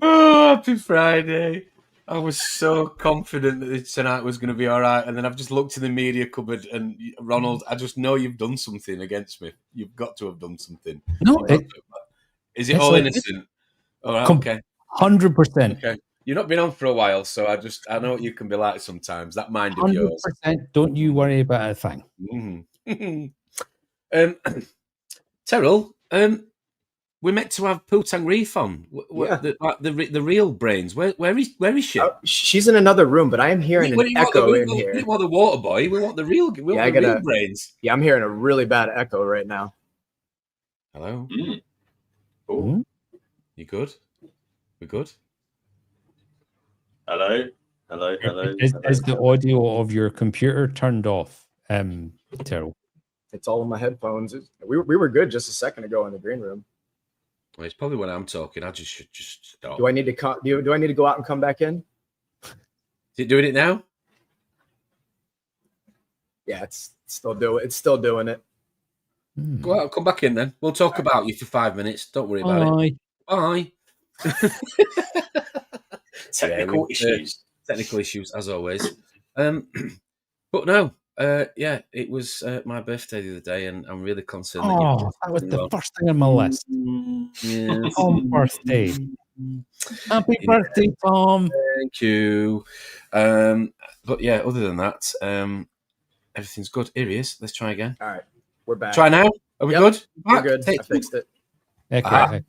Oh, happy Friday. I was so confident that tonight was going to be all right. And then I've just looked in the media cupboard and Ronald, I just know you've done something against me. You've got to have done something. No, is it all innocent? All right, okay. 100%. Okay. You've not been on for a while, so I know what you can be like sometimes. That mind of yours. 100%. Don't you worry about a thing. Mm-hmm. Terrill, we're meant to have Tang Reef on. The real brains. Where is she? She's in another room, but I am hearing an echo in here. We want the water boy. We want the real. Real brains. Yeah, I'm hearing a really bad echo right now. Hello. Oh, you good? We good? Hello. Is the audio of your computer turned off, Terrill? It's all in my headphones. We were good just a second ago in the green room. Well, it's probably when I'm talking. I should just stop. Do I need to do I need to go out and come back in? Is it doing it now? Yeah, it's still doing it. Go out, come back in then. We'll talk about you for 5 minutes. Don't worry about it. Bye. Technical issues as always. But no, it was my birthday the other day, and I'm really concerned. That was the first thing on my list. Yes. Tom birthday. Happy birthday, Tom. Thank you. But yeah, other than that, everything's good. Here he is. Let's try again. All right, we're back. Try now. Are we good? We're good. I fixed it. Okay.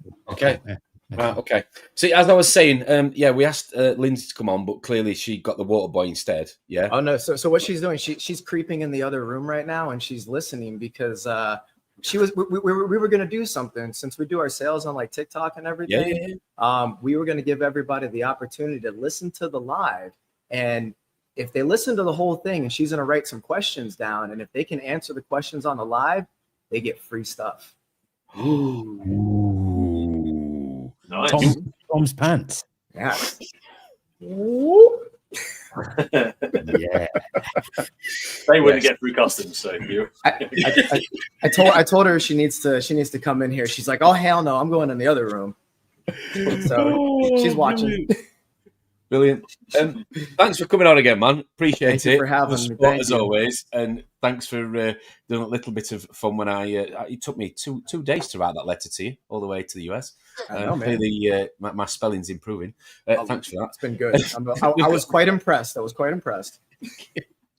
Right, okay. See, as I was saying, we asked Lyndsey to come on, but clearly she got the water boy instead. Yeah. Oh no. So what she's doing? She's creeping in the other room right now, and she's listening because we were going to do something since we do our sales on like TikTok and everything. Yeah. We were going to give everybody the opportunity to listen to the live, and if they listen to the whole thing, and she's going to write some questions down, and if they can answer the questions on the live, they get free stuff. Ooh. Nice. Tom's pants. Yeah. Yeah. They wouldn't get through customs, so you. I told her she needs to come in here. She's like, oh hell no, I'm going in the other room. So she's watching. Brilliant. Thanks for coming on again, man. Appreciate it. Thank you for having me. Thank as always. And thanks for doing a little bit of fun when it took me two days to write that letter to you, all the way to the US. I know, man. Clearly, my spelling's improving. Thanks for that. It's been good. I was quite impressed.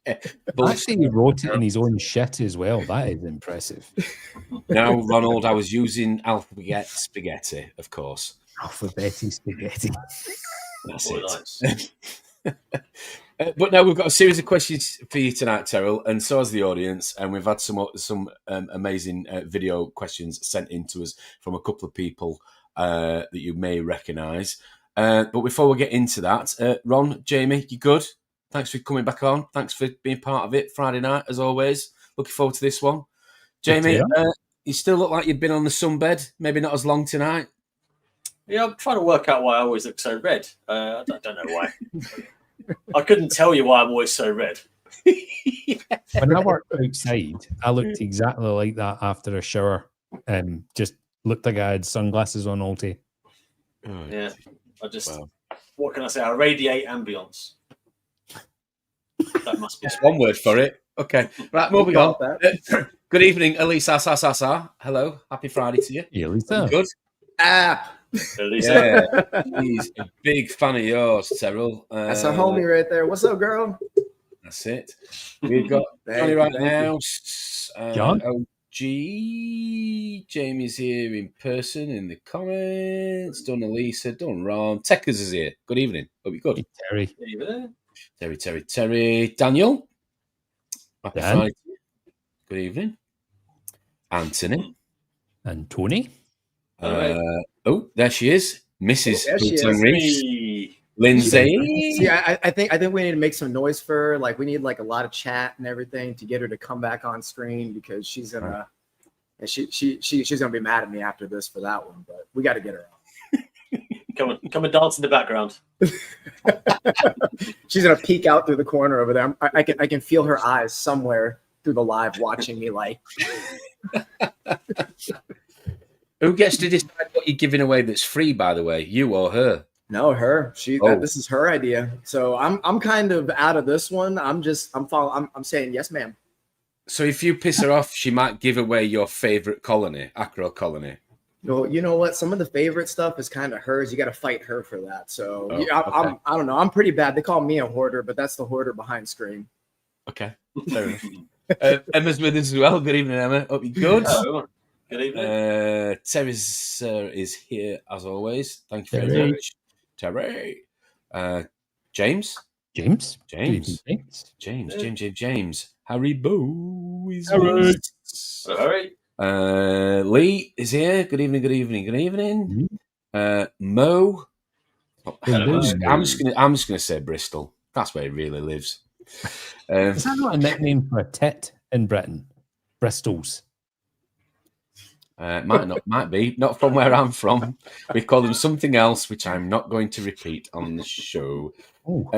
Actually, he wrote it in his own shit as well. That is impressive. Now, Ronald, I was using alphabet spaghetti, of course. Alphabeti spaghetti. That's it. But now we've got a series of questions for you tonight, Terrill, and so has the audience. And we've had some amazing video questions sent in to us from a couple of people that you may recognise. But before we get into that, Ron, Jamie, you good? Thanks for coming back on. Thanks for being part of it Friday night, as always. Looking forward to this one. Jamie, you still look like you've been on the sunbed. Maybe not as long tonight. Yeah, I'm trying to work out why I always look so red. I don't know why. I couldn't tell you why I'm always so red. When I worked outside, I looked exactly like that after a shower. Just looked like I had sunglasses on all day. Yeah, what can I say? I radiate ambience. That must be one word for it. Okay, right, moving on. Good evening, Elisa. Hello, happy Friday to you. Elisa. Good. Elisa. Yeah, he's a big fan of yours, Terrill. That's a homie right there. What's up, girl? That's it. We've got Johnny right now. John? OG. Jamie's here in person in the comments. Done Elisa. Done Ron. Techers is here. Good evening. Hope you're good. Hey, Terry. Terry. Daniel. Happy Dan. Friday. Good evening. Anthony. And Tony. There she is. Mrs. There she is. Lyndsey. See, I think we need to make some noise for her. Like we need like a lot of chat and everything to get her to come back on screen because she's gonna she's gonna be mad at me after this for that one. But we got to get her on. Come and dance in the background. She's gonna peek out through the corner over there. I can feel her eyes somewhere through the live watching me like. Who gets to decide what you're giving away that's free, by the way? You or her? No, her. Oh. This is her idea. So I'm kind of out of this one. I'm saying yes, ma'am. So if you piss her off, she might give away your favorite colony, acro colony. Well, you know what? Some of the favorite stuff is kind of hers. You got to fight her for that. So Oh, yeah, okay. I don't know. I'm pretty bad. They call me a hoarder, but that's the hoarder behind screen. Okay, fair enough. Emma's with us as well. Good evening, Emma. Hope you're good. Hello. Good evening. Terry's is here as always. Thank you very Terry. much, Terry. James. James. James. James. Harry Boo is Harry. with us. Harry. Lee is here. Good evening. Mo. Hello. I'm just gonna say Bristol. That's where he really lives. Is that not a nickname for a tit in Britain? Bristol's. Might be not from where I'm from. We call them something else, which I'm not going to repeat on the show. Oh.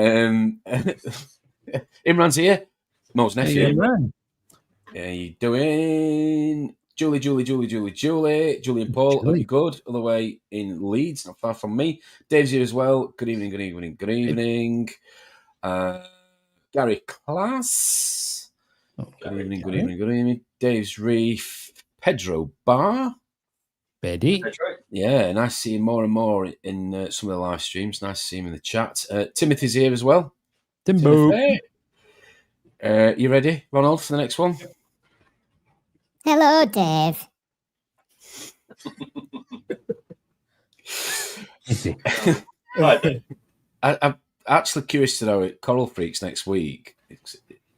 Imran's here. Mo's nephew. Hey, Imran. How you doing? Julie and Paul. Hope you're good. All the way in Leeds, not far from me. Dave's here as well. Good evening. Gary Class. Good evening. Dave's Reef. Pedro Bar. Betty. That's right. Yeah, nice seeing more and more in some of the live streams. Nice to see him in the chat. Timothy's here as well. Timbo. Timothy. You ready, Ronald, for the next one? Hello, Dave. Right. I'm actually curious to know at Coral Freaks next week.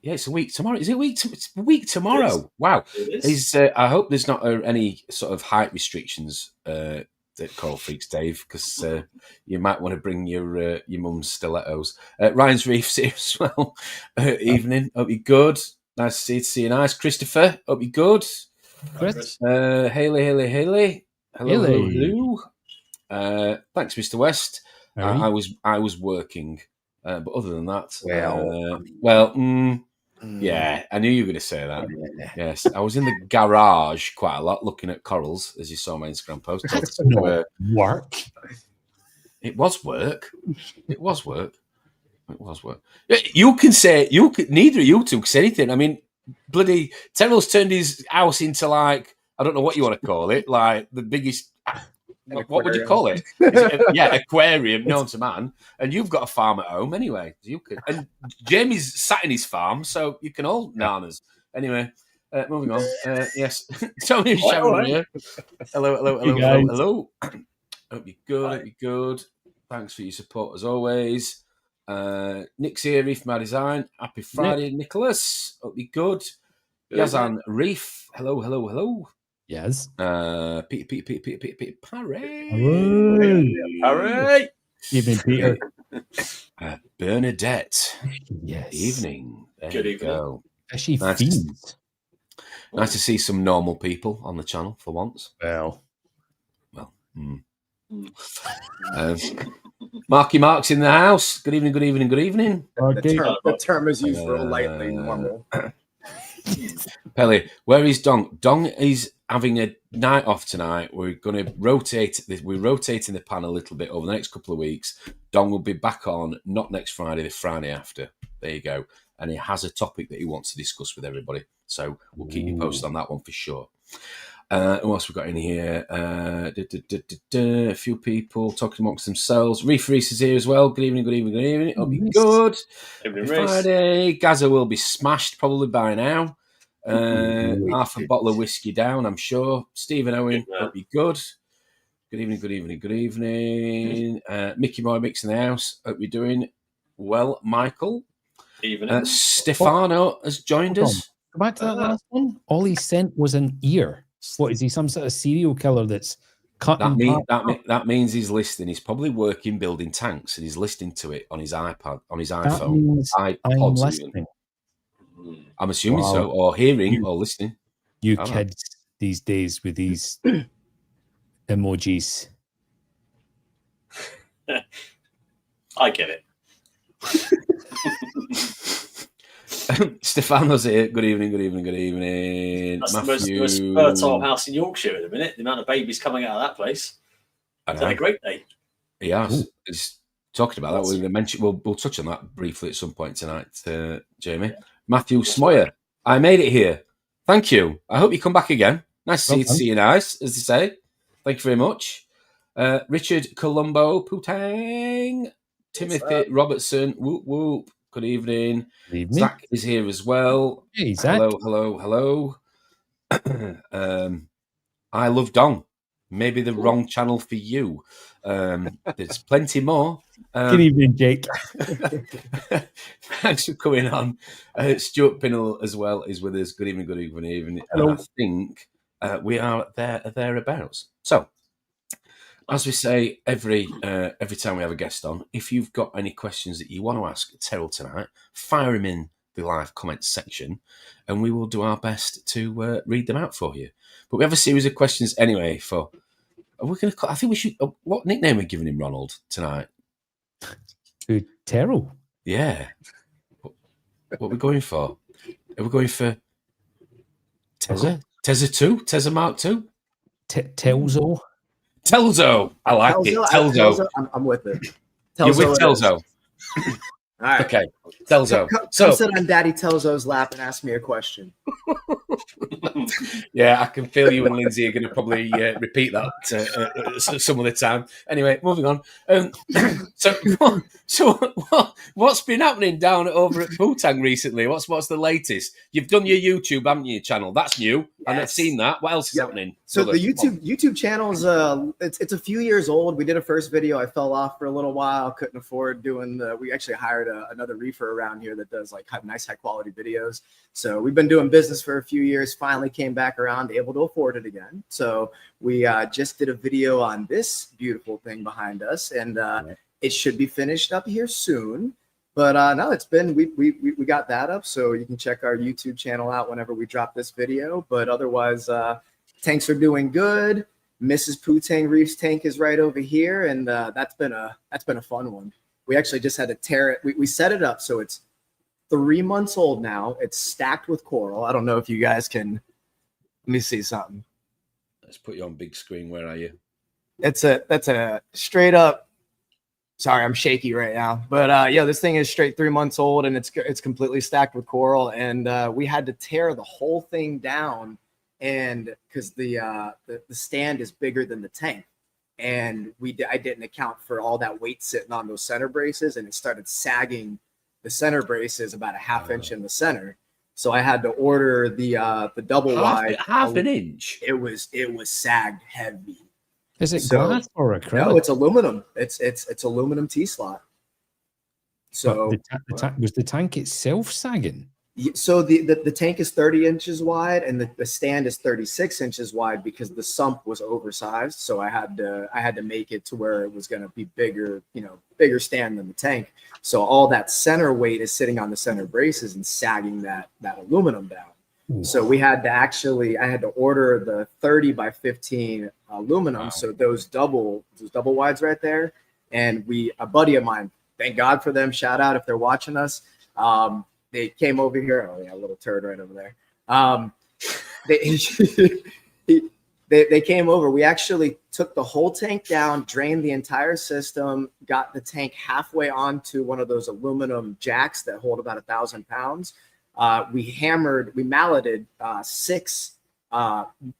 It's a week tomorrow. Is it it's a week tomorrow? Yes. Wow. It is. I hope there's not any sort of height restrictions at Coral Freaks, Dave, because you might want to bring your mum's stilettos. Ryan's Reef's here as well. Evening. Hope you're good. Nice to see you. Nice. Christopher. Hope you're good. Chris. Haley. Hello. Haley. Thanks, Mr. West. Harry. I was working, but other than that, Mm. yeah, I knew you were going to say that. Yes, I was in the garage quite a lot, looking at corals, as you saw my Instagram post. That's not work. It was work. You can say neither of you two can say anything. I mean, bloody Terrill's turned his house into like, I don't know what you want to call it, like the biggest. What would you call it? Aquarium known to man. And you've got a farm at home anyway. You could. And Jamie's sat in his farm, so you can all nanas. Anyway, moving on. Yes, Tony and Sharon here. Hello. Hope you're good. Thanks for your support as always. Nick's here, Reef My Design. Happy Friday, Nicholas. Hope you're good. Yazan Reef. Hello. Yes. Pete Parry. Harry. Evening, Peter. Bernadette. Yes. Evening. There Good you evening. go. Is she Nice. fiend? Nice to see some normal people on the channel for once. Well. Marky Mark's in the house. Good evening. Okay. The term is used real lightly. Normal. Pelly, where is Dong? Dong is having a night off tonight. We're going to rotate. We're rotating the pan a little bit over the next couple of weeks. Dong will be back on, not next Friday, the Friday after. There you go. And he has a topic that he wants to discuss with everybody. So we'll keep you posted on that one for sure. Who else we got in here? A few people talking amongst themselves. Reef Reese is here as well. Good evening. Hope you're good. Evening, Friday. Gaza will be smashed probably by now. Half a bottle of whiskey down, I'm sure. Stephen Owen, hope you're good. Good evening. Mickey Moy Mix in the house. Hope you're doing well. Michael. Evening. Stefano has joined us. Go back to that last one. All he sent was an ear. What is he? Some sort of serial killer that's cutting? That means he's listening. He's probably working building tanks, and he's listening to it on his iPad, on his iPhone, I'm iPods. listening. I'm assuming Wow. so, or hearing, or listening. You I don't kids these days with these emojis. I get it. Stefano's here. Good evening, good evening, good evening. That's Matthew. the most fertile house in Yorkshire at the minute. The amount of babies coming out of that place. It's had a great day. He has. He's talking about that. Lots. We're going to mention. We'll touch on that briefly at some point tonight, Jamie. Yeah. Matthew Smoyer. I made it here. Thank you. I hope you come back again. Nice to see you nice, as they say. Thank you very much. Richard Colombo, Putang, Timothy Robertson, whoop whoop. Good evening. Good evening. Zach is here as well. Hey, Zach. Hello. I love Dong. Maybe the wrong channel for you. There's plenty more. Good evening, Jake. Thanks for coming on. Stuart Pinnell as well is with us. Good evening, good evening. Hello. And I think we are thereabouts. So, as we say every time we have a guest on, if you've got any questions that you want to ask Terrill tonight, fire them in the live comments section, and we will do our best to read them out for you. But we have a series of questions anyway. I think we should. What nickname are we giving him, Ronald, tonight? Who, Terrill? Yeah. What are we going for? Are we going for Tezza? Tezza 2? Tezza Mark 2? Telzo? Telzo. I like it. Telzo. I'm with it. You're with Telzo. All right. Okay. Telzo. Come sit on Daddy Telzo's lap and ask me a question. Yeah, I can feel you and Lyndsey are going to probably repeat that some other time. Anyway, moving on. What's been happening down over at Putang recently? What's the latest? You've done your YouTube, haven't you, channel? That's new. Yes. And I've seen that. What else is happening? So the YouTube channel is it's a few years old. We did a first video. I fell off for a little while. Couldn't afford doing we actually hired another reefer around here that does like nice high quality videos. So we've been doing business for a few years, finally came back around, able to afford it again. So we just did a video on this beautiful thing behind us, and it should be finished up here soon. But no, it's been, we got that up, so you can check our YouTube channel out whenever we drop this video. But otherwise, tanks are doing good. Mrs. Putang Reef's tank is right over here, and that's been a fun one. We actually just had to tear it. We set it up, so it's 3 months old now. It's stacked with coral. I don't know if you guys can. Let me see something. Let's put you on big screen. Where are you? That's a straight up. Sorry, I'm shaky right now. But yeah, this thing is straight 3 months old, and it's completely stacked with coral. And we had to tear the whole thing down, and because the stand is bigger than the tank, and I didn't account for all that weight sitting on those center braces, and it started sagging. The center brace is about a half inch in the center, so I had to order the double wide half an inch. It was sagged heavy. Is it glass or acrylic? No, it's aluminum. It's aluminum T-slot. So was the tank itself sagging? So the tank is 30 inches wide, and the stand is 36 inches wide because the sump was oversized. So I had to make it to where it was going to be bigger, bigger stand than the tank. So all that center weight is sitting on the center braces and sagging that aluminum down. Ooh. So I had to order the 30 by 15 aluminum. Wow. So those double wides right there. And a buddy of mine, thank God for them. Shout out if they're watching us. They came over here. Oh yeah, a little turd right over there. They came over. We actually took the whole tank down, drained the entire system, got the tank halfway onto one of those aluminum jacks that hold about 1,000 pounds. We malleted 6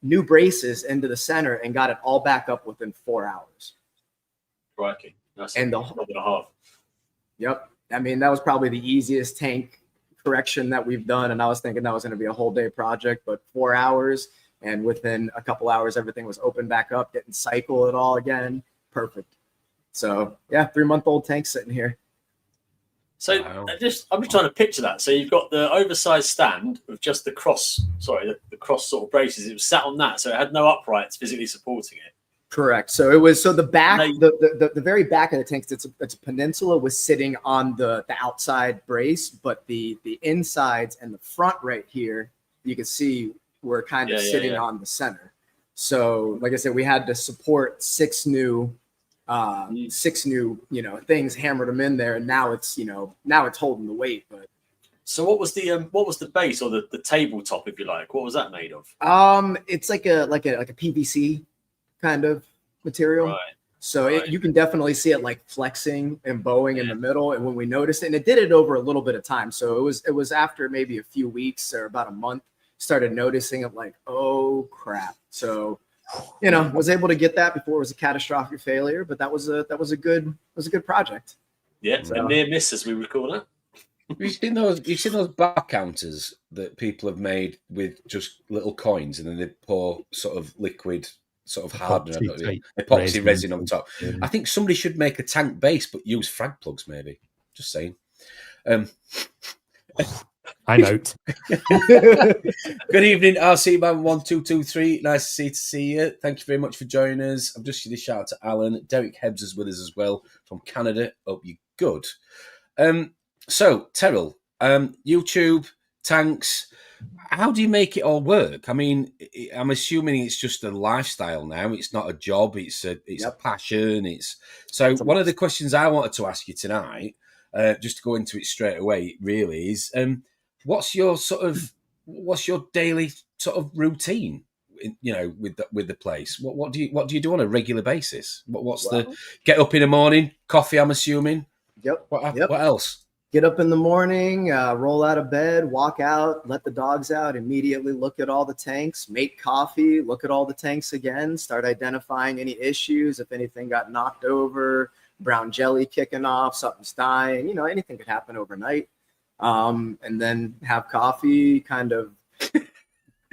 new braces into the center and got it all back up within 4 hours. Crikey. That's and a month and a half. Yep. I mean, that was probably the easiest tank correction that we've done, and I was thinking that was going to be a whole day project, but 4 hours, and within a couple hours everything was opened back up, didn't cycle it all again. Perfect. So yeah, 3-month-old tank sitting here. So wow. I'm just trying to picture that. So you've got the oversized stand with just the cross sort of braces. It was sat on that, so it had no uprights physically supporting it. Correct. So it was the back, the very back of the tank. It's a peninsula was sitting on the outside brace, but the insides and the front right here, you can see were kind of sitting on the center. So like I said, we had to support 6 new things, hammered them in there, and now it's holding the weight. But So what was the base or the tabletop, if you like? What was that made of? It's like a PVC kind of material. Right. So you can definitely see it like flexing and bowing in the middle. And when we noticed it, and it did it over a little bit of time. So it was after maybe a few weeks or about a month, started noticing it like, oh crap. So, was able to get that before it was a catastrophic failure, but that was a good project. Yeah, so, a near miss, as we would call it. You've seen those bar counters that people have made with just little coins, and then they pour sort of liquid, sort of hardener, epoxy resin on top. Yeah. I think somebody should make a tank base, but use frag plugs, maybe. Just saying. I'm out. Good evening, RC Man 1223. Nice to see you. Thank you very much for joining us. I'm just going to shout out to Alan. Derek Hebbs is with us as well from Canada. Hope you're good. So, Terrill, YouTube, tanks, how do you make it all work? I mean, I'm assuming it's just a lifestyle now. It's not a job. It's a passion. One of the questions I wanted to ask you tonight, just to go into it straight away, really, is what's your daily sort of routine? With the place, what do you do on a regular basis? Get up in the morning, coffee? I'm assuming. Yep. What else? Get up in the morning, roll out of bed, walk out, let the dogs out, immediately look at all the tanks, make coffee, look at all the tanks again, start identifying any issues, if anything got knocked over, brown jelly kicking off, something's dying, anything could happen overnight. And then have coffee, kind of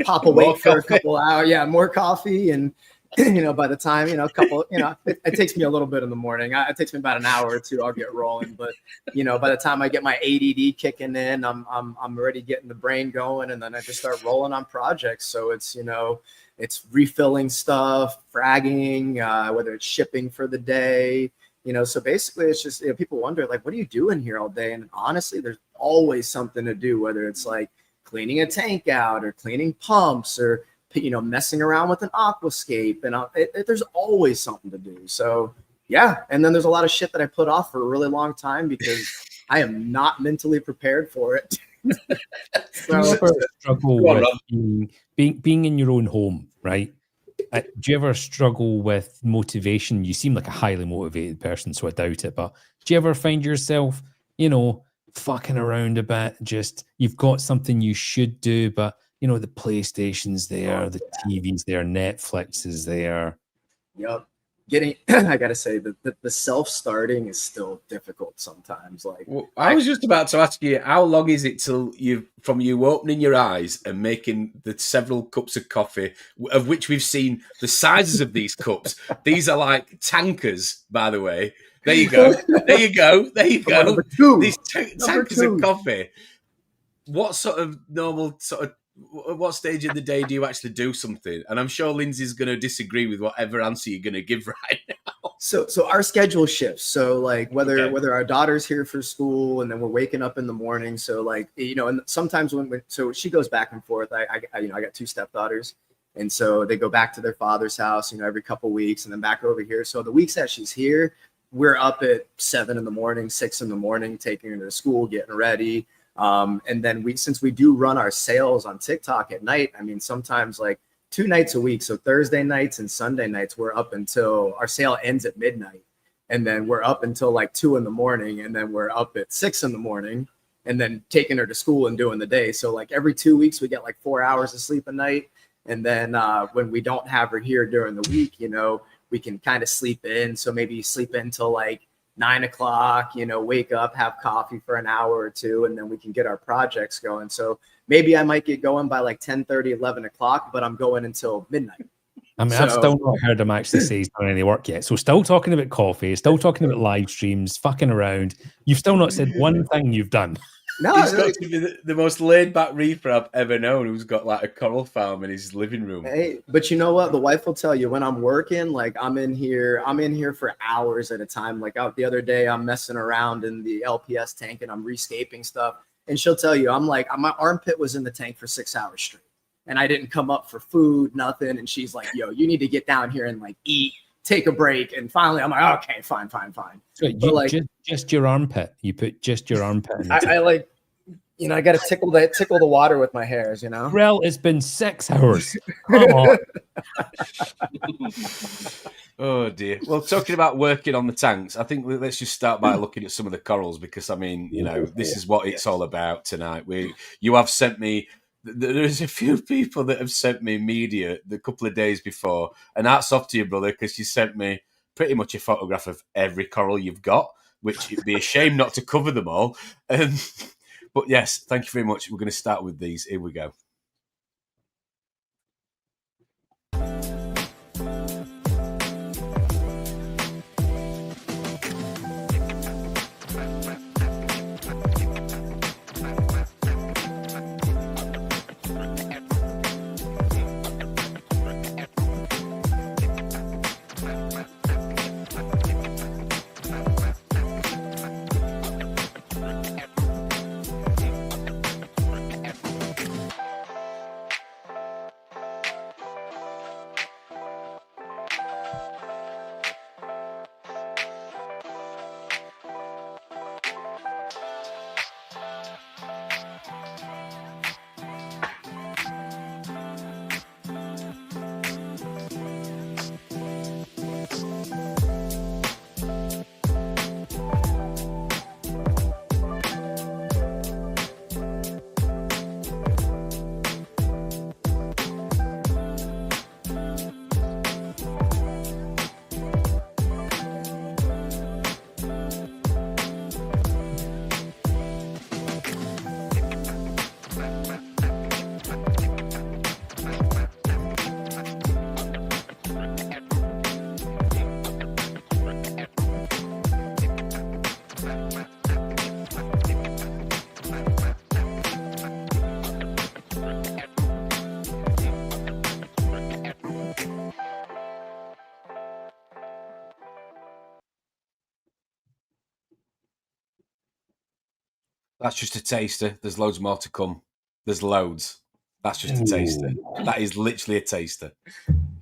pop awake for a couple hours. Yeah, more coffee. And by the time, it takes me a little bit in the morning. It takes me about an hour or two. I'll get rolling. But, by the time I get my ADD kicking in, I'm already getting the brain going, and then I just start rolling on projects. So it's, it's refilling stuff, fragging, whether it's shipping for the day, so basically it's just, people wonder, like, what are you doing here all day? And honestly, there's always something to do, whether it's like cleaning a tank out or cleaning pumps or, messing around with an aquascape, and there's always something to do. So yeah. And then there's a lot of shit that I put off for a really long time because I am not mentally prepared for it. Struggle with being in your own home, right? Do you ever struggle with motivation? You seem like a highly motivated person, so I doubt it. But do you ever find yourself, fucking around a bit? Just, you've got something you should do, but the PlayStation's there, the TV's there, Netflix is there. Yep. I gotta say that the self-starting is still difficult sometimes. Like, I was just about to ask you, how long is it till from you opening your eyes and making the several cups of coffee, of which we've seen the sizes of these cups. These are like tankers, by the way. There you go. These tankers of coffee. What sort of what stage of the day do you actually do something? And I'm sure Lyndsey's going to disagree with whatever answer you're going to give right now. So our schedule shifts. So like whether our daughter's here for school and then we're waking up in the morning. So like, and sometimes so she goes back and forth. I got two stepdaughters. And so they go back to their father's house, every couple of weeks and then back over here. So the weeks that she's here, we're up at 7 a.m, 6 a.m, taking her to school, getting ready. And then since we do run our sales on TikTok at night, I mean, sometimes like 2 nights a week. So Thursday nights and Sunday nights, we're up until our sale ends at midnight. And then we're up until like 2 a.m. And then we're up at 6 a.m. and then taking her to school and doing the day. So like every 2 weeks, we get like 4 hours of sleep a night. And then when we don't have her here during the week, we can kind of sleep in. So maybe sleep in till like 9 o'clock, wake up, have coffee for an hour or two, and then we can get our projects going. So maybe I might get going by like 10:30, 11 o'clock, but I'm going until midnight. I mean, I've still not heard him actually say he's done any work yet. So still talking about coffee, still talking about live streams, fucking around. You've still not said one thing you've done. No, he's got to be the most laid-back reefer I've ever known, who's got like a coral farm in his living room. Hey, but you know what? The wife will tell you when I'm working, like I'm in here for hours at a time. Like out the other day, I'm messing around in the LPS tank and I'm rescaping stuff. And she'll tell you, I'm like, my armpit was in the tank for 6 hours straight. And I didn't come up for food, nothing. And she's like, yo, you need to get down here and like eat, take a break. And finally, I'm like, okay, fine. So you, like, just your armpit. You put just your armpit in the tank. I like you know, I got to tickle the water with my hairs, you know. Rel, it's been 6 hours. Come on. Oh dear. Well, talking about working on the tanks, I think let's just start by looking at some of the corals, because I mean, you know, this is what it's all about tonight. You have sent me. There's a few people that have sent me media the couple of days before, and hats off to you, brother, because you sent me pretty much a photograph of every coral you've got, which it'd be a shame not to cover them all. But yes, thank you very much. We're going to start with these. Here we go. That's just a taster. There's loads more to come. There's loads. That's just a taster. That is literally a taster.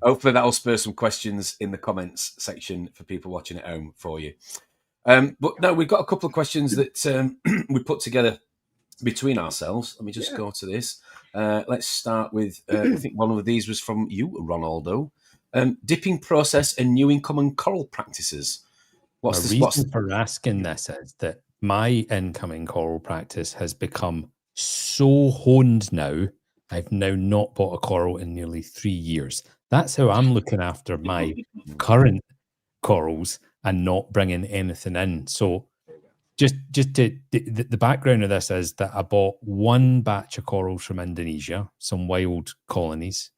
Hopefully that will spur some questions in the comments section for people watching at home for you. But no, we've got a couple of questions that we put together between ourselves. Let me just go to this. Let's start with, I think one of these was from you, Ronaldo. Dipping process and new incoming coral practices. The reason for asking this is that my incoming coral practice has become so honed now. I've now not bought a coral in nearly 3 years. That's how I'm looking after my current corals and not bringing anything in. So just to the background of this is that I bought one batch of corals from Indonesia, some wild colonies,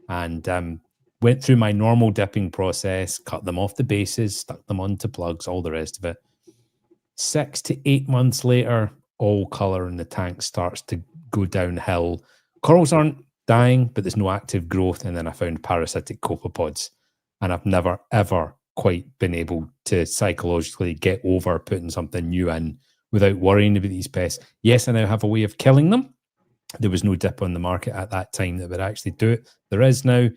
and went through my normal dipping process, cut them off the bases, stuck them onto plugs, all the rest of it. 6 to 8 months later, all colour in the tank starts to go downhill. Corals aren't dying, but there's no active growth. And then I found parasitic copepods. And I've never, ever quite been able to psychologically get over putting something new in without worrying about these pests. Yes, I now have a way of killing them. There was no dip on the market at that time that would actually do it. There is now.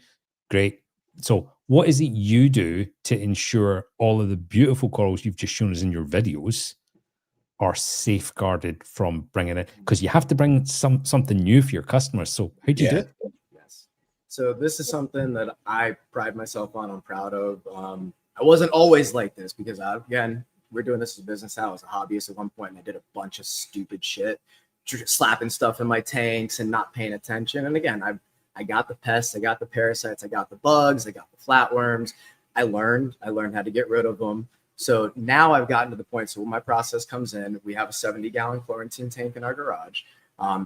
Great. So what is it you do to ensure all of the beautiful corals you've just shown us in your videos are safeguarded from bringing it? Because you have to bring something new for your customers. So how do you do it? Yes. So this is something that I pride myself on. I'm proud of. I wasn't always like this because, again, we're doing this as a business. I was a hobbyist at one point, and I did a bunch of stupid shit, slapping stuff in my tanks and not paying attention. And again, I got the pests, I got the parasites, I got the bugs, I got the flatworms. I learned how to get rid of them. So now I've gotten to the point. So when my process comes in, we have a 70-gallon quarantine tank in our garage.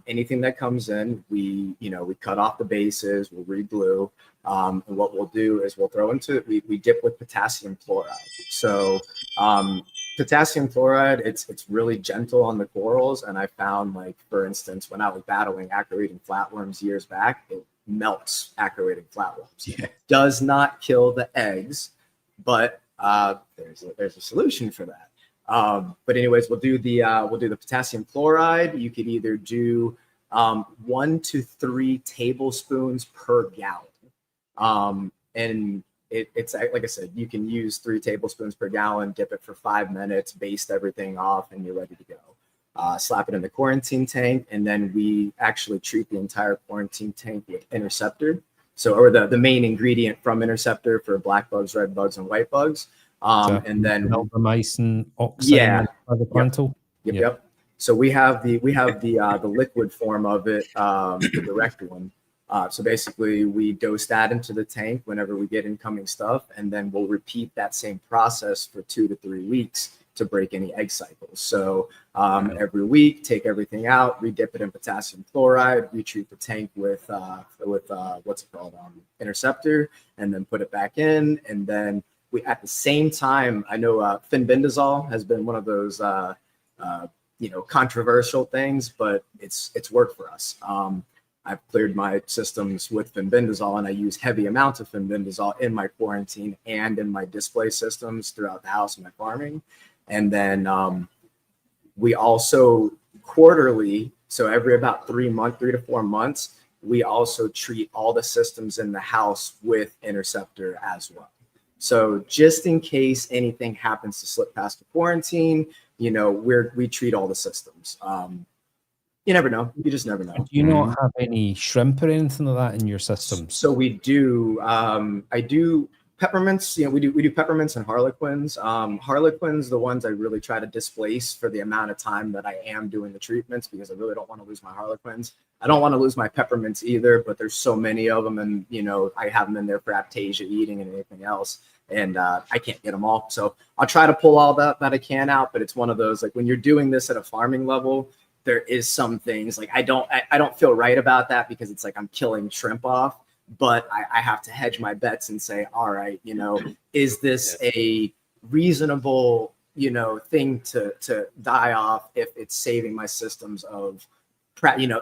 Anything that comes in, we cut off the bases, we'll re-glue. And what we'll do is we'll throw into it, we dip with potassium chloride. So potassium chloride, it's really gentle on the corals. And I found, like, for instance, when I was battling acro-eating flatworms years back, it melts acro-eating flatworms. Yeah. Does not kill the eggs, but there's a solution for that. But anyways, we'll do the potassium chloride. You could either do 1 to 3 tablespoons per gallon. And it's like I said, you can use 3 tablespoons per gallon, dip it for 5 minutes, baste everything off, and you're ready to go. slap it in the quarantine tank, and then we actually treat the entire quarantine tank with Interceptor. So, or the main ingredient from Interceptor for black bugs, red bugs, and white bugs. And then Melpomycin, oxide, yeah, yep. So we have the liquid form of it, the direct one. So basically, we dose that into the tank whenever we get incoming stuff, and then we'll repeat that same process for 2 to 3 weeks to break any egg cycles. So every week, take everything out, redip it in potassium chloride, retreat the tank with what's it called, Interceptor, and then put it back in. And then we, at the same time, I know fenbendazole has been one of those controversial things, but it's worked for us. I've cleared my systems with fenbendazole, and I use heavy amounts of fenbendazole in my quarantine and in my display systems throughout the house and my farming. And then we also quarterly, so every about 3 to 4 months, we also treat all the systems in the house with Interceptor as well. So just in case anything happens to slip past the quarantine, we treat all the systems. You never know. You just never know. Do you not have any shrimp or anything like that in your system? So we do. I do peppermints. We do peppermints and harlequins. Harlequins, the ones I really try to displace for the amount of time that I am doing the treatments, because I really don't want to lose my harlequins. I don't want to lose my peppermints either, but there's so many of them, and I have them in there for aptasia eating and anything else, and I can't get them all. So I'll try to pull all that I can out, but it's one of those, like, when you're doing this at a farming level, there is some things like I don't feel right about that, because it's like I'm killing shrimp off, but I have to hedge my bets and say, all right, is this a reasonable, thing to die off if it's saving my systems of,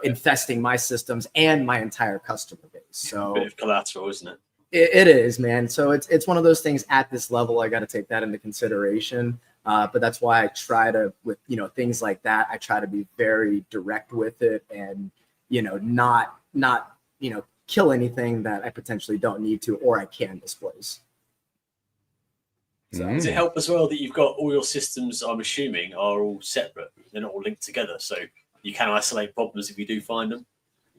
infesting my systems and my entire customer base. So a bit of collateral, isn't it? It is, man. So it's one of those things at this level. I got to take that into consideration. But that's why I try to, with things like that, I try to be very direct with it, and not kill anything that I potentially don't need to or I can displace. So does it help as well that you've got all your systems, I'm assuming, are all separate? They're not all linked together, so you can isolate problems if you do find them?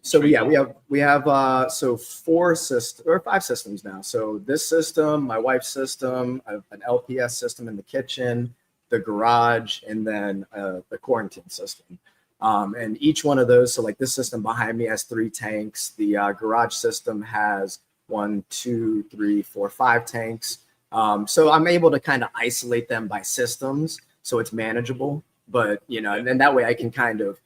So yeah, we have 4 systems or 5 systems now. So this system, my wife's system, an LPS system in the kitchen, the garage, and then the quarantine system. And each one of those, so like this system behind me has 3 tanks. The garage system has 1, 2, 3, 4, 5 tanks. So I'm able to kind of isolate them by systems, so it's manageable. But and then that way I can kind of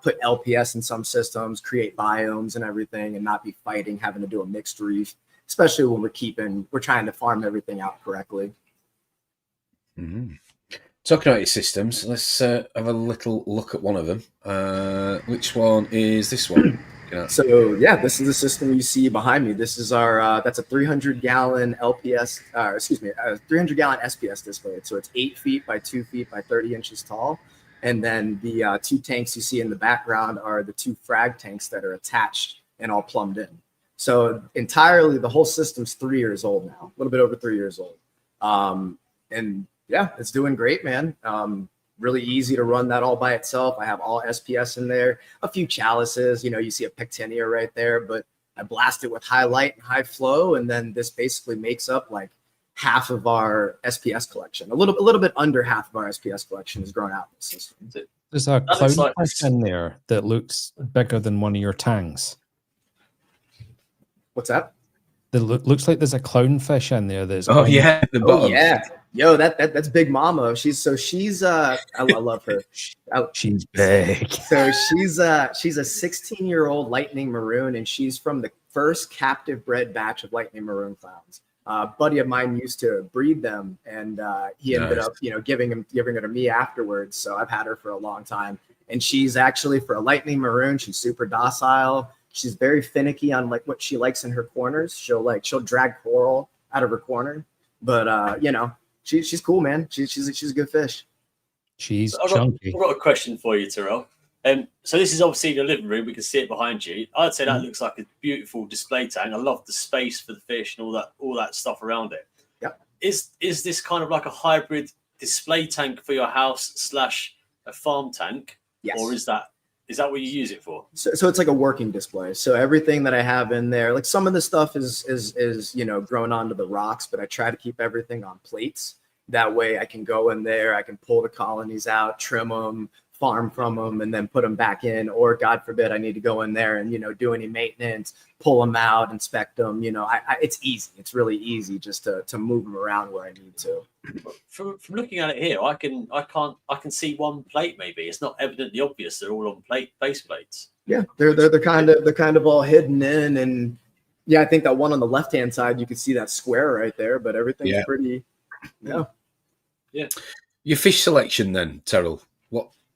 put LPS in some systems, create biomes and everything, and not be fighting having to do a mixed reef, especially when we're trying to farm everything out correctly. Mm-hmm. Talking about your systems, let's have a little look at one of them. Which one is this one? So yeah, this is the system you see behind me. This is our that's a 300-gallon LPS, 300-gallon SPS display. So it's 8 feet by 2 feet by 30 inches tall. And then the 2 tanks you see in the background are the 2 frag tanks that are attached and all plumbed in. So entirely, the whole system's 3 years old now, a little bit over 3 years old. And yeah, it's doing great, man. Really easy to run that all by itself. I have all SPS in there, a few chalices, you see a pectinia right there, but I blast it with high light and high flow. And then this basically makes up like half of our SPS collection. A little bit under half of our SPS collection is grown out in the system. There's a clownfish in there that looks bigger than one of your tangs. What's that? Looks like there's a clownfish in there. There's the bottom. Yeah. Yo, that's Big Mama. She's I love her. She's big. So she's a 16-year-old lightning maroon, and she's from the first captive bred batch of lightning maroon clowns. A buddy of mine used to breed them, and he ended up, giving her to me afterwards. So I've had her for a long time, and she's actually, for a lightning maroon, she's super docile. She's very finicky on like what she likes in her corners. She'll drag coral out of her corner, but she's cool, man. She's a good fish. She's chunky. I've got a question for you, Terrill. So this is obviously in your living room. We can see it behind you. I'd say that looks like a beautiful display tank. I love the space for the fish and all that stuff around it. Yeah. Is this kind of like a hybrid display tank for your house / a farm tank, Yes. or is that what you use it for? So it's like a working display. So everything that I have in there, like some of the stuff is grown onto the rocks, but I try to keep everything on plates. That way I can go in there, I can pull the colonies out, trim them, farm from them, and then put them back in. Or God forbid, I need to go in there and, do any maintenance, pull them out, inspect them. It's easy. It's really easy just to move them around where I need to. From looking at it here, I can see one plate. Maybe it's not evidently obvious. They're all on base plates. Yeah, they're kind of all hidden in, and yeah, I think that one on the left hand side you can see that square right there, but everything's pretty. Yeah. Your fish selection then, Terrill.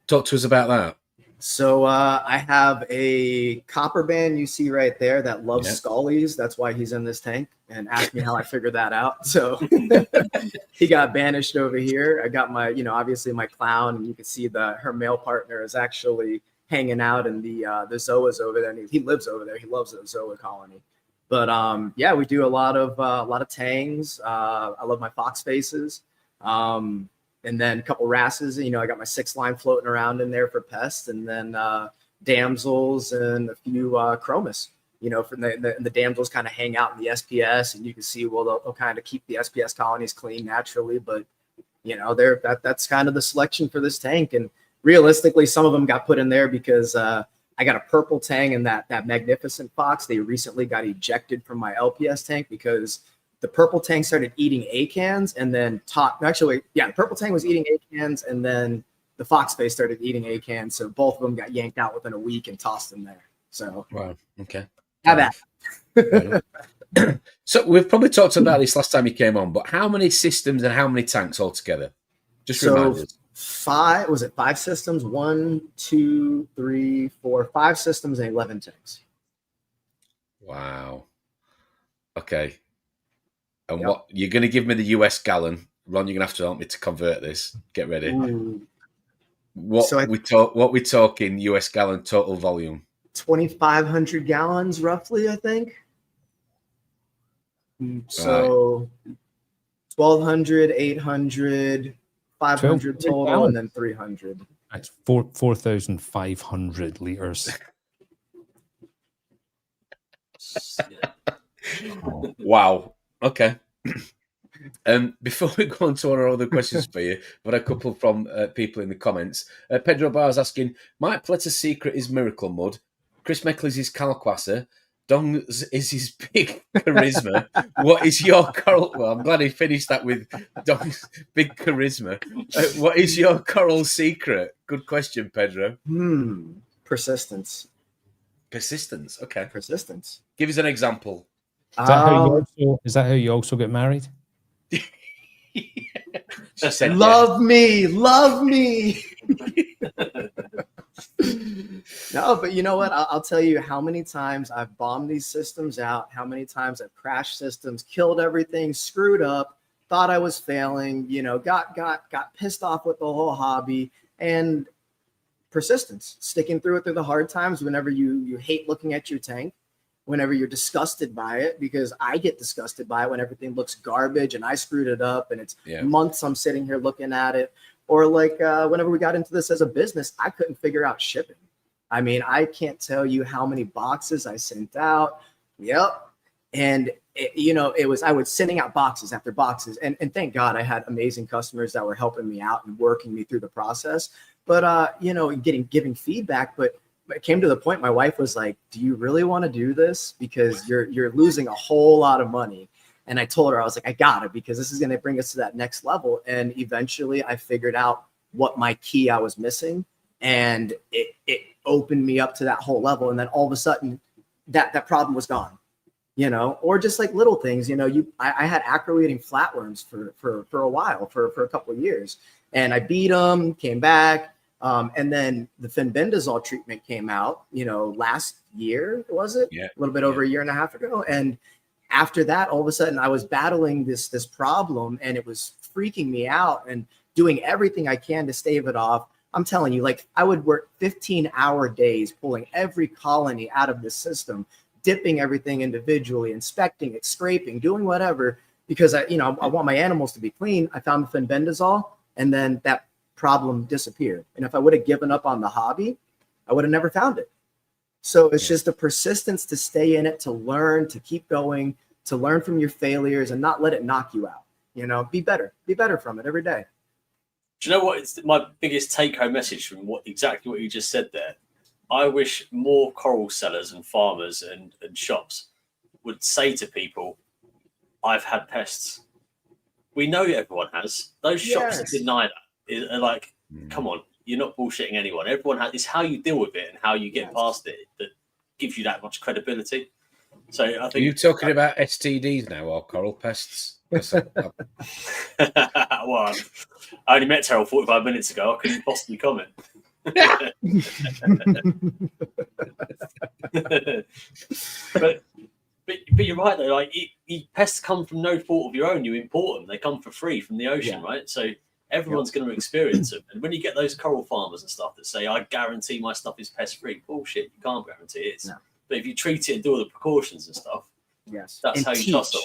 Talk to us about that. So I have a copper band you see right there that loves scullies. That's why he's in this tank, and ask me how I figured that out. So he got banished over here. I got my, obviously my clown, and you can see her male partner is actually hanging out in the zoas over there. And he lives over there. He loves the zoa colony. But we do a lot of tangs. I love my fox faces. And then a couple wrasses, I got my 6-line floating around in there for Pest, and then damsels and a few chromis. From the damsels kind of hang out in the SPS, and you can see, they'll kind of keep the SPS colonies clean naturally. But that's kind of the selection for this tank. And realistically, some of them got put in there because I got a purple tang and that magnificent fox. They recently got ejected from my LPS tank because the purple tang started eating acans, and then the purple tang was eating acans, and then the fox face started eating acans. So both of them got yanked out within a week and tossed in there. So wow, okay, have that. So we've probably talked about this last time you came on, but how many systems and how many tanks altogether? Just remind us. 5 systems? 1, 2, 3, 4, 5 systems and 11 tanks. Wow. Okay. And what you're going to give me the US gallon, Ron? You're going to have to help me to convert this. Get ready. Ooh. What we talking US gallon total volume? 2,500 gallons, roughly, I think. So 1,200, 800, 500 total, gallons. And then 300. That's 4,500 liters. Wow. Okay. Before we go on to our other questions for you, but a couple from people in the comments. Pedro Bar's asking, Mike Pletter's secret is miracle mud. Chris Meckley's is Kalkwasser. Dong's is his big charisma. What is your coral? Well, I'm glad he finished that with Dong's big charisma. What is your coral secret? Good question, Pedro. Persistence. Persistence. Okay. Persistence. Give us an example. Is that how you also get married? She said, love me. No, but you know what? I'll tell you how many times I've bombed these systems out, how many times I've crashed systems, killed everything, screwed up, thought I was failing, got pissed off with the whole hobby, and persistence, sticking through it through the hard times whenever you hate looking at your tank, whenever you're disgusted by it, because I get disgusted by it when everything looks garbage and I screwed it up and it's months I'm sitting here looking at it. Or like whenever we got into this as a business, I couldn't figure out shipping. I mean, I can't tell you how many boxes I sent out. Yep. And I was sending out boxes after boxes. And thank God I had amazing customers that were helping me out and working me through the process. But, giving feedback. But it came to the point my wife was like, do you really want to do this? Because you're losing a whole lot of money. And I told her, I was like, I got it, because this is going to bring us to that next level. And eventually I figured out what my key I was missing. And it opened me up to that whole level. And then all of a sudden that problem was gone, or just like little things, I had acro eating flatworms for a while, for a couple of years, and I beat them, came back. And then the fenbendazole treatment came out, last year, was it? Yeah. A little bit over a year and a half ago. And after that, all of a sudden I was battling this problem, and it was freaking me out and doing everything I can to stave it off. I'm telling you, like, I would work 15-hour days pulling every colony out of the system, dipping everything individually, inspecting it, scraping, doing whatever, because I want my animals to be clean. I found the fenbendazole, and then that problem disappeared. And if I would have given up on the hobby, I would have never found it. So it's just a persistence to stay in it, to learn, to keep going, to learn from your failures and not let it knock you out. You know, be better from it every day. Do you know what? It's my biggest take-home message from exactly what you just said there. I wish more coral sellers and farmers and shops would say to people, I've had pests. We know everyone has. Those shops that deny that are like, come on, you're not bullshitting anyone. Everyone has. It's how you deal with it and how you get past it that gives you that much credibility. So I think. Are you talking about STDs now or coral pests? Well, I only met Terrill 45 minutes ago. I couldn't possibly comment. but you're right though. Like pests come from no fault of your own. You import them; they come for free from the ocean, right? So everyone's going to experience them. And when you get those coral farmers and stuff that say, "I guarantee my stuff is pest free," bullshit. You can't guarantee it. No. But if you treat it and do all the precautions and stuff, that's and how you trust them.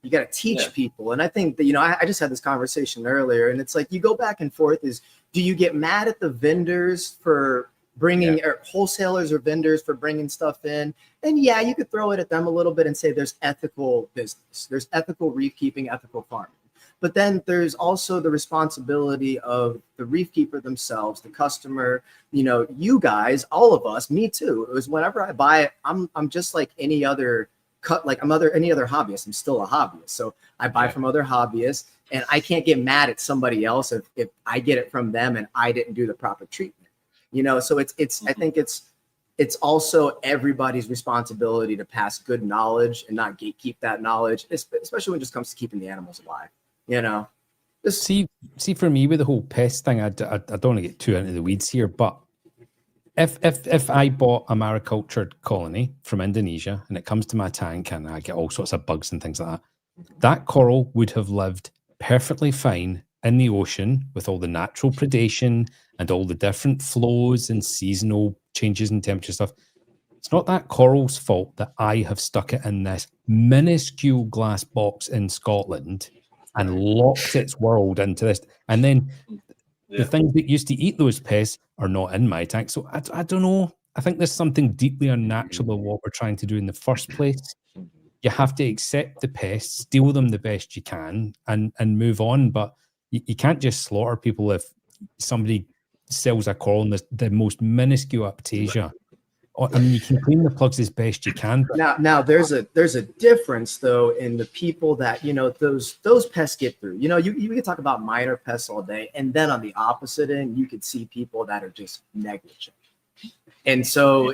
You got to teach people. And I think that, you know, I just had this conversation earlier, and it's like you go back and forth is, do you get mad at the vendors for bringing or wholesalers or vendors for bringing stuff in? And you could throw it at them a little bit and say there's ethical business. There's ethical reef keeping, ethical farming. But then there's also the responsibility of the reef keeper themselves, the customer, you know, you guys, all of us, me too. It was whenever I buy it, I'm just like any other any other hobbyist. I'm still a hobbyist. So I buy from other hobbyists, and I can't get mad at somebody else if I get it from them and I didn't do the proper treatment. You know, so it's I think it's also everybody's responsibility to pass good knowledge and not gatekeep that knowledge, especially when it just comes to keeping the animals alive. You know, see for me with the whole pest thing, I don't want to get too into the weeds here, but if I bought a maricultured colony from Indonesia and it comes to my tank and I get all sorts of bugs and things like that coral would have lived perfectly fine in the ocean with all the natural predation and all the different flows and seasonal changes in temperature stuff. It's not that coral's fault that I have stuck it in this minuscule glass box in Scotland and locked its world into this. And then the things that used to eat those pests are not in my tank. So I don't know. I think there's something deeply unnatural about what we're trying to do in the first place. You have to accept the pests, deal with them the best you can, and move on. But you can't just slaughter people if somebody sells a coral in the most minuscule aptasia. I mean, you can clean the plugs as best you can. Now there's a difference though in the people that, you know, those pests get through. You know, you can talk about minor pests all day, and then on the opposite end, you could see people that are just negligent. And so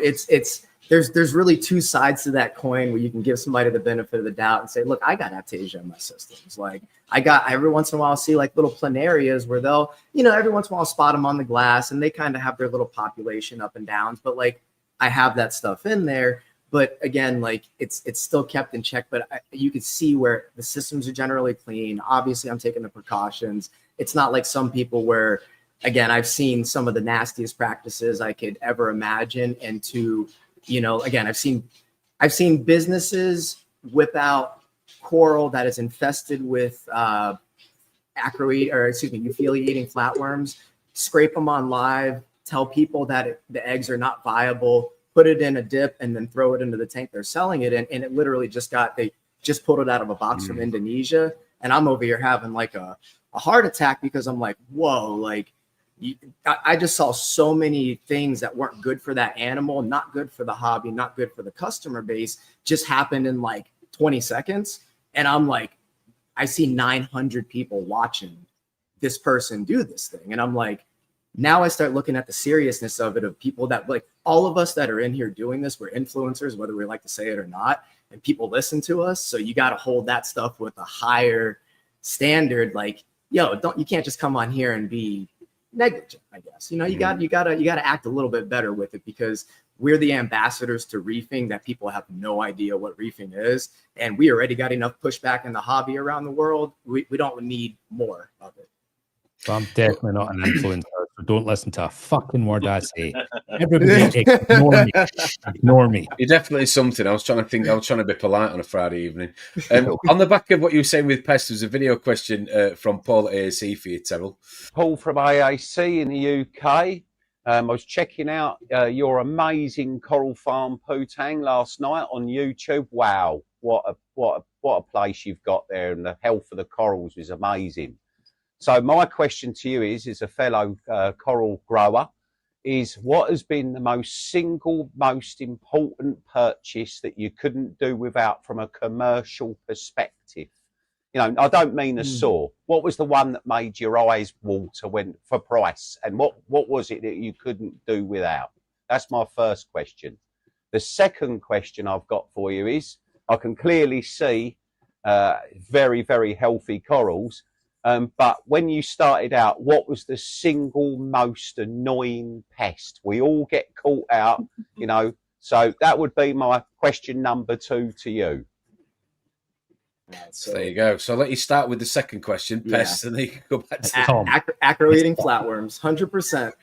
there's really two sides to that coin where you can give somebody the benefit of the doubt and say, look, I got aptasia in my systems. Like I got every once in a while I'll see like little planarias where they'll, you know, every once in a while I'll spot them on the glass and they kind of have their little population up and downs, but like I have that stuff in there, but again, like it's still kept in check. But you can see where the systems are generally clean. Obviously, I'm taking the precautions. It's not like some people where, again, I've seen some of the nastiest practices I could ever imagine. And to, you know, again, I've seen businesses whip out coral that is infested with euphyllia-eating flatworms, scrape them on live, tell people that the eggs are not viable, put it in a dip, and then throw it into the tank they're selling it in. And it literally they just pulled it out of a box from Indonesia. And I'm over here having like a heart attack because I'm like, whoa, like I just saw so many things that weren't good for that animal, not good for the hobby, not good for the customer base, just happened in like 20 seconds. And I'm like, I see 900 people watching this person do this thing. And I'm like, now I start looking at the seriousness of it, of people that, like, all of us that are in here doing this, we're influencers, whether we like to say it or not, and people listen to us. So you got to hold that stuff with a higher standard. Like, you can't just come on here and be negligent, I guess. You know, you got to act a little bit better with it, because we're the ambassadors to reefing that people have no idea what reefing is. And we already got enough pushback in the hobby around the world. We don't need more of it. So I'm definitely not an influencer, so don't listen to a fucking word I say. Everybody ignore me. Ignore me. You're definitely something. I was trying to be polite on a Friday evening. On the back of what you were saying with Pest, there's a video question from Paul at AAC for you, Terrill. Paul from AAC in the UK. I was checking out your amazing coral farm, Tang, last night on YouTube. Wow, what a place you've got there, and the health of the corals is amazing. So my question to you is, as a fellow coral grower, is what has been the most important purchase that you couldn't do without from a commercial perspective? You know, I don't mean a saw. What was the one that made your eyes water for price? And what was it that you couldn't do without? That's my first question. The second question I've got for you is, I can clearly see very, very healthy corals. But when you started out, what was the single most annoying pest? We all get caught out, you know. So that would be my question number 2 to you. So there you go. So I'll let you start with the second question, Pest, and then you can go back to acro-eating flatworms, 100%.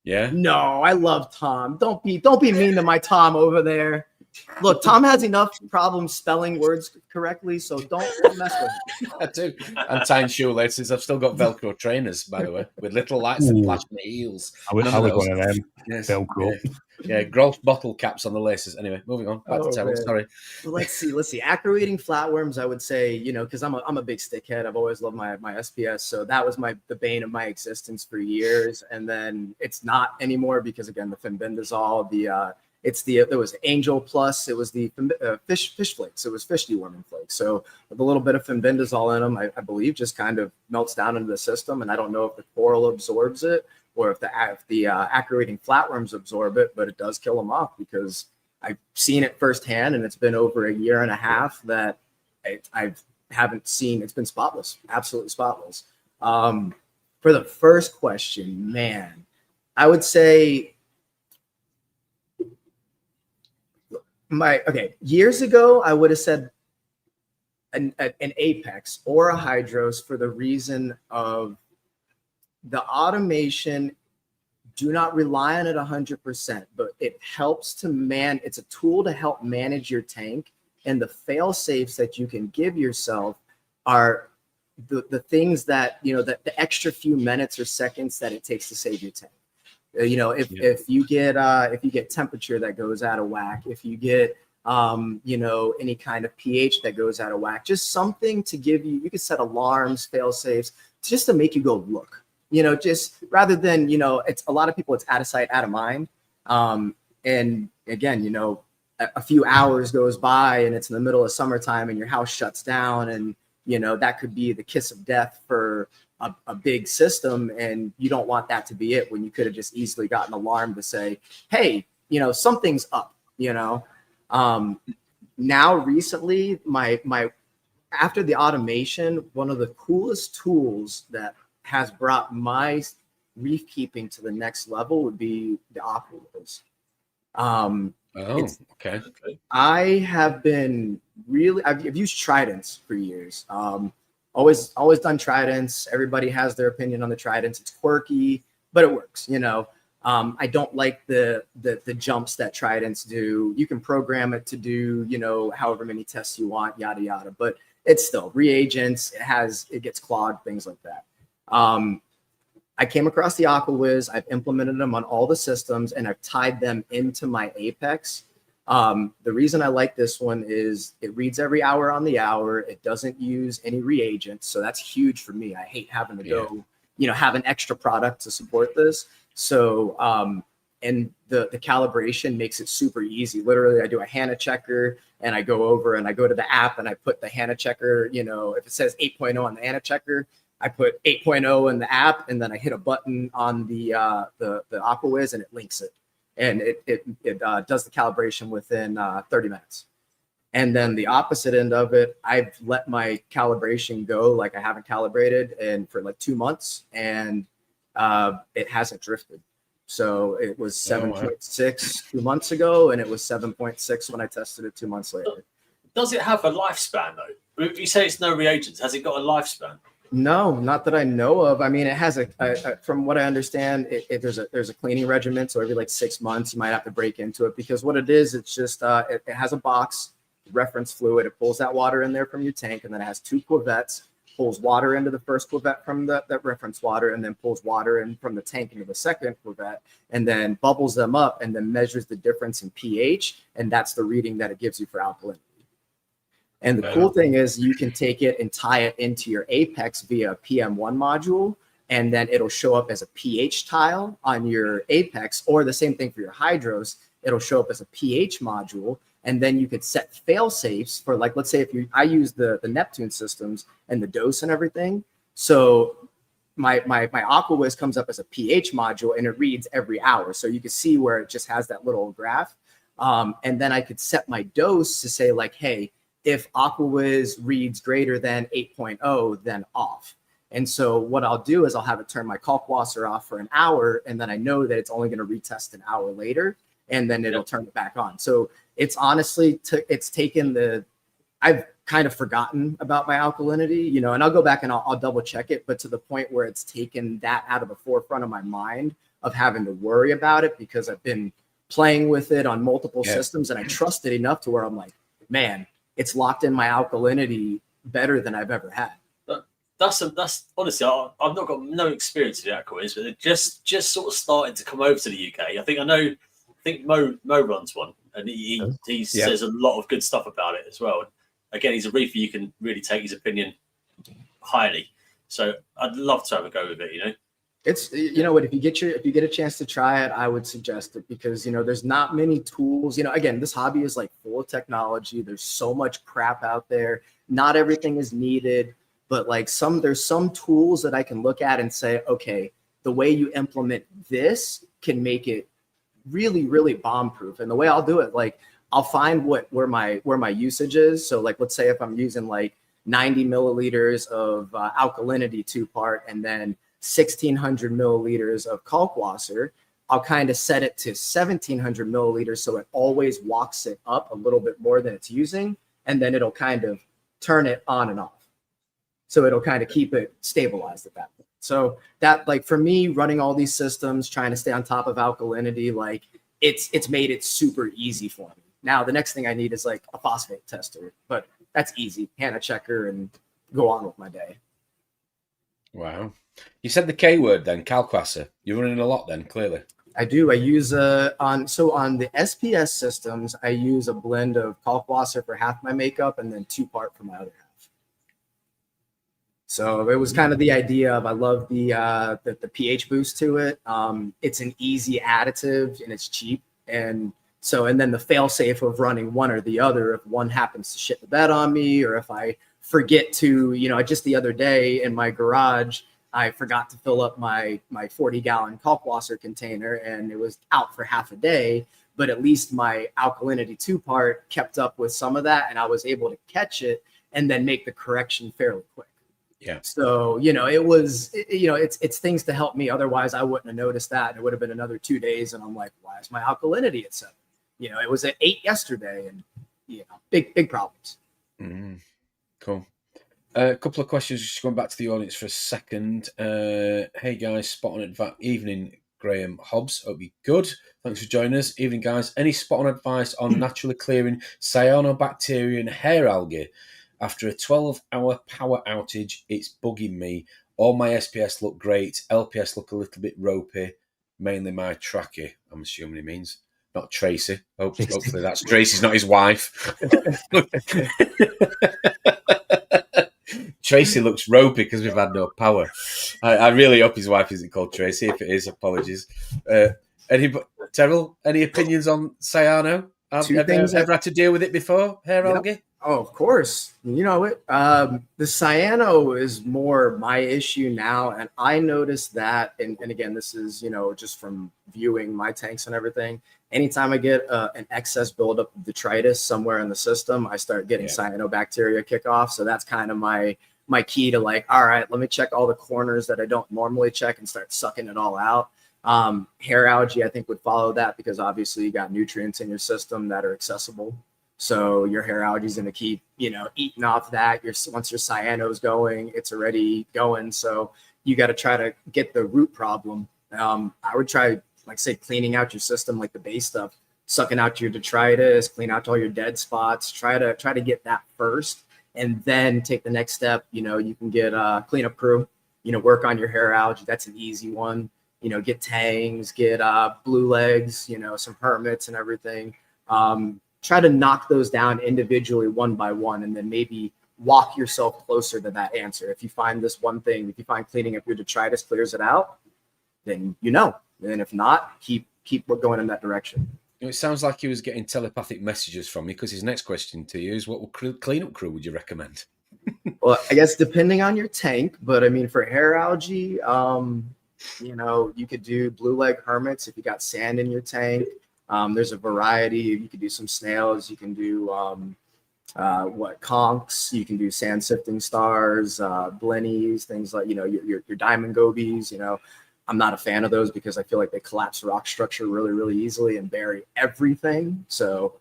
Yeah. No, I love Tom. Don't be mean to my Tom over there. Look, Tom has enough problems spelling words correctly, so don't mess with him. I do. And tying shoelaces. I've still got Velcro trainers, by the way, with little lights that flash in the heels. I was one of them. Yes. Velcro. Yeah, growth bottle caps on the laces. Anyway, moving on. Back to Terrill. Sorry. Well, let's see. Acro-eating flatworms, I would say, you know, because I'm a big stickhead. I've always loved my SPS, so that was the bane of my existence for years. And then it's not anymore because, again, the fenbendazole, there was Angel Plus, it was the fish flakes, it was fish deworming flakes. So with a little bit of fenbendazole in them, I believe just kind of melts down into the system. And I don't know if the coral absorbs it or if the acro-eating flatworms absorb it, but it does kill them off because I've seen it firsthand, and it's been over a year and a half that I haven't seen. It's been spotless, absolutely spotless. For the first question, man, I would say years ago, I would have said an Apex or a Hydros for the reason of the automation. Do not rely on it 100%, but it helps to it's a tool to help manage your tank, and the fail safes that you can give yourself are the things that, you know, that the extra few minutes or seconds that it takes to save your tank. You know, if you get temperature that goes out of whack, if you get you know, any kind of pH that goes out of whack, just something to give you can set alarms, fail safes, just to make you go look. You know, just rather than, you know, it's a lot of people, it's out of sight, out of mind. And again, you know, a few hours goes by and it's in the middle of summertime and your house shuts down, and, you know, that could be the kiss of death for a big system. And you don't want that to be it, when you could have just easily gotten an alarm to say, hey, you know, something's up, you know. Now recently, after the automation, one of the coolest tools that has brought my reef keeping to the next level would be the aqualulas. Okay. I have been I've used tridents for years. Always done tridents. Everybody has their opinion on the tridents. It's quirky, but it works, you know. I don't like the jumps that tridents do. You can program it to do, you know, however many tests you want, yada yada, but it's still reagents. It gets clogged, things like that. I came across the AquaWiz. I've implemented them on all the systems, and I've tied them into my Apex. The reason I like this one is it reads every hour on the hour. It doesn't use any reagents, so that's huge for me. I hate having to go, you know, have an extra product to support this. So, and the calibration makes it super easy. Literally, I do a HANA checker, and I go over and I go to the app and I put the HANA checker, you know, if it says 8.0 on the HANA checker, I put 8.0 in the app, and then I hit a button on the AquaWiz, and it links it, and it does the calibration within 30 minutes. And then the opposite end of it, I've let my calibration go like I haven't calibrated and for like 2 months, and it hasn't drifted. So it was 7.6 2 months ago, and it was 7.6 when I tested it 2 months later. Does it have a lifespan though? If you say it's no reagents, has it got a lifespan? No, not that I know of. I mean, it has from what I understand, there's a cleaning regimen. So every like 6 months, you might have to break into it, because what it is, it's just it has a box, reference fluid. It pulls that water in there from your tank, and then it has 2 cuvettes, pulls water into the first cuvette from that reference water, and then pulls water in from the tank into the second cuvette, and then bubbles them up, and then measures the difference in pH, and that's the reading that it gives you for alkalinity. And the cool thing is you can take it and tie it into your Apex via a PM1 module, and then it'll show up as a pH tile on your Apex, or the same thing for your Hydros. It'll show up as a pH module, and then you could set fail safes for, like, let's say I use the Neptune systems and the dose and everything. So my AquaWiz comes up as a pH module, and it reads every hour. So you can see where it just has that little graph. And then I could set my dose to say, like, hey, if AquaWiz reads greater than 8.0, then off. And so what I'll do is I'll have it turn my Kalkwasser off for an hour, and then I know that it's only going to retest an hour later, and then it'll turn it back on. So it's honestly, it's taken I've kind of forgotten about my alkalinity, and I'll go back and I'll double check it, but to the point where it's taken that out of the forefront of my mind of having to worry about it, because I've been playing with it on multiple systems, and I trust it enough to where I'm like, man, it's locked in my alkalinity better than I've ever had. That's honestly, I've not got no experience in the AquaWiz, but they're just sort of starting to come over to the UK. I think Mo runs one, and he says a lot of good stuff about it as well. Again, he's a reefer. You can really take his opinion highly. So I'd love to have a go with it. It's, what, if you get a chance to try it, I would suggest it, because there's not many tools. Again, this hobby is like full of technology. There's so much crap out there. Not everything is needed, but like there's some tools that I can look at and say, okay, the way you implement this can make it really, really bomb proof. And the way I'll do it, like, I'll find where my usage is. So like, let's say if I'm using like 90 milliliters of alkalinity 2-part, and then 1,600 milliliters of Kalkwasser, I'll kind of set it to 1,700 milliliters, so it always walks it up a little bit more than it's using, and then it'll kind of turn it on and off. So it'll kind of keep it stabilized at that point. So that, like, for me, running all these systems, trying to stay on top of alkalinity, like, it's made it super easy for me. Now the next thing I need is like a phosphate tester, but that's easy. Hand a checker and go on with my day. Wow. You said the K word then, Kalkwasser. You're running a lot then, clearly. I do. I use on the SPS systems, I use a blend of Kalkwasser for half my makeup, and then 2-part for my other half. So it was kind of the idea of, I love the pH boost to it. It's an easy additive, and it's cheap. And then the fail safe of running one or the other, if one happens to shit the bed on me, or if I forget to, just the other day in my garage, I forgot to fill up my 40-gallon Kalkwasser container, and it was out for half a day, but at least my alkalinity 2-part kept up with some of that, and I was able to catch it and then make the correction fairly quick. Yeah. So, it was, it's things to help me. Otherwise, I wouldn't have noticed that. It would have been another 2 days, and I'm like, why is my alkalinity at 7? It was at 8 yesterday, and, big problems. Mm-hmm. Cool. A couple of questions, just going back to the audience for a second. Hey guys, spot on advice. Evening, Graham Hobbs. Hope you're good. Thanks for joining us. Evening, guys. Any spot on advice on naturally clearing cyanobacteria and hair algae? After a 12-hour power outage, it's bugging me. All my SPS look great. LPS look a little bit ropey. Mainly my trachea, I'm assuming he means. Not Tracy. Hopefully that's Tracy's, not his wife. Tracy looks ropey because we've had no power. I really hope his wife isn't called Tracy. If it is, apologies. Terrill, any opinions on cyano? Have you ever had to deal with it before, hair algae? Oh, of course. You know it. The cyano is more my issue now, and I noticed that, and again, this is, just from viewing my tanks and everything. Anytime I get an excess buildup of detritus somewhere in the system, I start getting cyanobacteria kick off. So that's kind of my key to, like, all right, let me check all the corners that I don't normally check and start sucking it all out. Hair algae, I think, would follow that, because obviously you got nutrients in your system that are accessible. So your hair algae is going to keep, eating off that. Once your cyano's going, it's already going. So you got to try to get the root problem. I would try, like say, cleaning out your system, like the base stuff, sucking out your detritus, clean out all your dead spots. Try to get that first, and then take the next step. You can get a cleanup crew. Work on your hair algae. That's an easy one. Get Tangs, get blue legs. Some hermits and everything. Try to knock those down individually, one by one, and then maybe walk yourself closer to that answer. If you find this one thing, if you find cleaning up your detritus clears it out, then and if not, keep going in that direction. It sounds like he was getting telepathic messages from me, because his next question to you is, what cleanup crew would you recommend? Well, I guess depending on your tank, but I mean, for hair algae, you could do blue leg hermits if you got sand in your tank. There's a variety. You can do some snails. You can do conchs. You can do sand sifting stars, blennies, things like your diamond gobies. I'm not a fan of those because I feel like they collapse rock structure really, really easily and bury everything. So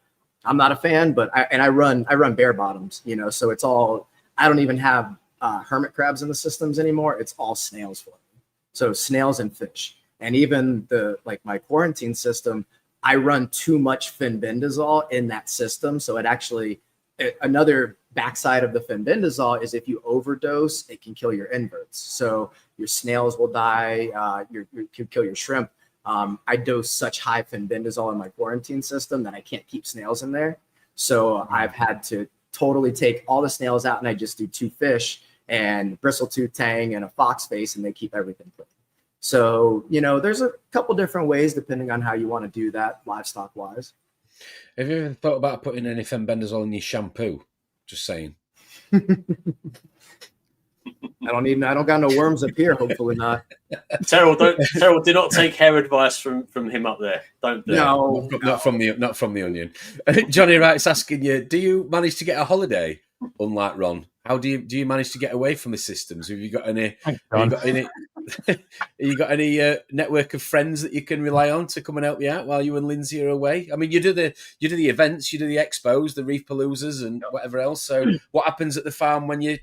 I'm not a fan. But I run bare bottoms. So it's all. I don't even have hermit crabs in the systems anymore. It's all snails for me. So snails and fish, and even my quarantine system. I run too much fenbendazole in that system. So another backside of the fenbendazole is if you overdose, it can kill your inverts. So your snails will die. You can kill your shrimp. I dose such high fenbendazole in my quarantine system that I can't keep snails in there. So I've had to totally take all the snails out, and I just do 2 fish and bristletooth tang and a fox face, and they keep everything clean. So, there's a couple different ways depending on how you want to do that livestock wise. Have you ever thought about putting any fenbendazole in your shampoo? Just saying. I don't got no worms up here. Hopefully not. Terrill, do not take hair advice from him up there. Don't do no, it. Not from the onion. Johnny Wright's asking you, do you manage to get a holiday? Unlike Ron, how do you manage to get away from the systems? Have you got any? You got any network of friends that you can rely on to come and help you out while you and Lyndsey are away? I mean, you do the events, you do the expos, the reefapaloozas, and whatever else. So, what happens at the farm when you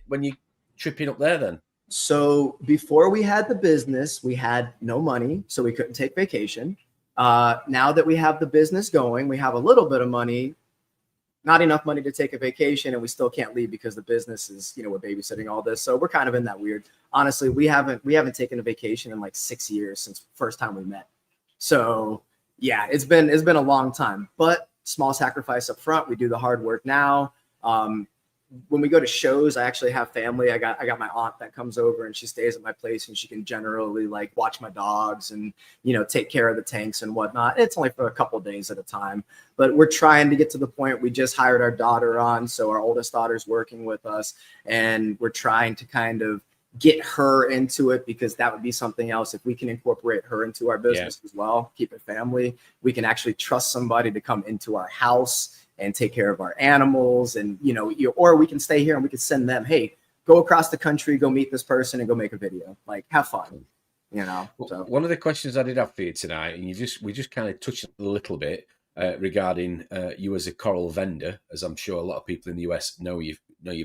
tripping up there then? So before we had the business, we had no money, so we couldn't take vacation. Now that we have the business going, we have a little bit of money. Not enough money to take a vacation, and we still can't leave because the business is, we're babysitting all this. So we're kind of in that weird. Honestly, we haven't taken a vacation in like 6 years since first time we met. So yeah, it's been a long time, but small sacrifice up front. We do the hard work now. When we go to shows, I actually have family. I got my aunt that comes over, and she stays at my place, and she can generally watch my dogs and take care of the tanks and whatnot. It's only for a couple days at a time, but we're trying to get to the point. We just hired our daughter on, so our oldest daughter's working with us, and we're trying to kind of get her into it, because that would be something else. If we can incorporate her into our business as well, keep it family, we can actually trust somebody to come into our house and take care of our animals. And, or we can stay here and we can send them, hey, go across the country, go meet this person and go make a video, have fun, So one of the questions I did have for you tonight, and we just kind of touched a little bit regarding you as a coral vendor, as I'm sure a lot of people in the US know you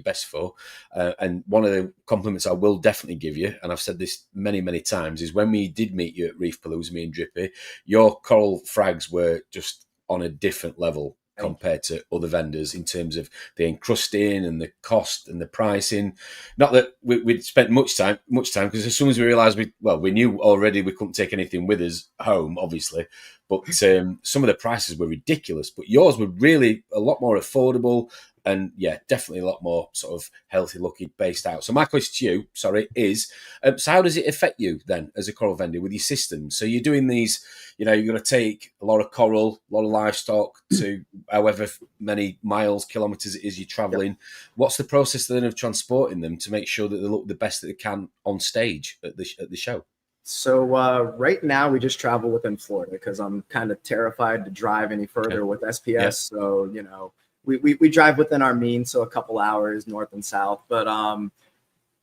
best for. And one of the compliments I will definitely give you, and I've said this many, many times, is when we did meet you at Reefapalooza, me and Drippy, your coral frags were just on a different level compared to other vendors in terms of the encrusting and the cost and the pricing. Not that we'd spent much time, because as soon as we realised we knew already we couldn't take anything with us home, obviously, but some of the prices were ridiculous. But yours were really a lot more affordable, and definitely a lot more sort of healthy looking, based out. So my question to you, is so how does it affect you then as a coral vendor with your system? So you're doing these, you've got to take a lot of coral, a lot of livestock to however many kilometers it is you're traveling. Yep. What's the process then of transporting them to make sure that they look the best that they can on stage at the show? So right now we just travel within Florida, because I'm kind of terrified to drive any further with SPS. Yep. So, we drive within our means, so a couple hours north and south. But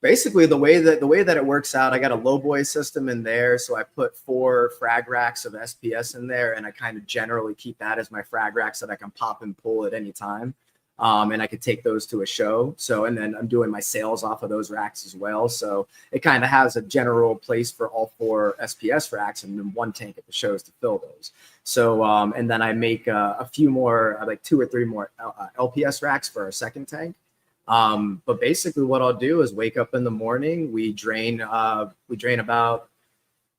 Basically, the way that it works out, I got a low boy system in there, so I put 4 frag racks of SPS in there, and I kind of generally keep that as my frag racks that I can pop and pull at any time, and I could take those to a show. So, and then I'm doing my sales off of those racks as well. So it kind of has a general place for all 4 SPS racks, and then 1 tank at the shows to fill those. So, and then I make a few more, like 2 or 3 more LPS racks for our second tank. But basically what I'll do is wake up in the morning, we drain about,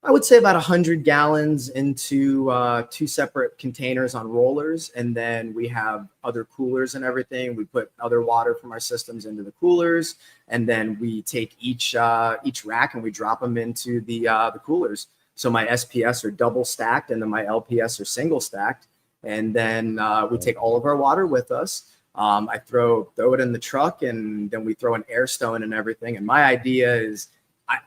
I would say about 100 gallons into 2 separate containers on rollers. And then we have other coolers and everything. We put other water from our systems into the coolers. And then we take each rack and we drop them into the coolers. So my SPS are double stacked and then my LPS are single stacked. And then we take all of our water with us. I throw it in the truck, and then we throw an air stone and everything. And my idea is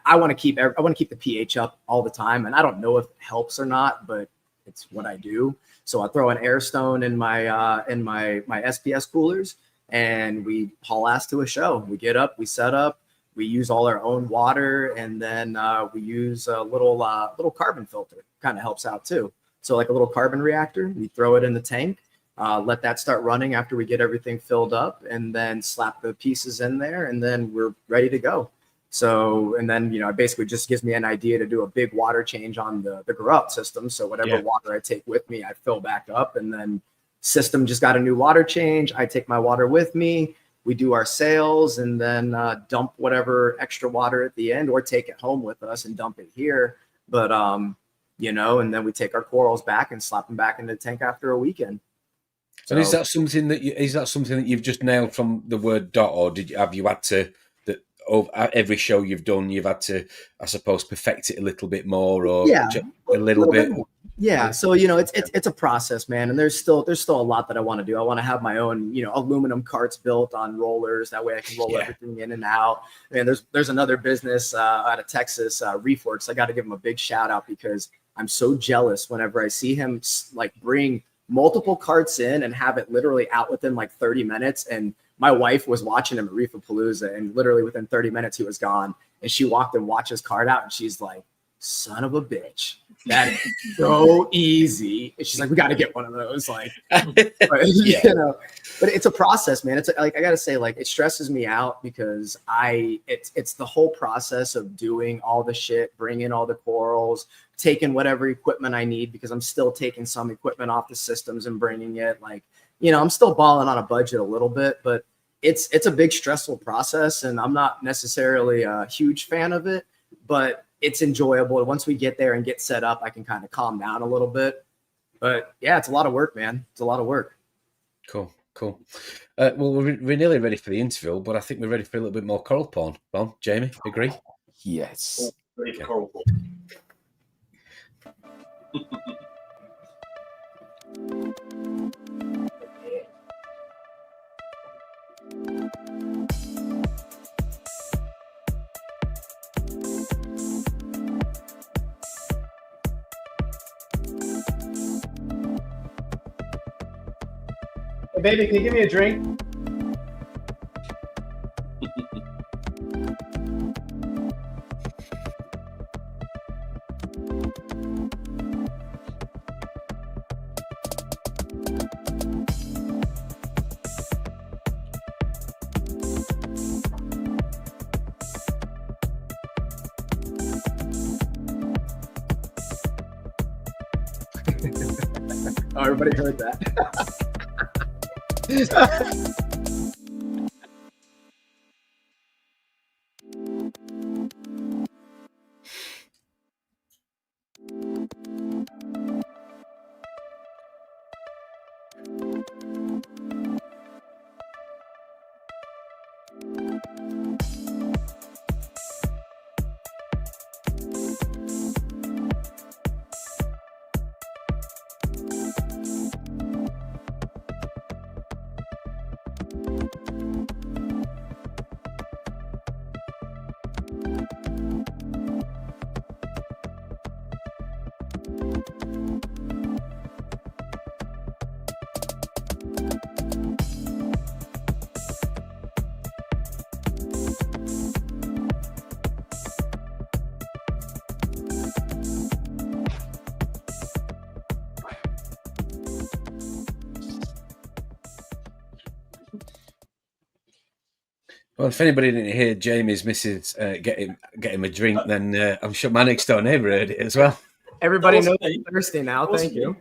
I want to keep the pH up all the time. And I don't know if it helps or not, but it's what I do. So I throw an air stone in my SPS coolers, and we haul ass to a show. We get up, we set up, we use all our own water, and then we use a little carbon filter. Kind of helps out too. So like a little carbon reactor, we throw it in the tank. Let that start running after we get everything filled up, and then slap the pieces in there, and then we're ready to go. So, and then, it basically just gives me an idea to do a big water change on the grow-out system. So whatever water I take with me, I fill back up, and then system just got a new water change. I take my water with me. We do our sales, and then dump whatever extra water at the end, or take it home with us and dump it here. But, and then we take our corals back and slap them back into the tank after a weekend. So, and is that something that you've just nailed from the word dot, or have you had to every show you've done, you've had to, I suppose, perfect it a little bit more, or a little bit? Yeah. So it's a process, man, and there's still a lot that I want to do. I want to have my own aluminum carts built on rollers. That way I can roll everything in and out. And there's another business out of Texas, Reefworks. I got to give him a big shout out because I'm so jealous whenever I see him like bring multiple carts in and have it literally out within like 30 minutes. And my wife was watching him at Reefapalooza, and literally within 30 minutes he was gone. And she walked and watched his cart out, and she's like, "Son of a bitch, that is so easy." And she's like, "We got to get one of those." Like, but it's a process, man. It's like, I got to say, like, it stresses me out because it's the whole process of doing all the shit, bringing all the corals, taking whatever equipment I need, because I'm still taking some equipment off the systems and bringing it. Like, I'm still balling on a budget a little bit, but it's a big stressful process, and I'm not necessarily a huge fan of it, but it's enjoyable. Once we get there and get set up, I can kind of calm down a little bit. But yeah, it's a lot of work, man. It's a lot of work. Cool. Well, we're nearly ready for the interview, but I think we're ready for a little bit more coral porn. Well, Jamie, agree? Yes. Ready for coral porn. Hey, baby, can you give me a drink? Oh, everybody heard that. Well, if anybody didn't hear Jamie's missus get him a drink, then I'm sure my next door neighbour heard it as well. Everybody knows me. I'm thirsty now. Thank you.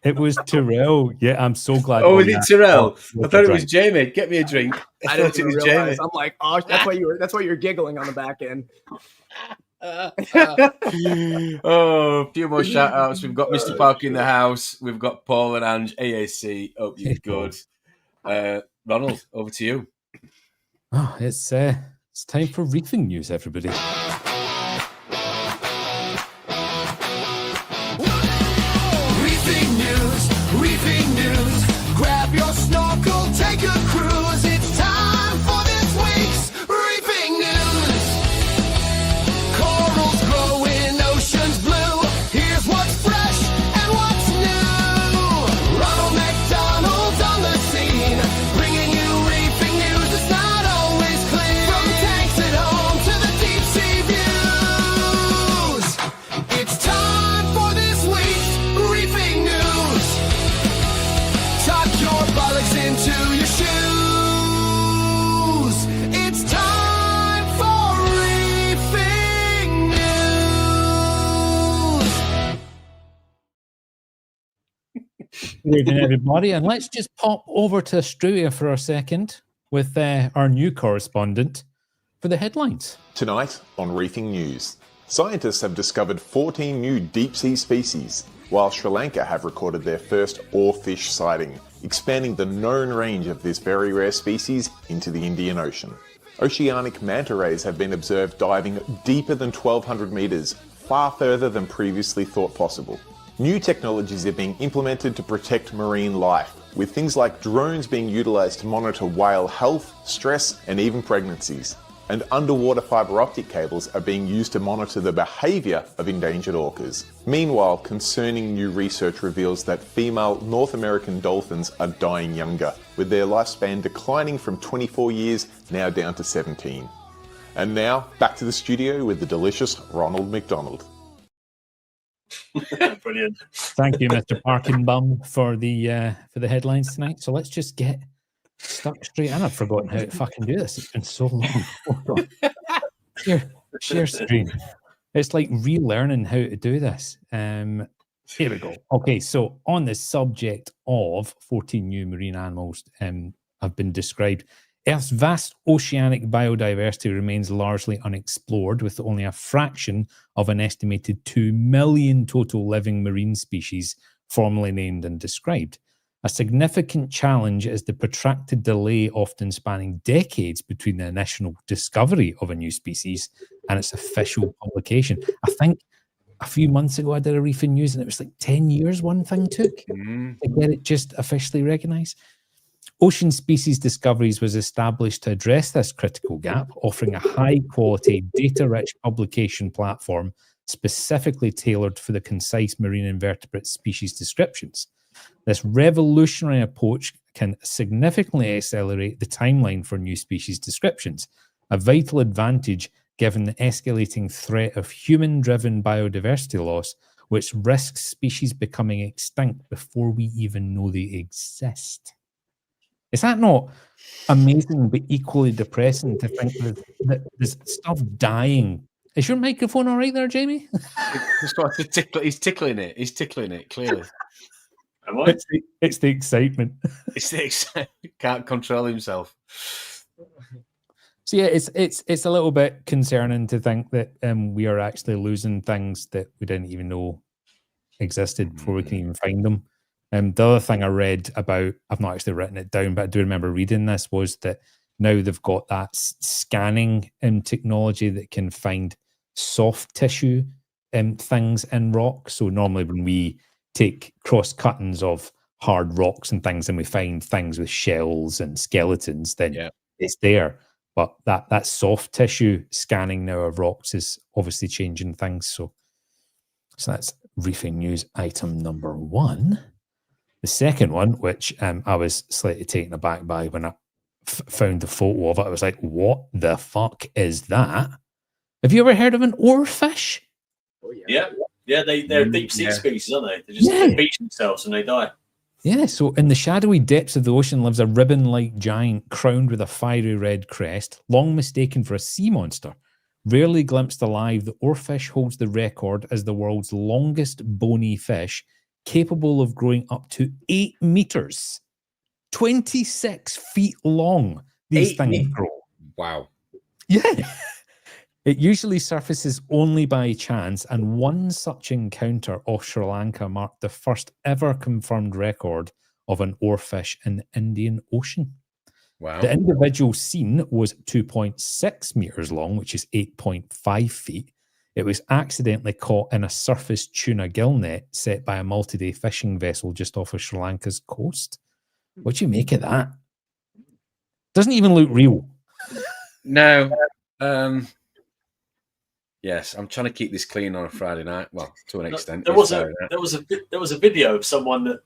It was Terrill. Yeah, I'm so glad. Oh, was it Terrill? I thought it was drink. Jamie. Get me a drink. I thought didn't it was even realize. Jamie. I'm like, oh, that's why you're giggling on the back end. Oh, a few more shout outs. We've got Mr. Park in the house. We've got Paul and Ange, AAC. Hope you're good. Ronald, over to you. Oh, it's time for reefing news, everybody. Reefing news. Grab your snorkel, take a cruise. It's time for this week's reefing news. Corals growing, oceans blue. Here's what's fresh and what's new. Ronald McDonald's on the scene, bringing you reefing news. It's not always clean. From tanks at home to the deep sea views. It's time for this week's reefing news. Tuck your bollocks into your shoes. It's time for reefing news. Good evening, everybody, and let's just pop over to Australia for a second with our new correspondent for the headlines. Tonight on Reefing News, scientists have discovered 14 new deep-sea species, while Sri Lanka have recorded their first oarfish sighting, expanding the known range of this very rare species into the Indian Ocean. Oceanic manta rays have been observed diving deeper than 1,200 metres, far further than previously thought possible. New technologies are being implemented to protect marine life, with things like drones being utilised to monitor whale health, stress, and even pregnancies. And underwater fibre optic cables are being used to monitor the behaviour of endangered orcas. Meanwhile, concerning new research reveals that female North American dolphins are dying younger, with their lifespan declining from 24 years now down to 17. And now, back to the studio with the delicious Ronald McDonald. Brilliant. Thank you, Mr. Parkinbum, for the headlines tonight. So let's just get stuck straight in. I've forgotten how to fucking do this. It's been so long. Hold on. Share screen. It's like relearning how to do this. Here we go. Okay, so on the subject of 14 new marine animals have been described. Earth's vast oceanic biodiversity remains largely unexplored, with only a fraction of an estimated 2 million total living marine species formally named and described. A significant challenge is the protracted delay, often spanning decades, between the initial discovery of a new species and its official publication. I think a few months ago I did a reefing news and it was like 10 years one thing took to get it just officially recognised. Ocean Species Discoveries was established to address this critical gap, offering a high-quality, data-rich publication platform specifically tailored for the concise marine invertebrate species descriptions. This revolutionary approach can significantly accelerate the timeline for new species descriptions, a vital advantage given the escalating threat of human-driven biodiversity loss, which risks species becoming extinct before we even know they exist. Is that not amazing but equally depressing to think that there's stuff dying? Is your microphone all right there, Jamie? He's tickling it. He's tickling it, clearly. Am I? It's the excitement. It's the excitement. Can't control himself. So yeah, it's a little bit concerning to think that we are actually losing things that we didn't even know existed before we can even find them. The other thing I read about, I've not actually written it down, but I do remember reading this, was that now they've got that scanning technology that can find soft tissue things in rock. So normally when we take cross cuttings of hard rocks and things and we find things with shells and skeletons, then it's there. But that soft tissue scanning now of rocks is obviously changing things. So that's reefing news item number 1. The second one, which I was slightly taken aback by when I found the photo of it, I was like, what the fuck is that? Have you ever heard of an oarfish? Oh, yeah. Yeah, they're deep sea species, aren't they? They just they beach themselves and they die. Yeah, so in the shadowy depths of the ocean lives a ribbon-like giant crowned with a fiery red crest, long mistaken for a sea monster. Rarely glimpsed alive, the oarfish holds the record as the world's longest bony fish, capable of growing up to 8 meters. 26 feet long, these 8 things meters? grow. Wow. Yeah. It usually surfaces only by chance, and one such encounter off Sri Lanka marked the first ever confirmed record of an oarfish in the Indian Ocean. Wow. The individual seen was 2.6 meters long, which is 8.5 feet. It was accidentally caught in a surface tuna gill net set by a multi-day fishing vessel just off of Sri Lanka's coast. What do you make of that? Doesn't even look real. No. Yes, I'm trying to keep this clean on a Friday night. Well, to an extent. There was a video of someone that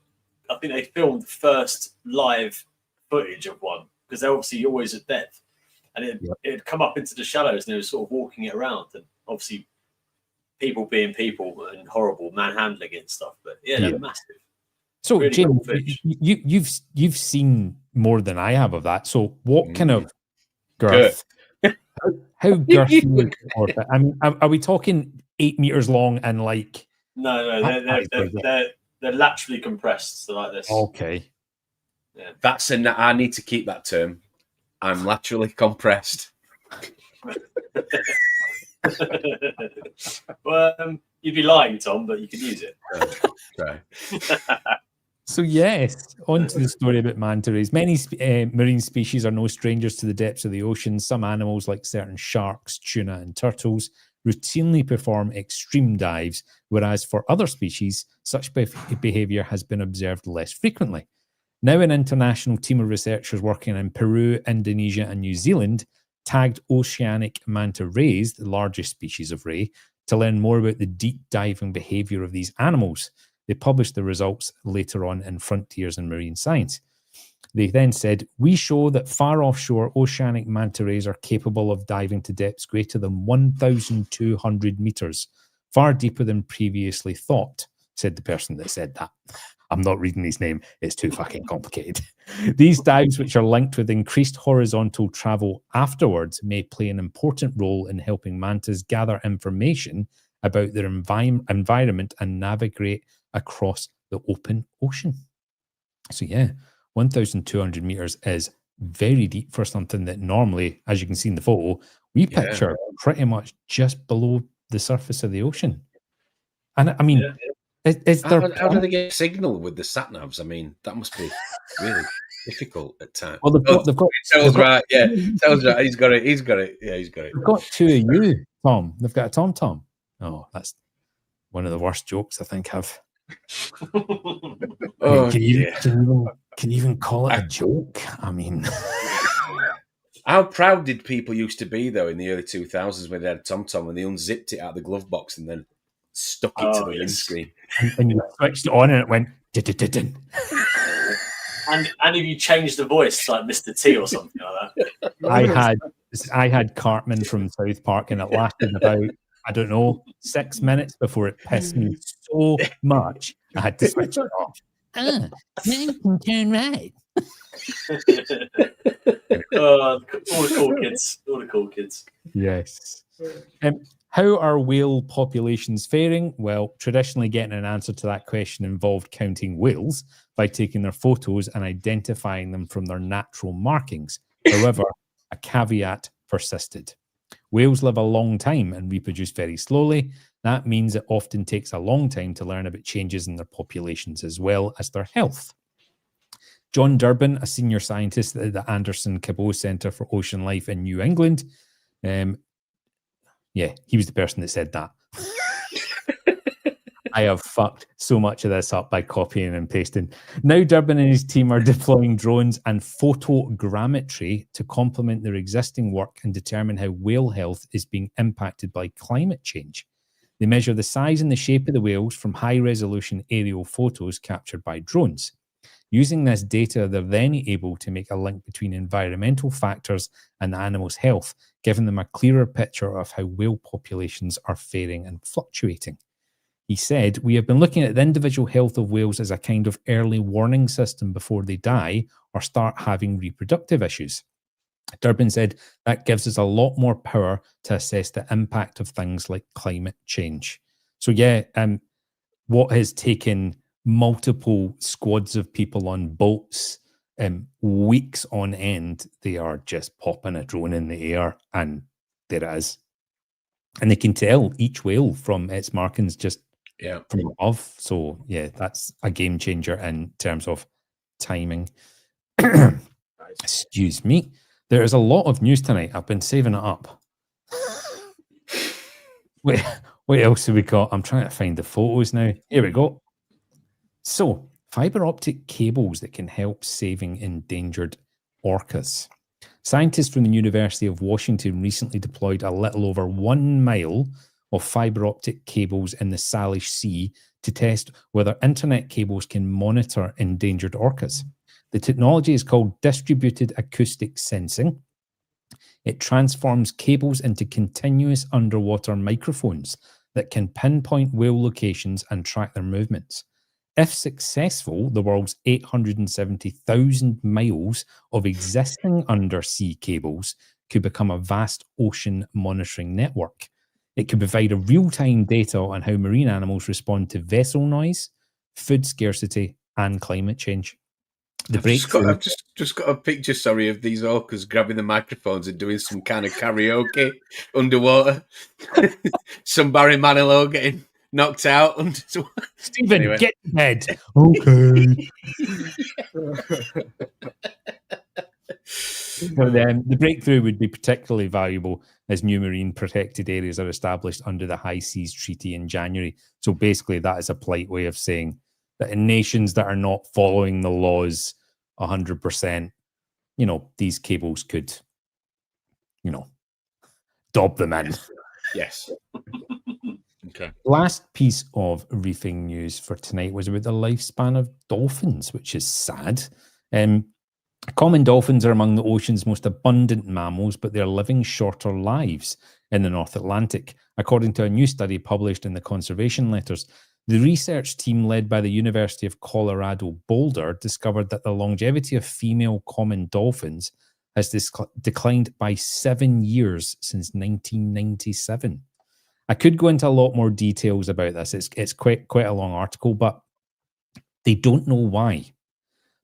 I think they filmed the first live footage of one, because they're obviously always at depth, and it had come up into the shallows and they were sort of walking it around, and obviously people being people and horrible manhandling it and stuff. But yeah, they're massive. So, really Jim, cool fish. you've seen more than I have of that. So, what kind of girth? How girthy is it? I mean, are we talking 8 meters long and like? No, they're laterally compressed, so like this. Okay. Yeah. That's I need to keep that term. I'm laterally compressed. Well, you'd be lying, Tom, but you could use it. Right. So yes, on to the story about manta rays. Many marine species are no strangers to the depths of the ocean. Some animals, like certain sharks, tuna, and turtles, routinely perform extreme dives, whereas for other species, such behavior has been observed less frequently. Now an international team of researchers working in Peru, Indonesia, and New Zealand tagged oceanic manta rays, the largest species of ray, to learn more about the deep diving behavior of these animals. They published the results later on in Frontiers in Marine Science. They then said, we show that far offshore oceanic manta rays are capable of diving to depths greater than 1,200 meters, far deeper than previously thought, said the person that said that. I'm not reading his name. It's too fucking complicated. These dives, which are linked with increased horizontal travel afterwards, may play an important role in helping mantas gather information about their environment and navigate across the open ocean. So yeah, 1,200 meters is very deep for something that normally, as you can see in the photo, we picture pretty much just below the surface of the ocean. And I mean, is there... How do they get signal with the sat navs? I mean, that must be really difficult at times. Well, they've got Tell's right. Yeah, Tell's right. He's got it. Yeah, he's got it. They've got two of you, Tom. They've got a Tom. Oh, that's one of the worst jokes I think I've... Oh, can you even call it a joke? I mean, how proud did people used to be though in the early 2000s when they had Tom and they unzipped it out of the glove box and then stuck it to the windscreen, and you switched it on and it went. And if you changed the voice like Mr. T or something like that. I had Cartman from South Park, and it lasted about, I don't know, 6 minutes before it pissed me so much I had to switch it off. Now you can turn right. All the cool kids. Yes. How are whale populations faring? Well, traditionally getting an answer to that question involved counting whales by taking their photos and identifying them from their natural markings. However, a caveat persisted. Whales live a long time and reproduce very slowly. That means it often takes a long time to learn about changes in their populations as well as their health. John Durbin, a senior scientist at the Anderson Cabot Centre for Ocean Life in New England, he was the person that said that. I have fucked so much of this up by copying and pasting. Now Durbin and his team are deploying drones and photogrammetry to complement their existing work and determine how whale health is being impacted by climate change. They measure the size and the shape of the whales from high-resolution aerial photos captured by drones. Using this data, they're then able to make a link between environmental factors and the animal's health, giving them a clearer picture of how whale populations are faring and fluctuating. He said, "We have been looking at the individual health of whales as a kind of early warning system before they die or start having reproductive issues." Durbin said, "That gives us a lot more power to assess the impact of things like climate change." So yeah, what has taken multiple squads of people on boats weeks on end, they are just popping a drone in the air and there it is. And they can tell each whale from its markings just from above. So yeah, that's a game changer in terms of timing. Excuse me. There is a lot of news tonight. I've been saving it up. Wait, what else have we got? I'm trying to find the photos now. Here we go. So, fiber optic cables that can help saving endangered orcas. Scientists from the University of Washington recently deployed a little over 1 mile of fiber optic cables in the Salish Sea to test whether internet cables can monitor endangered orcas. The technology is called distributed acoustic sensing. It transforms cables into continuous underwater microphones that can pinpoint whale locations and track their movements. If successful, the world's 870,000 miles of existing undersea cables could become a vast ocean monitoring network. It could provide a real-time data on how marine animals respond to vessel noise, food scarcity, and climate change. I've just got a picture, sorry, of these orcas grabbing the microphones and doing some kind of karaoke underwater. Some Barry Manilow getting knocked out. Stephen, anyway. Get to bed. Okay. So the breakthrough would be particularly valuable as new marine protected areas are established under the High Seas Treaty in January. So basically that is a polite way of saying that in nations that are not following the laws 100%, these cables could, dob them in. Yes. Okay. Last piece of reefing news for tonight was about the lifespan of dolphins, which is sad. Common dolphins are among the ocean's most abundant mammals, but they're living shorter lives in the North Atlantic, according to a new study published in the Conservation Letters. The research team led by the University of Colorado Boulder discovered that the longevity of female common dolphins has declined by 7 years since 1997. I could go into a lot more details about this. It's quite a long article, but they don't know why.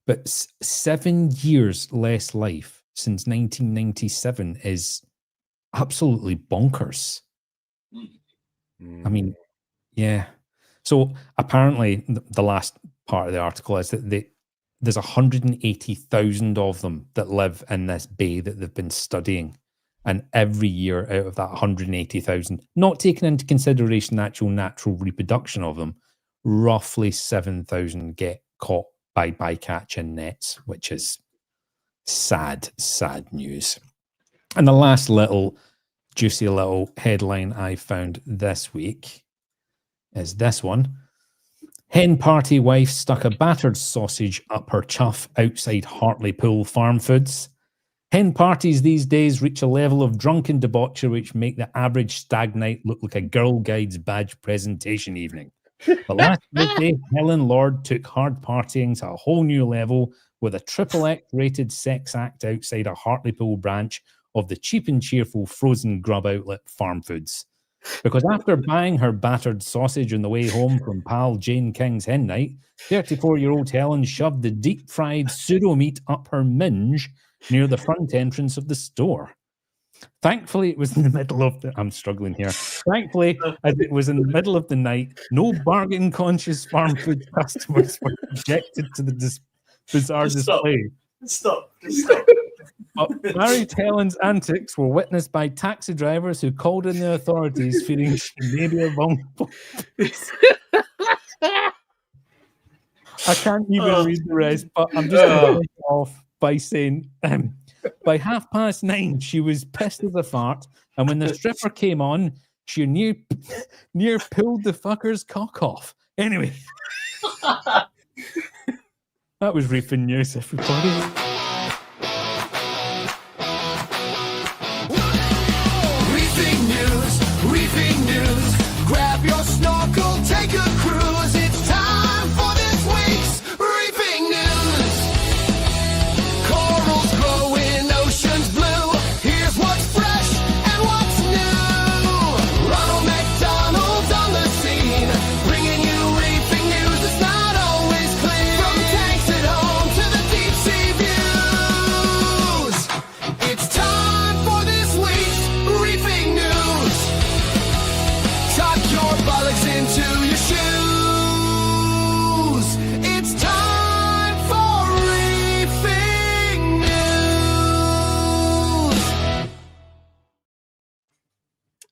But 7 years less life since 1997 is absolutely bonkers. I mean, yeah. So apparently the last part of the article is that there's 180,000 of them that live in this bay that they've been studying. And every year out of that 180,000, not taking into consideration the actual natural reproduction of them, roughly 7,000 get caught by bycatch and nets, which is sad, sad news. And the last juicy little headline I found this week is this one. Hen party wife stuck a battered sausage up her chuff outside Hartlepool Farm Foods. Hen parties these days reach a level of drunken debauchery which make the average stag night look like a Girl Guides badge presentation evening. But last Thursday, Helen Lord took hard partying to a whole new level with a XXX rated sex act outside a Hartlepool branch of the cheap and cheerful frozen grub outlet Farm Foods. Because after buying her battered sausage on the way home from pal Jane King's hen night, 34-year-old Helen shoved the deep-fried pseudo-meat up her minge near the front entrance of the store. Thankfully, it was in the middle of the... I'm struggling here. Thankfully, as it was in the middle of the night, no bargain-conscious Farm Food customers were subjected to the bizarre display. Stop. But married Helen's antics were witnessed by taxi drivers who called in the authorities fearing she may be a vulnerable. I can't even read the rest, but I'm just going to finish off by saying by 9:30, she was pissed as a fart, and when the stripper came on, she near pulled the fucker's cock off. Anyway, that was reefing news, everybody. Reefing news, grab your snorkel, take a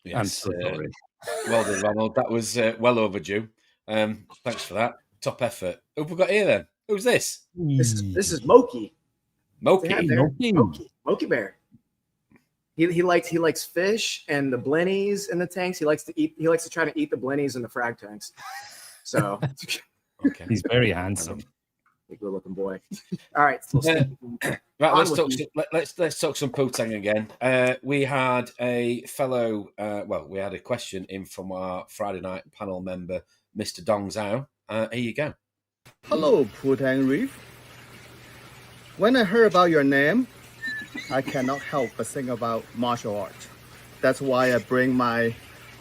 Yes, I'm so sorry. Well done, Ronald. That was well overdue. Thanks for that. Top effort. Who have we got here then? Who's this? This is Moki. Moki. Say hi there. Moki Bear. He likes fish and the blennies in the tanks. He likes to try to eat the blennies in the frag tanks. So Okay. He's very handsome. good looking boy. All right. So Right, let's talk some Poo-Tang again. We had a fellow, we had a question in from our Friday night panel member, Mr. Dong Zhao. Here you go. Hello, Poo-Tang Reef. When I heard about your name, I cannot help but think about martial art. That's why I bring my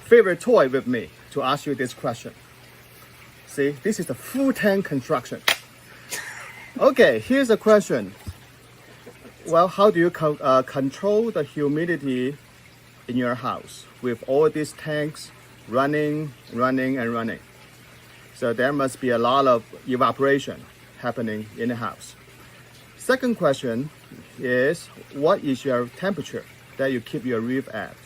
favorite toy with me to ask you this question. See, this is the full tank construction. Okay, here's a question. Well, how do you control the humidity in your house with all these tanks running? So there must be a lot of evaporation happening in the house. Second question is, what is your temperature that you keep your reef at?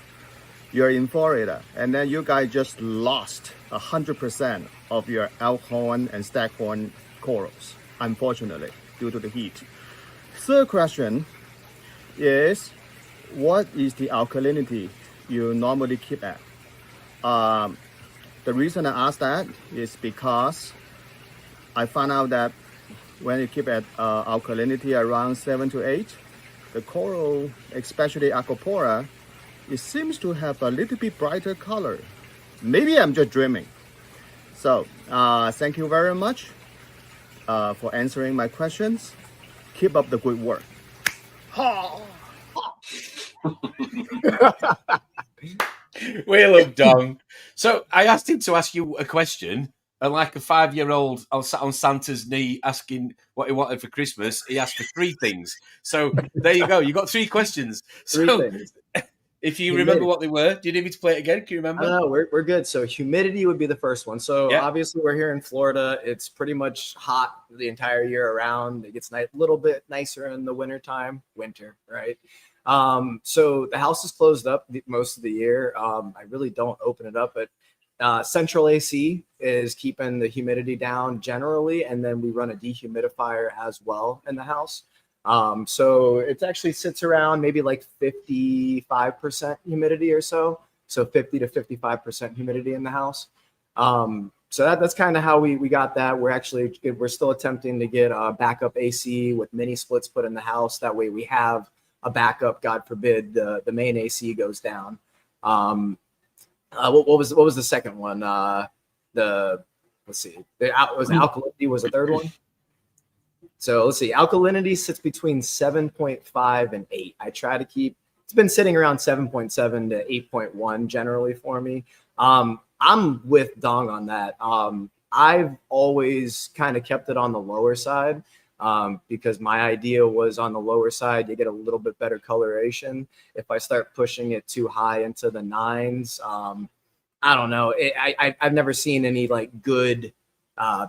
You're in Florida, and then you guys just lost 100% of your elkhorn and staghorn corals, unfortunately, due to the heat. Third question is, what is the alkalinity you normally keep at? The reason I ask that is because I found out that when you keep at alkalinity around 7 to 8, the coral, especially Acropora, it seems to have a little bit brighter color. Maybe I'm just dreaming. So thank you very much for answering my questions. Keep up the good work. We love Dong. So I asked him to ask you a question, and like a 5-year-old sat on Santa's knee asking what he wanted for Christmas, he asked for 3 things. So there you go. You got 3 questions. So things. if you remember what they were, do you need me to play it again? Can you remember? No, we're good. So humidity would be the first one. So Yeah. obviously we're here in Florida. It's pretty much hot the entire year around. It gets a little bit nicer in the winter, right? So the house is closed up most of the year. I really don't open it up, but central AC is keeping the humidity down generally, and then we run a dehumidifier as well in the house. So it actually sits around maybe like 55% humidity or so. So 50 to 55% humidity in the house. So that's kind of how we got that. We're still attempting to get a backup AC with mini splits put in the house. That way we have a backup, God forbid the main AC goes down. What was the second one? Alkalinity was the third one. So let's see. Alkalinity sits between 7.5 and 8. I try to keep. It's been sitting around 7.7 to 8.1 generally for me. I'm with Dong on that. I've always kind of kept it on the lower side because my idea was on the lower side, you get a little bit better coloration. If I start pushing it too high into the 9s, I don't know. I've never seen any like good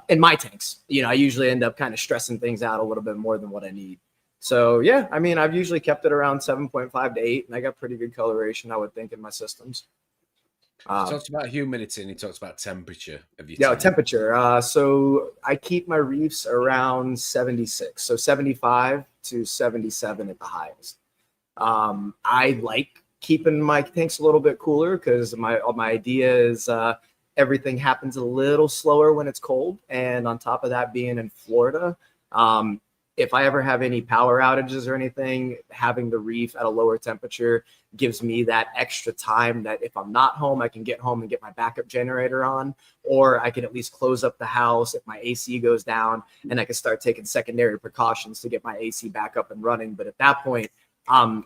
in my tanks. I usually end up kind of stressing things out a little bit more than what I need. So yeah, I mean, I've usually kept it around 7.5 to 8, and I got pretty good coloration, I would think, in my systems. He talks about humidity and he talks about temperature of your tank. Temperature. So I keep my reefs around 76, so 75 to 77 at the highest. I like keeping my tanks a little bit cooler because my idea is everything happens a little slower when it's cold, and on top of that, being in Florida, if I ever have any power outages or anything, having the reef at a lower temperature gives me that extra time that if I'm not home, I can get home and get my backup generator on, or I can at least close up the house if my AC goes down, and I can start taking secondary precautions to get my AC back up and running. But at that point,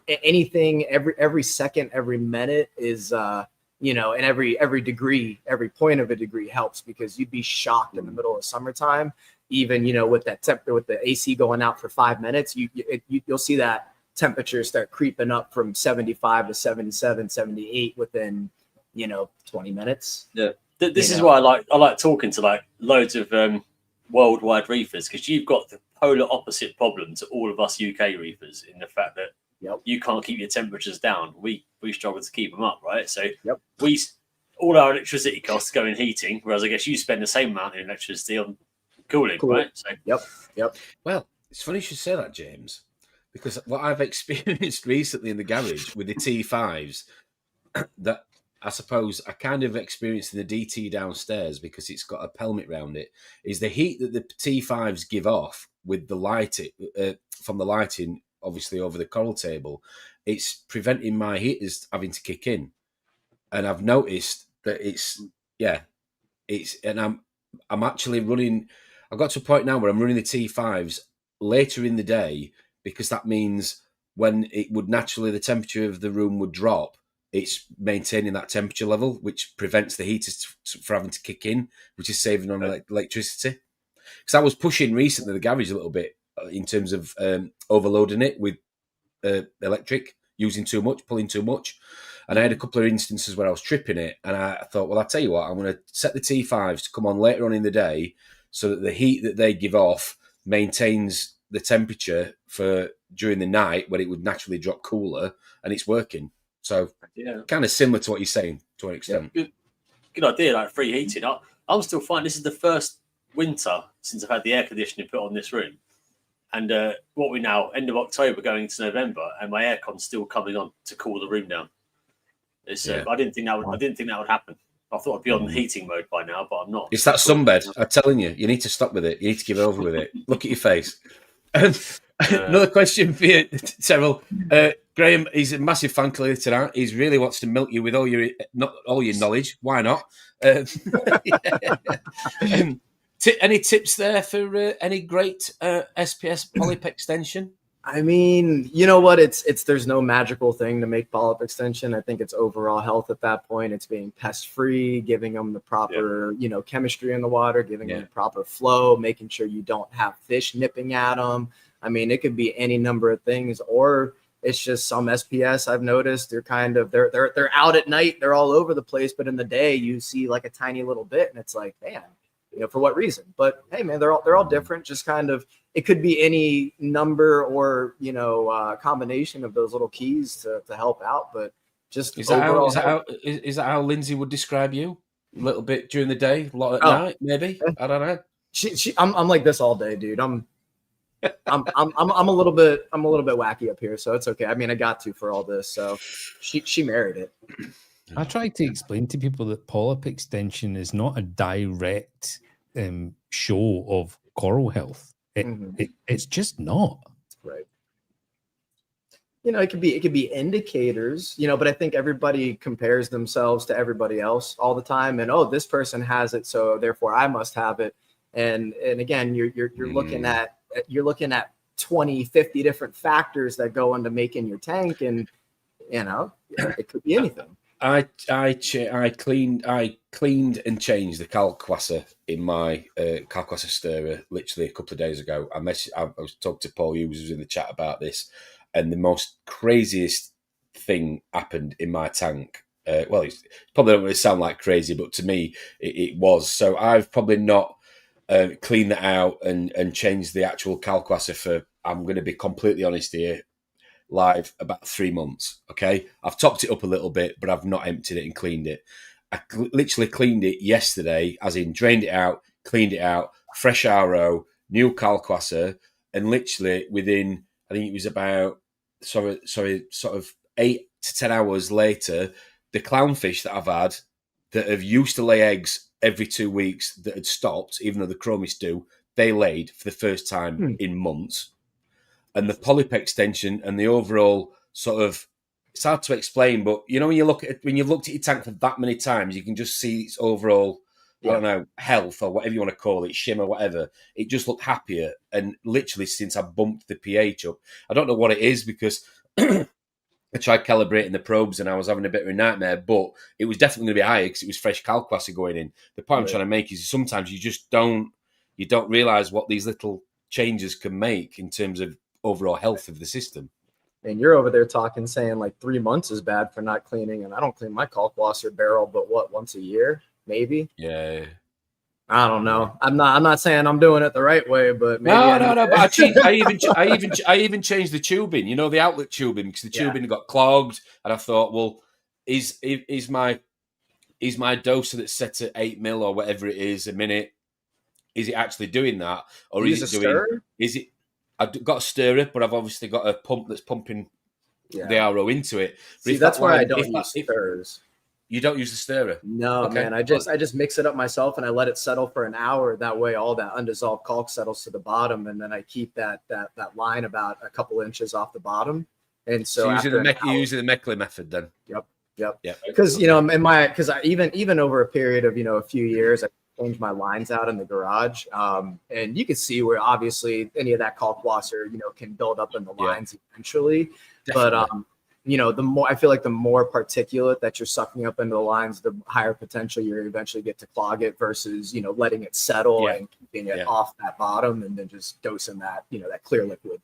anything, every second, every minute is, and every degree, every point of a degree helps, because you'd be shocked in the middle of summertime, even, with that temperature, with the AC going out for 5 minutes, you'll see that temperature start creeping up from 75 to 77, 78 within, 20 minutes. Yeah. This is why I like talking to like loads of worldwide reefers, because you've got the polar opposite problem to all of us UK reefers in the fact that you can't keep your temperatures down. We struggle to keep them up, right? So Yep. all our electricity costs go in heating, whereas I guess you spend the same amount in electricity on cooling, Cool. right? So Yep. Well, it's funny you should say that, James, because what I've experienced recently in the garage with the T5s, that I suppose I kind of experienced in the DT downstairs because it's got a pelmet round it, is the heat that the T5s give off with the light from the lighting, obviously over the coral table. It's preventing my heaters having to kick in, and I've noticed that I'm actually running. I got to a point now where I'm running the T5s later in the day because that means when it would naturally the temperature of the room would drop, it's maintaining that temperature level, which prevents the heaters from having to kick in, which is saving on electricity. Because I was pushing recently the garage a little bit in terms of overloading it with electric, using too much, pulling too much. And I had a couple of instances where I was tripping it, and I thought, well, I'll tell you what, I'm going to set the T5s to come on later on in the day so that the heat that they give off maintains the temperature for during the night when it would naturally drop cooler, and it's working. So kind of similar to what you're saying to an extent. good idea, like free heating. I'm still fine. This is the first winter since I've had the air conditioning put on this room. And what we now, end of October going into November, and my aircon's still coming on to cool the room down. I didn't think that would happen. I thought I'd be on heating mode by now, but I'm not. It's that sunbed. I'm telling you, you need to stop with it. You need to give over with it. Look at your face. Another question for you, Terrill. Graham, he's a massive fan clearly tonight. He really wants to milk you with all your knowledge. Why not? Any tips there for any great SPS polyp extension? I mean, you know what? It's there's no magical thing to make polyp extension. I think it's overall health at that point. It's being pest free, giving them the proper, chemistry in the water, giving them the proper flow, making sure you don't have fish nipping at them. I mean, it could be any number of things, or it's just some SPS I've noticed they're out at night, they're all over the place, but in the day you see like a tiny little bit, and it's like, man, for what reason? But hey, man, they're all different. Just kind of, it could be any number or combination of those little keys to help out. But just is that how Lyndsey would describe you? A little bit during the day, a lot at night, maybe. I don't know. I'm like this all day, dude. I'm a little bit wacky up here, so it's okay. I mean, I got to for all this, so she married it. I try to explain to people that polyp extension is not a direct show of coral health. It's just not. Right. It could be indicators, but I think everybody compares themselves to everybody else all the time, and this person has it, so therefore I must have it. And again, you're looking at 20, 50 different factors that go into making your tank, and it could be anything. I cleaned and changed the calcwasser in my calcwasser stirrer literally a couple of days ago. I was talking to Paul Hughes, who was in the chat about this, and the most craziest thing happened in my tank. Well, it probably don't really sound like crazy, but to me it was. So I've probably not cleaned that out and changed the actual calcwasser for, I'm going to be completely honest here, live, about 3 months. Okay, I've topped it up a little bit, but I've not emptied it and cleaned it. I literally cleaned it yesterday, as in drained it out, cleaned it out, fresh RO, new calcwasser, and literally within, I think it was about sort of 8 to 10 hours later, the clownfish that I've had that have used to lay eggs every 2 weeks that had stopped, even though the chromis do, they laid for the first time in months. And the polyp extension and the overall sort of, it's hard to explain, but when you've looked at your tank for that many times, you can just see its overall, I don't know, health or whatever you want to call it, shimmer, whatever. It just looked happier. And literally since I bumped the pH up, I don't know what it is, because I tried calibrating the probes and I was having a bit of a nightmare, but it was definitely going to be higher because it was fresh calcwasser going in. The point I'm trying to make is sometimes you just don't realize what these little changes can make in terms of overall health of the system. And you're over there saying like 3 months is bad for not cleaning, and I don't clean my calcwasser barrel but once a year, maybe. Yeah. I don't know. I'm not saying I'm doing it the right way, but maybe No. But I even changed the tubing. You know, the outlet tubing, because the tubing got clogged, and I thought, well, is my doser that's set at 8 mil or whatever it is a minute, is it actually doing that, or is it doing? Stirrer? Is it? I've got a stirrer, but I've obviously got a pump that's pumping the RO into it. See, that's why I don't use stirrers. You don't use the stirrer? No, Okay. man. I just mix it up myself and I let it settle for an hour. That way, all that undissolved caulk settles to the bottom, and then I keep that line about a couple inches off the bottom. And so you're using the Meckley method then? Yep. Yeah. Because even over a period of a few years, I changed my lines out in the garage, and you can see where obviously any of that caulk wasser can build up in the lines eventually. Definitely. But the more I feel like the more particulate that you're sucking up into the lines, the higher potential you eventually get to clog it versus letting it settle and keeping it off that bottom and then just dosing that that clear liquid.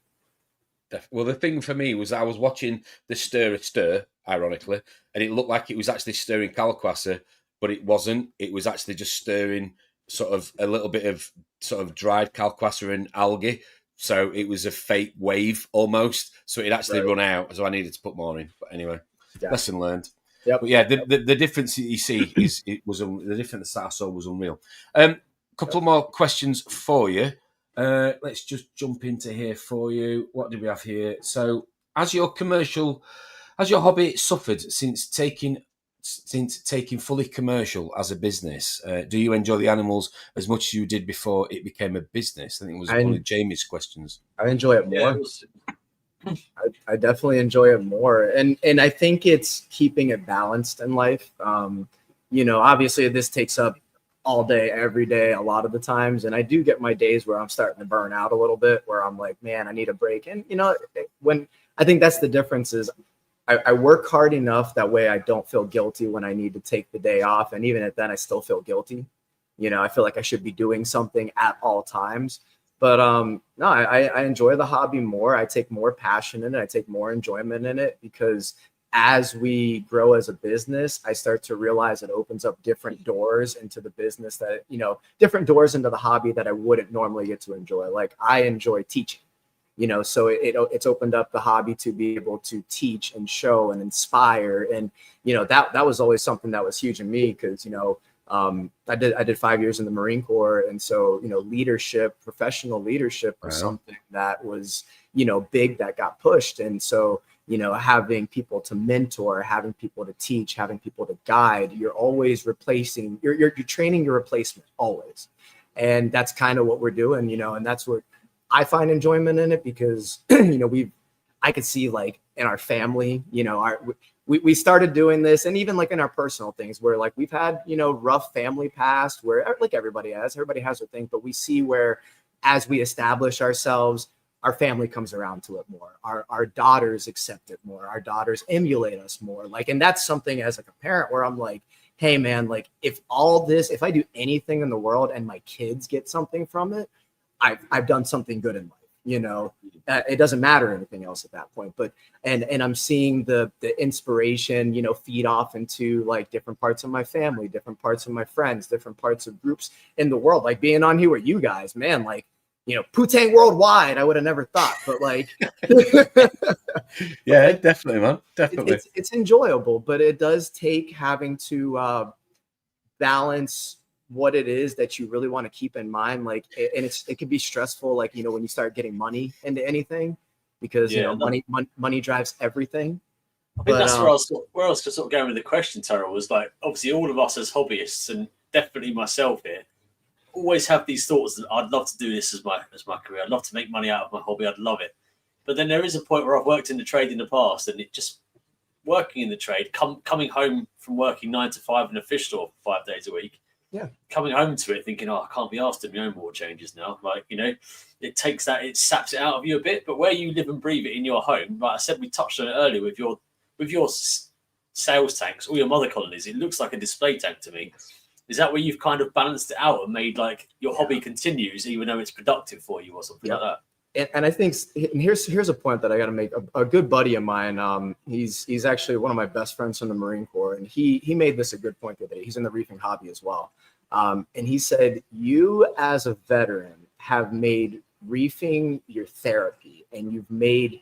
Well, the thing for me was I was watching the stir, ironically, and it looked like it was actually stirring kalkwasser, but it wasn't. It was actually just stirring sort of a little bit of sort of dried kalkwasser and algae. So it was a fake wave almost. So it actually run out. So I needed to put more in. But anyway, lesson learned. Yep. But yeah, the difference that you see is the difference that I saw was unreal. Couple more questions for you. Let's just jump into here for you. What do we have here? So has your hobby suffered since taking fully commercial as a business? Do you enjoy the animals as much as you did before it became a business? I think it was one of Jamie's questions. I enjoy it more. I definitely enjoy it more. And I think it's keeping it balanced in life. Obviously this takes up all day, every day, a lot of the times. And I do get my days where I'm starting to burn out a little bit, where I'm like, man, I need a break. And, when I think that's the difference is I work hard enough that way I don't feel guilty when I need to take the day off. And even at then, I still feel guilty. I feel like I should be doing something at all times. But no, I enjoy the hobby more. I take more passion in it. I take more enjoyment in it because as we grow as a business, I start to realize it opens up different doors into the business that, different doors into the hobby that I wouldn't normally get to enjoy. Like I enjoy teaching, so it's opened up the hobby to be able to teach and show and inspire. And, that was always something that was huge in me because, I did 5 years in the Marine Corps. And so, professional leadership was something that was, big that got pushed. And so, having people to mentor, having people to teach, having people to guide, you're always replacing, you're training your replacement always. And that's kind of what we're doing, and that's what I find enjoyment in it because, I could see like in our family, we started doing this and even like in our personal things where like we've had, rough family past where like everybody has their thing, but we see where as we establish ourselves, our family comes around to it more. Our daughters accept it more. Our daughters emulate us more. Like, and that's something as like a parent where I'm like, hey man, like if I do anything in the world and my kids get something from it, I've done something good in life. It doesn't matter anything else at that point. But and I'm seeing the inspiration, feed off into like different parts of my family, different parts of my friends, different parts of groups in the world. Like being on here with you guys, man, like Poo-Tang worldwide, I would have never thought, but like, yeah, definitely, man. Definitely. It's enjoyable, but it does take having to balance what it is that you really want to keep in mind. Like, and it can be stressful, like, when you start getting money into anything because, money drives everything. I think that's where I was sort of going with the question, Terrill, was like, obviously all of us as hobbyists and definitely myself here, always have these thoughts that I'd love to do this as my career. I'd love to make money out of my hobby. I'd love it. But then there is a point where I've worked in the trade in the past and it just working in the trade, coming home from working 9 to 5 in a fish store 5 days a week. Yeah. Coming home to it thinking, I can't be asked to my own water changes now. Like, it takes that, it saps it out of you a bit, but where you live and breathe it in your home, like I said, we touched on it earlier with your sales tanks, all your mother colonies, it looks like a display tank to me. Is that where you've kind of balanced it out and made like your hobby continues, even though it's productive for you or something like that? And I think, and here's a point that I got to make. A good buddy of mine, he's actually one of my best friends from the Marine Corps, and he made this a good point today. He's in the reefing hobby as well. And he said, you as a veteran have made reefing your therapy, and you've made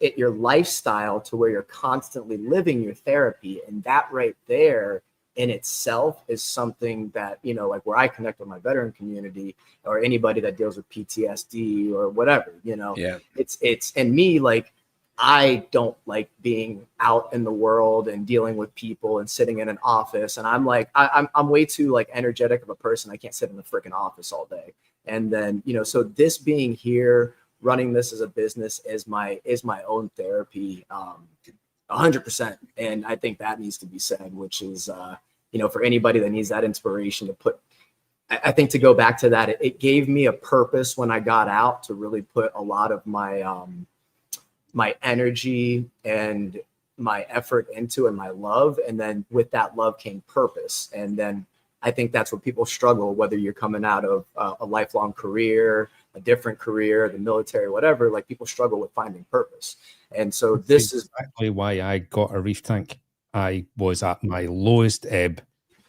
it your lifestyle to where you're constantly living your therapy. And that right there in itself is something that, you know, like where I connect with my veteran community or anybody that deals with PTSD or whatever, you know, it's, and me, like, I don't like being out in the world and dealing with people and sitting in an office. And I'm like, I'm way too like energetic of a person. I can't sit in the freaking office all day. And then, you know, so this being here, running this as a business is my own therapy, 100%. And I think that needs to be said, which is, you know, for anybody that needs that inspiration to put, I think to go back to that, it gave me a purpose when I got out to really put a lot of my, my energy and my effort into and my love. And then with that love came purpose. And then I think that's what people struggle, whether you're coming out of a lifelong career, a different career, the military, whatever, like people struggle with finding purpose. And so this is exactly why I got a reef tank. I was at my lowest ebb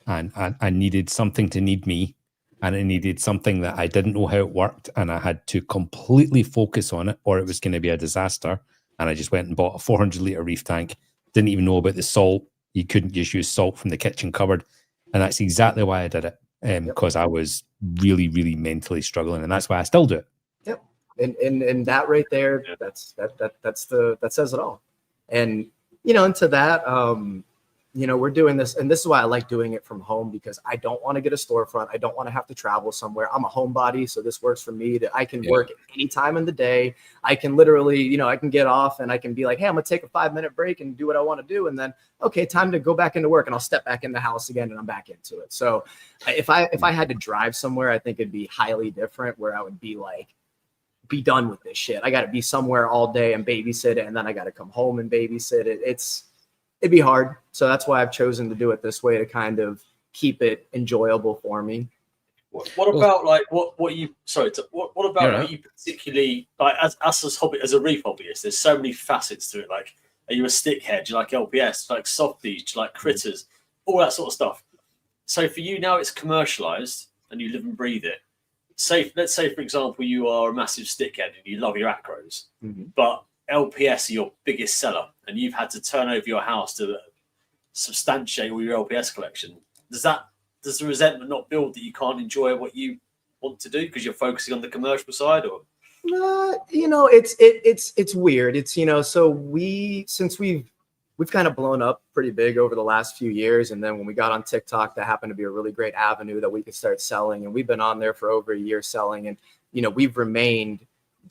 and I needed something to need me. And I needed something that I didn't know how it worked. And I had to completely focus on it or it was going to be a disaster. And I just went and bought a 400-litre reef tank. Didn't even know about the salt. You couldn't just use salt from the kitchen cupboard. And that's exactly why I did it. Because I was really, really mentally struggling. And that's why I still do it. Yep. And that right there, that says it all. And, you know, into that, you know, we're doing this, and this is why I like doing it from home, because I don't want to get a storefront. I don't want to have to travel somewhere. I'm a homebody, so this works for me. That I can work any time in the day. I can literally, you know, I can get off and I can be like, hey, I'm gonna take a 5-minute break and do what I want to do, and then okay, time to go back into work, and I'll step back in the house again, and I'm back into it. So if I had to drive somewhere, I think it'd be highly different, where I would be like, be done with this shit. I got to be somewhere all day and babysit it, and then I got to come home and babysit it. It'd be hard. So that's why I've chosen to do it this way, to kind of keep it enjoyable for me. What about like what you about what you particularly like as a reef hobbyist? There's so many facets to it. Like, are you a stickhead? Do you like LPS? Do you like softies? Do you like critters? All that sort of stuff. So for you now, it's commercialized and you live and breathe it. Let's say for example, you are a massive stickhead and you love your acros, but LPS are your biggest seller, and you've had to turn over your house to substantiate all your LPS collection. Does the resentment not build that you can't enjoy what you want to do because you're focusing on the commercial side, or? You know, it's weird. It's, you know, so since we've kind of blown up pretty big over the last few years, and then when we got on TikTok, that happened to be a really great avenue that we could start selling, and we've been on there for over a year selling, and you know, we've remained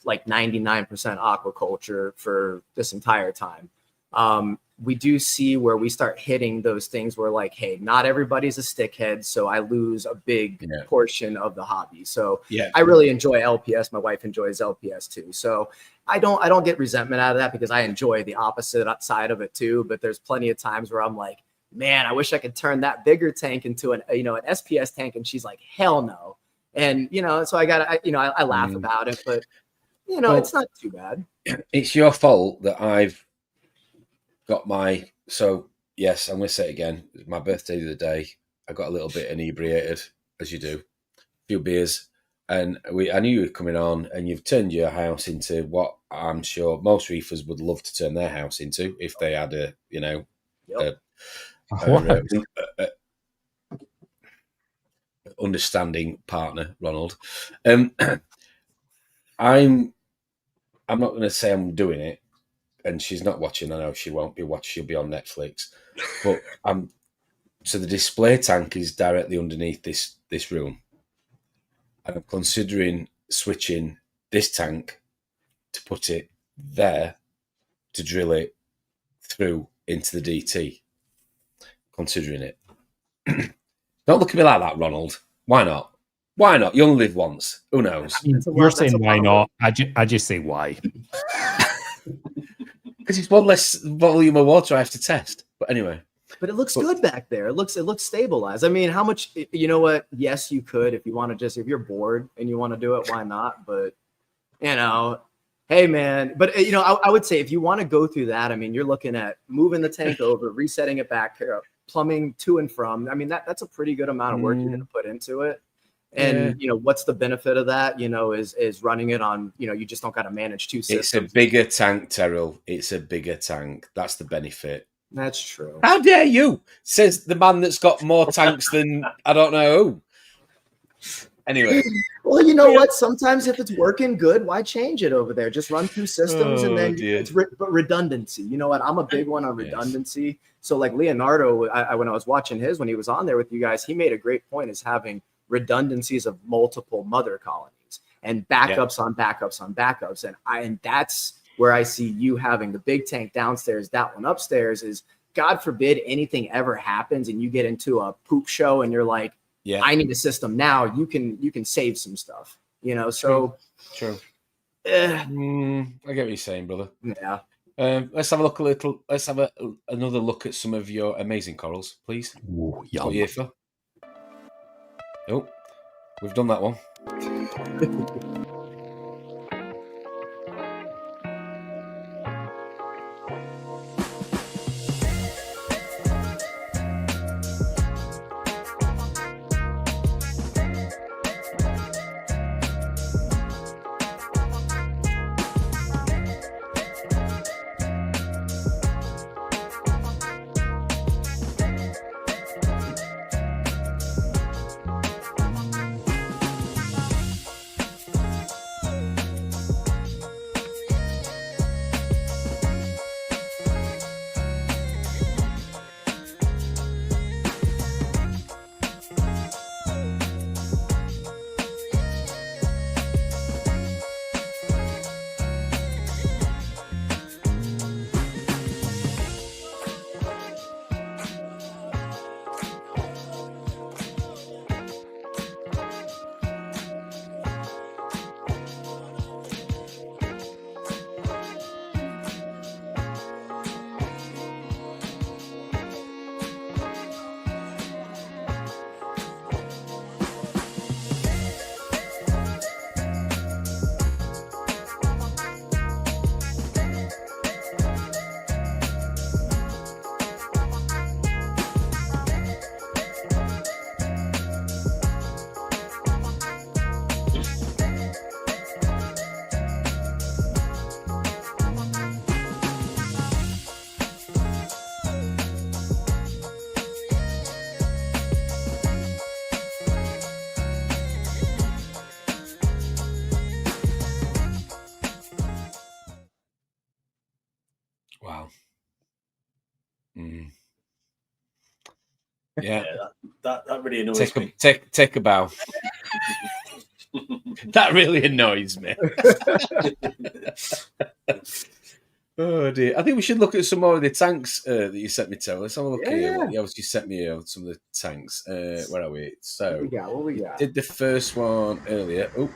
like 99% aquaculture for this entire time. We do see where we start hitting those things where like, hey, not everybody's a stickhead, so I lose a big portion of the hobby. So I really enjoy LPS. My wife enjoys LPS too. So I don't get resentment out of that, because I enjoy the opposite side of it too. But there's plenty of times where I'm like, man, I wish I could turn that bigger tank into an SPS tank. And she's like, hell no. And, you know, so I laugh about it, but you know, it's not too bad. It's your fault that I've got so yes, I'm going to say it again. It was my birthday the other day. I got a little bit inebriated, as you do, a few beers. And I knew you were coming on, and you've turned your house into what I'm sure most reefers would love to turn their house into if they had a understanding partner, Ronald. I'm not going to say I'm doing it, and she's not watching. I know she won't be watching. She'll be on Netflix. But so the display tank is directly underneath this room. And I'm considering switching this tank to put it there to drill it through into the DT. Considering it. Don't look at me like that, Ronald. Why not? Why not? You only live once. Who knows? I mean, you're saying why not? I just say why. Because it's one less volume of water I have to test. But anyway. But it looks good back there. It looks stabilized. I mean, how much, you know what? Yes, you could, if you want to if you're bored and you want to do it, why not? But, you know, hey, man. But, you know, I would say if you want to go through that, I mean, you're looking at moving the tank over, resetting it back, plumbing to and from. I mean, that's a pretty good amount of work you're going to put into it. And what's the benefit of that? Is running it on. You just don't got to manage two systems. It's a bigger tank, Terrill. It's a bigger tank. That's the benefit. That's true. How dare you? Says the man that's got more tanks than I don't know who. Anyway. Well, you know what? Sometimes if it's working good, why change it over there? Just run through systems and then it's but redundancy. You know what? I'm a big one on redundancy. So like Leonardo, when I was watching when he was on there with you guys, he made a great point is having redundancies of multiple mother colonies and backups on backups on backups. And that's where I see you having the big tank downstairs, that one upstairs is God forbid anything ever happens and you get into a poop show and you're like, I need a system now. You can save some stuff, so. True. I get what you're saying, brother. Yeah. Let's have another look at some of your amazing corals, please. Ooh, yum. What are you here for? Oh, we've done that one. Wow. Yeah. That really annoys me. Take a bow. That really annoys me. Oh dear! I think we should look at some more of the tanks that you sent me, Terrill. Let's have a look here. You obviously sent me some of the tanks. Where are we? So what we got? Did the first one earlier. Oh,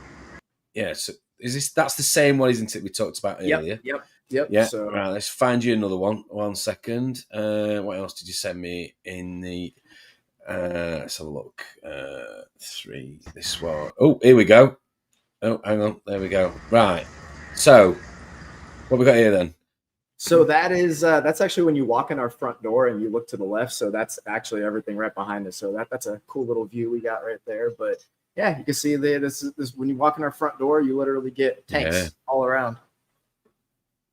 yeah. So that's the same one, isn't it? We talked about earlier. Yep. Yeah. So, right. Let's find you another one. 1 second. What else did you send me in the? Let's have a look. 3. This one. Oh, here we go. Oh, hang on. There we go. Right. So, what we got here then? So that's actually when you walk in our front door and you look to the left. So that's actually everything right behind us. So that's a cool little view we got right there. But yeah, you can see this when you walk in our front door, you literally get tanks all around.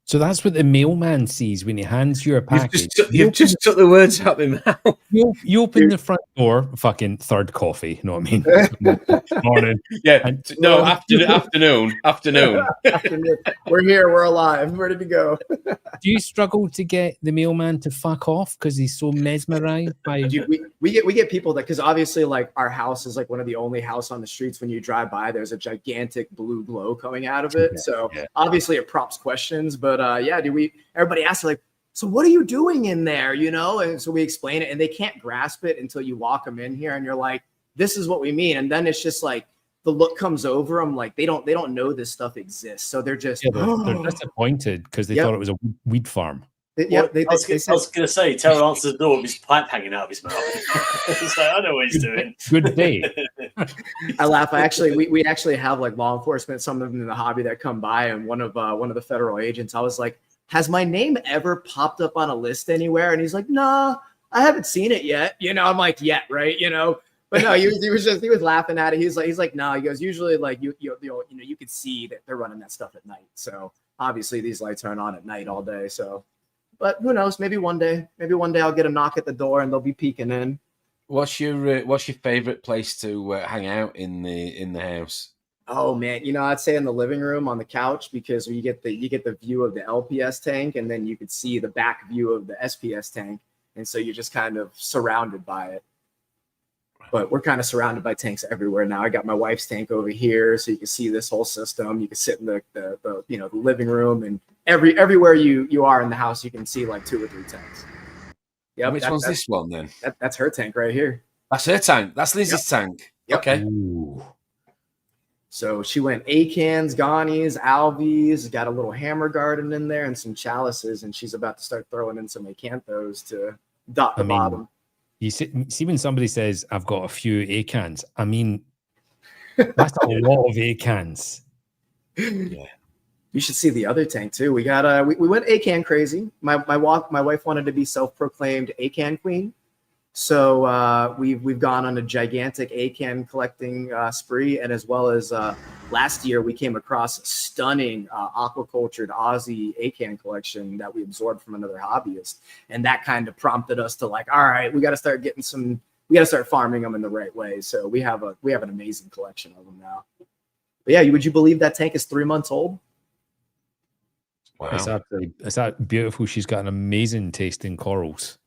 So that's what the mailman sees when he hands you a package. You've just took the words out of my mouth. You open the front door, fucking third coffee. You know what I mean? Morning. Yeah. No, afternoon. We're here. We're alive. Ready to go. Do you struggle to get the mailman to fuck off because he's so mesmerized by? Dude, we get people that, because obviously like our house is like one of the only house on the streets. When you drive by, there's a gigantic blue glow coming out of it. So obviously it prompts questions, but everybody asks like, so what are you doing in there? And so we explain it and they can't grasp it until you walk them in here and you're like, this is what we mean. And then it's just like the look comes over them, like they don't know this stuff exists. So they're just they're disappointed because they thought it was a weed farm. I was going to say, Terrill answers the door with his pipe hanging out of his mouth. So I know what he's doing. Good day. I laugh. We actually have like law enforcement, some of them in the hobby that come by, and one of the federal agents, I was like, has my name ever popped up on a list anywhere? And he's like, nah, I haven't seen it yet. I'm like, yet, right? But no, he was laughing at it. He's like, no, he goes, usually like you could see that they're running that stuff at night. So obviously these lights aren't on at night all day. So, but who knows? Maybe one day I'll get a knock at the door and they'll be peeking in. What's your favorite place to hang out in the house? Oh man, I'd say in the living room on the couch, because you get the view of the LPS tank, and then you could see the back view of the SPS tank, and so you're just kind of surrounded by it. But we're kind of surrounded by tanks everywhere now. I got my wife's tank over here, so you can see this whole system. You can sit in the living room, and everywhere you are in the house, you can see like 2 or 3 tanks. Yeah, which one's this one then? That's her tank right here. That's her tank. That's Lindsay's tank. Yep. Okay. Ooh. So she went Acans, Ghanies, Alvies, got a little hammer garden in there and some chalices, and she's about to start throwing in some acanthos to dot the bottom. You see when somebody says, I've got a few Acans, I mean, that's a lot of Acans. Yeah. You should see the other tank too. We got we went Acan crazy. My wife wanted to be self-proclaimed Acan queen. So we've gone on a gigantic Acan collecting spree, and as well as last year we came across a stunning aquacultured Aussie Acan collection that we absorbed from another hobbyist, and that kind of prompted us to like, all right, we got to start farming them in the right way. So we have an amazing collection of them now. But yeah, would you believe that tank is 3 months old? Wow. It's that beautiful. She's got an amazing taste in corals.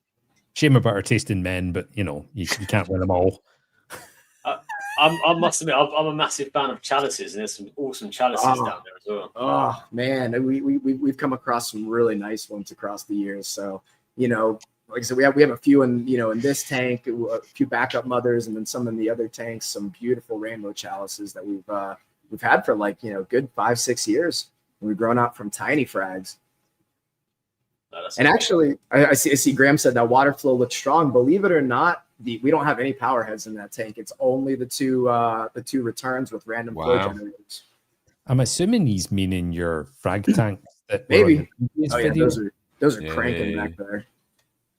Shame about her taste in men, but you can't win them all. I must admit, I'm a massive fan of chalices, and there's some awesome chalices down there as well. Oh man, we've come across some really nice ones across the years. So like I said, we have a few in this tank, a few backup mothers, and then some in the other tanks. Some beautiful rainbow chalices that we've had for like good 5-6 years. We've grown out from tiny frags. And actually, I see Graham said that water flow looks strong. Believe it or not, we don't have any power heads in that tank. It's only the two returns with random flow generators. I'm assuming he's meaning your frag tank. Maybe. Those are cranking back there.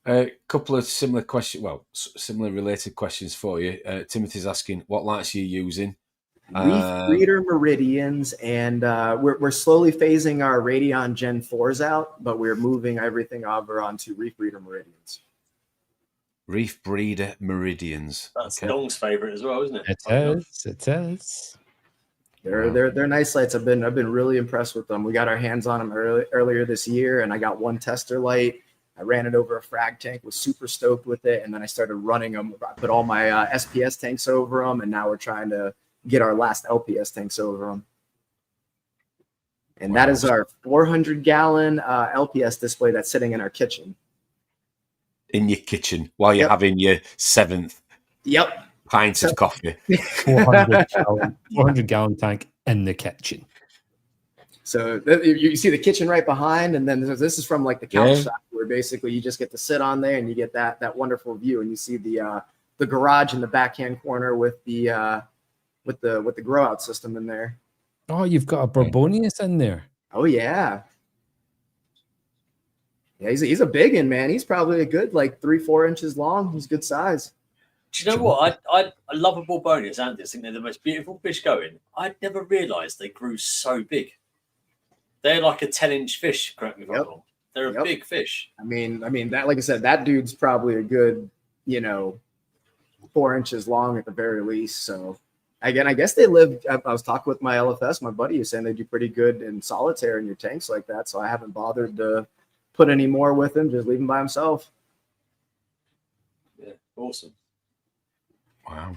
A couple of similar questions. Well, similar related questions for you. Timothy's asking, what lights are you using? Reef breeder Meridians, and we're slowly phasing our Radion Gen 4s out, but we're moving everything over onto Reef breeder Meridians. Reef breeder Meridians. That's Dong's favorite as well, isn't it? It is. They're nice lights. I've been really impressed with them. We got our hands on them earlier this year, and I got one tester light. I ran it over a frag tank, was super stoked with it, and then I started running them. I put all my SPS tanks over them, and now we're trying to get our last LPS tanks over them. And that is our 400-gallon LPS display that's sitting in our kitchen. In your kitchen while you're having your 7th pint of coffee. 400-gallon tank in the kitchen. So you see the kitchen right behind, and then this is from like the couch side, where basically you just get to sit on there and you get that wonderful view, and you see the garage in the backhand corner with the grow out system in there. Oh, you've got a Bourbonius in there. Oh yeah. Yeah, he's a big one, man. He's probably a good like 3-4 inches long. He's good size. Do you know what? I love a Bourbonius, and I think they're the most beautiful fish going. I'd never realised they grew so big. They're like a 10-inch fish, correct me if I'm wrong. They're a big fish. I mean that, like I said, that dude's probably a good, 4 inches long at the very least. So again, I guess they live. I was talking with my LFS, my buddy, who's saying they do pretty good in solitaire in your tanks like that. So I haven't bothered to put any more with him. Just leave him by himself. Yeah, awesome. Wow.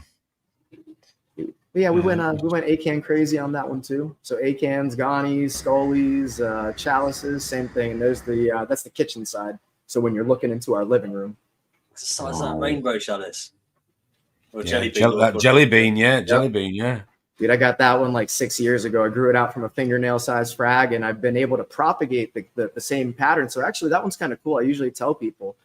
But yeah, we went Acan crazy on that one too. So Acans, Ghanies, Scullies, chalices, same thing. There's that's the kitchen side. So when you're looking into our living room, what's the size of that rainbow chalice? Or jelly bean? Jelly bean, jelly bean, yeah. Dude, I got that one like 6 years ago. I grew it out from a fingernail size frag, and I've been able to propagate the same pattern. So actually, that one's kind of cool. I usually tell people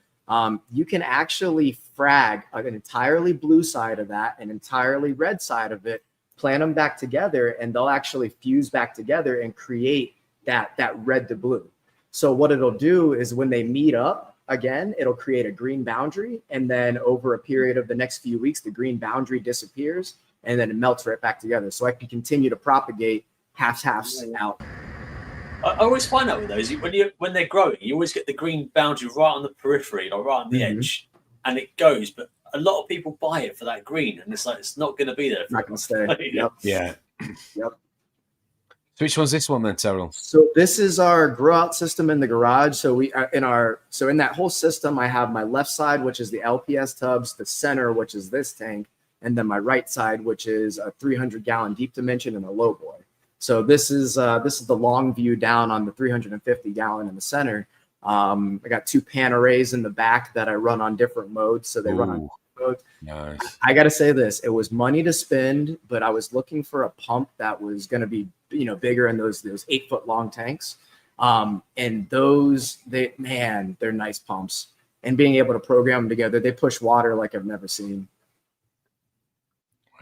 you can actually frag an entirely blue side of that, an entirely red side of it, plant them back together, and they'll actually fuse back together and create that red to blue. So what it'll do is when they meet up, again, it'll create a green boundary. And then over a period of the next few weeks, the green boundary disappears and then it melts right back together. So I can continue to propagate halves out. I always find out with those, when they're growing, you always get the green boundary right on the periphery, or right on the edge, and it goes. But a lot of people buy it for that green, and it's like, it's not going to be there. Not going to stay. Yep. Yeah. Yep. So which one's this one then, Terrill? So this is our grow out system in the garage. So we in that whole system, I have my left side, which is the LPS tubs, the center, which is this tank, and then my right side, which is a 300-gallon deep dimension and a low boy. So this is the long view down on the 350-gallon in the center. I got 2 pan arrays in the back that I run on different modes, so they run on modes. Nice. I got to say this: it was money to spend, but I was looking for a pump that was going to be, bigger in those 8-foot long tanks. And those, they're nice pumps. And being able to program them together, they push water like I've never seen.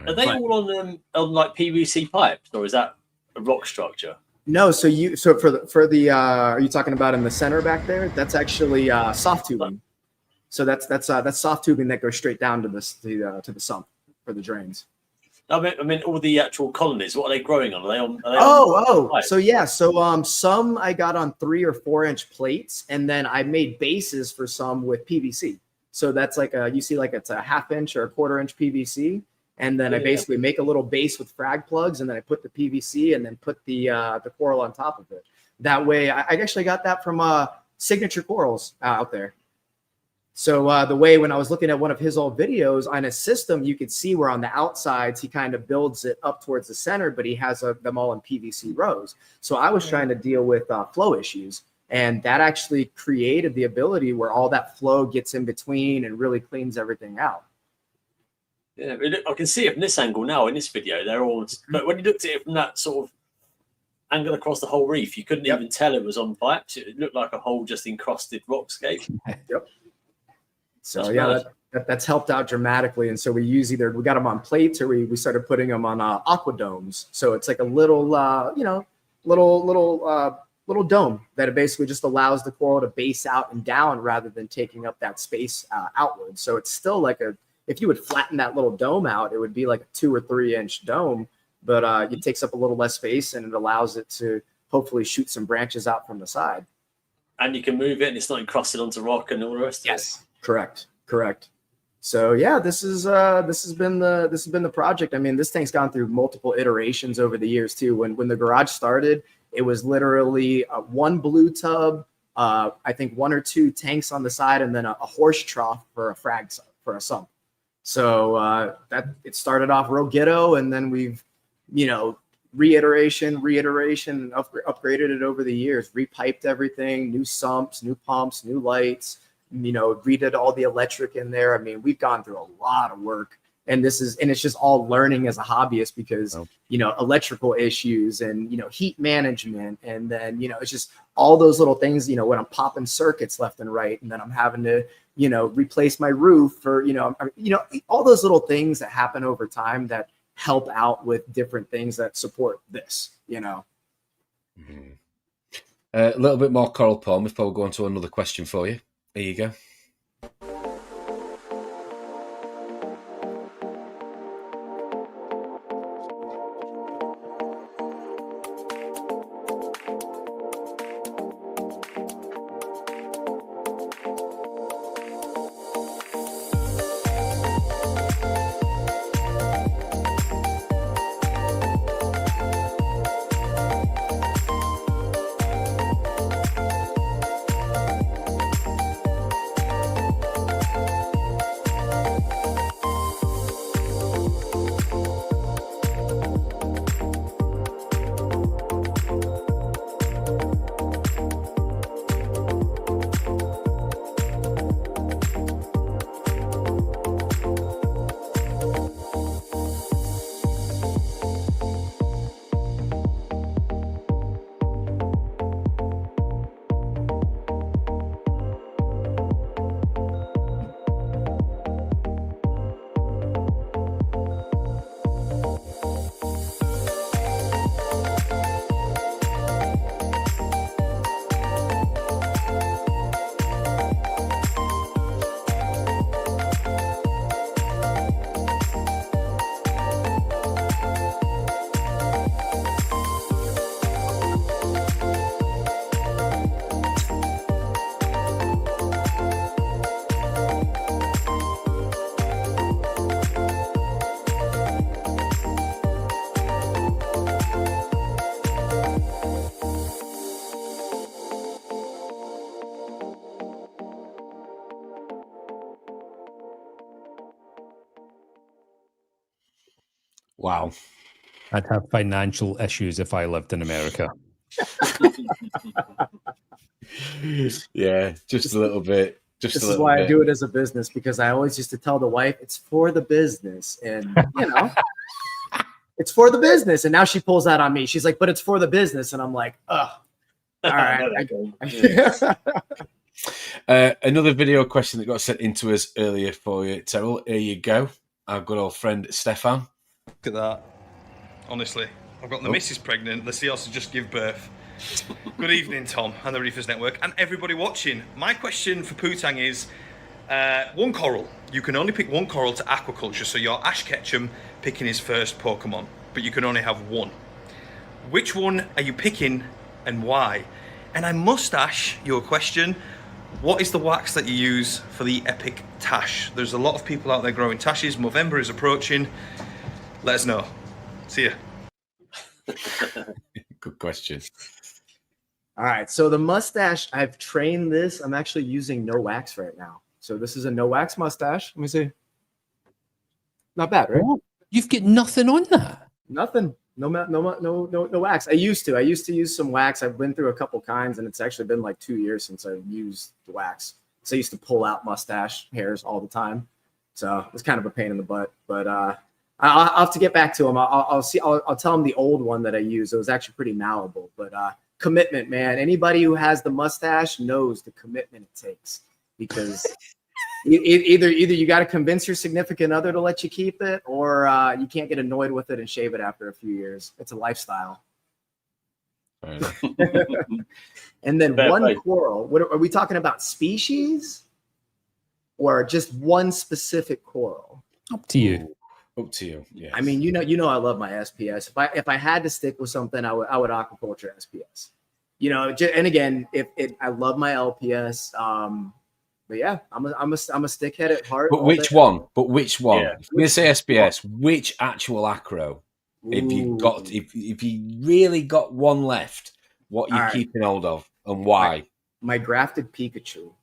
Are they all on like PVC pipes, or is that a rock structure? No, so for the are you talking about in the center back there? That's actually soft tubing. So that's soft tubing that goes straight down to the sump for the drains. I mean, all the actual colonies. What are they growing on? Are they on? So some I got on 3 or 4 inch plates, and then I made bases for some with PVC. So that's like it's a 1/2 inch or a 1/4 inch PVC. And then I basically make a little base with frag plugs, and then I put the PVC and then put the coral on top of it. That way, I actually got that from Signature Corals out there. So the way when I was looking at one of his old videos on his system, you could see where on the outsides he kind of builds it up towards the center, but he has them all in PVC rows. So I was trying to deal with flow issues, and that actually created the ability where all that flow gets in between and really cleans everything out. Yeah, I can see it from this angle now in this video. They're all, but when you looked at it from that sort of angle across the whole reef, you couldn't even tell it was on pipes. It looked like a whole just encrusted rockscape. Yep. So that's helped out dramatically. And so we got them on plates, or we started putting them on aquadomes. So it's like a little little dome that it basically just allows the coral to base out and down rather than taking up that space outward. So it's still like if you would flatten that little dome out, it would be like a 2 or 3 inch dome, but it takes up a little less space, and it allows it to hopefully shoot some branches out from the side. And you can move it, and it's not encrusted onto rock and all the rest of it. Yes, correct. So yeah, this has been the project. I mean, this thing's gone through multiple iterations over the years too. When the garage started, it was literally one blue tub, I think 1 or 2 tanks on the side, and then a horse trough for a sump. So that it started off real ghetto, and then we've, reiteration, upgraded it over the years, repiped everything, new sumps, new pumps, new lights, redid all the electric in there. I mean, we've gone through a lot of work, and it's just all learning as a hobbyist because, electrical issues and, heat management. And then, it's just all those little things, when I'm popping circuits left and right, and then I'm having to, replace my roof or, all those little things that happen over time that help out with different things that support this, Mm-hmm. A little bit more coral palm before we go on to another question for you. There you go. Wow. I'd have financial issues if I lived in America. Yeah, just a little bit. Just This a is little why bit. I do it as a business, because I always used to tell the wife it's for the business, and it's for the business. And now she pulls that on me. She's like, "But it's for the business," and I'm like, "Ugh, all right." Another video question that got sent into us earlier for you, Terrill. Here you go. Our good old friend Stefan. Look at that. Honestly, I've got the missus pregnant. The seals to just give birth. Good evening, Tom and the Reefers Network, and everybody watching. My question for Poo-Tang is one coral. You can only pick one coral to aquaculture, so you're Ash Ketchum picking his first Pokemon, but you can only have one. Which one are you picking and why? And I must ask you a question. What is the wax that you use for the epic tash? There's a lot of people out there growing tashes. Movember is approaching. Let us know. See ya. Good question. All right. So the mustache, I've trained this. I'm actually using no wax right now. So this is a no wax mustache. Let me see. Not bad, right? What? You've got nothing on that. Nothing. No wax. I used to use some wax. I've been through a couple kinds, and it's actually been like 2 years since I've used the wax. So I used to pull out mustache hairs all the time. So it's kind of a pain in the butt. But I'll have to get back to him. I'll tell him the old one that I used. It was actually pretty malleable. But commitment, man. Anybody who has the mustache knows the commitment it takes, because either you got to convince your significant other to let you keep it, or you can't get annoyed with it and shave it after a few years. It's a lifestyle. And then coral. What are we talking about? Species or just one specific coral? Up to you. Up to you. Yeah. I mean, you know, I love my SPS. If I had to stick with something, I would aquaculture SPS. You know, and again, I love my LPS. But yeah, I'm a stickhead at heart. But which one? Yeah. If you're gonna say SPS, which actual acro? If you really got one left, what are you keeping hold of and why? My grafted Pikachu.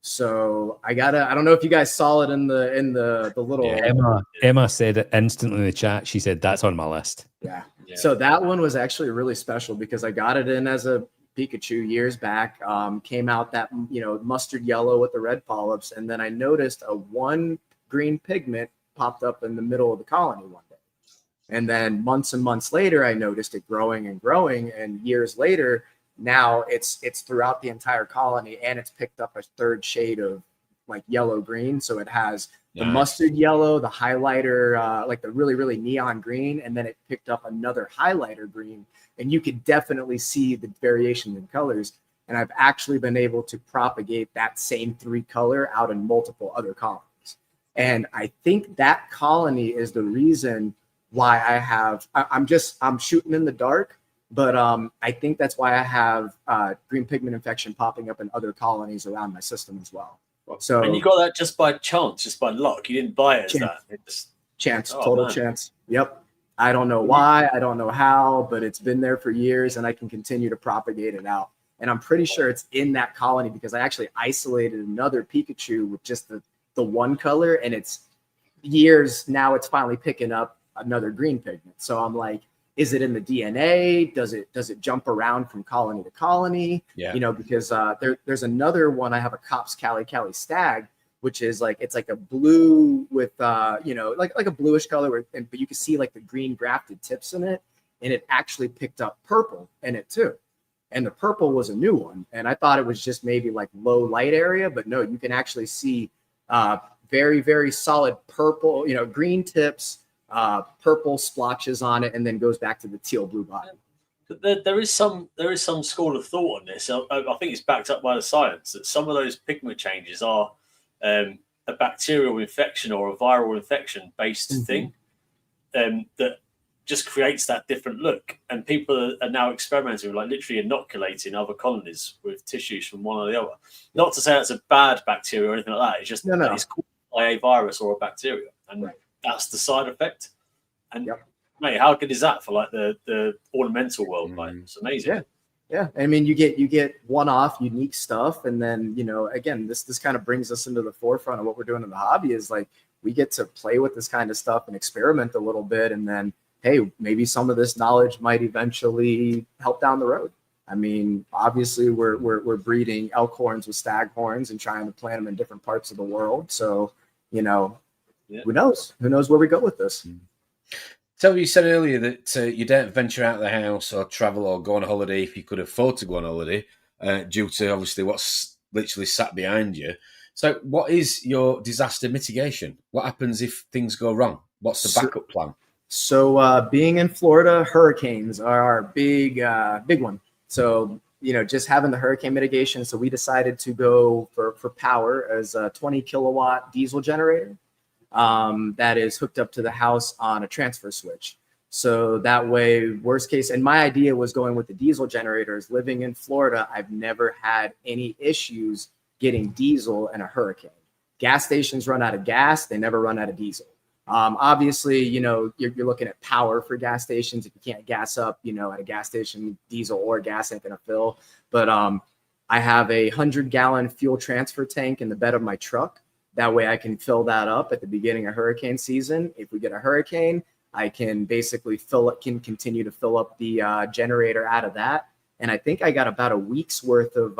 So I don't know if you guys saw it in the little Emma said it instantly in the chat. She said that's on my list. Yeah. So that one was actually really special because I got it in as a Pikachu years back. Came out that mustard yellow with the red polyps, and then I noticed a one green pigment popped up in the middle of the colony one day. And then months and months later, I noticed it growing and growing, and years later, now it's throughout the entire colony, and it's picked up a third shade of like yellow green. So it has the mustard yellow, the highlighter, like the really, really neon green, and then it picked up another highlighter green. And you could definitely see the variation in colors. And I've actually been able to propagate that same 3 color out in multiple other colonies. And I think that colony is the reason why I'm shooting in the dark, but I think that's why I have green pigment infection popping up in other colonies around my system as well. So, and you got that just by chance, just by luck. You didn't buy it as that. Chance, total chance. Yep. I don't know why, I don't know how, but it's been there for years, and I can continue to propagate it out. And I'm pretty sure it's in that colony because I actually isolated another Pikachu with just the one color, and it's years now. It's finally picking up another green pigment. So I'm like, is it in the DNA? Does it jump around from colony to colony? Yeah. Because there's another one. I have a Cops Cali stag, which is like, it's like a blue with like a bluish color, but you can see like the green grafted tips in it, and it actually picked up purple in it too. And the purple was a new one, and I thought it was just maybe like low light area, but no, you can actually see very, very solid purple, green tips, purple splotches on it, and then goes back to the teal blue bottom. There is some school of thought on this. I think it's backed up by the science that some of those pigment changes are a bacterial infection or a viral infection based thing that just creates that different look. And people are now experimenting with like literally inoculating other colonies with tissues from one or the other. Not to say that's a bad bacteria or anything like that. It's just that it's caused by a virus or a bacteria, and that's the side effect. And mate, how good is that for like the ornamental world? Like, it's amazing. Yeah. I mean, you get one-off unique stuff, and then again, this kind of brings us into the forefront of what we're doing in the hobby. Is like we get to play with this kind of stuff and experiment a little bit, and then hey, maybe some of this knowledge might eventually help down the road. I mean, obviously we're breeding elk horns with stag horns and trying to plant them in different parts of the world. So, you know, who knows? Who knows where we go with this? So you said earlier that you don't venture out of the house or travel or go on holiday if you could afford to go on holiday, due to obviously what's literally sat behind you. So what is your disaster mitigation? What happens if things go wrong? What's the backup plan? So being in Florida, hurricanes are our big one. So, you know, just having the hurricane mitigation. So we decided to go for power as a 20 kilowatt diesel generator that is hooked up to the house on a transfer switch. So that way, worst case, and my idea was going with the diesel generators. Living in Florida, I've never had any issues getting diesel in a hurricane. Gas stations run out of gas. They never run out of diesel. Obviously, you know, you're looking at power for gas stations. If you can't gas up, you know, at a gas station, diesel or gas ain't gonna fill. But I have a 100-gallon fuel transfer tank in the bed of my truck. That way I can fill that up at the beginning of hurricane season. If we get a hurricane, I can basically can continue to fill up the generator out of that. And I think I got about a week's worth of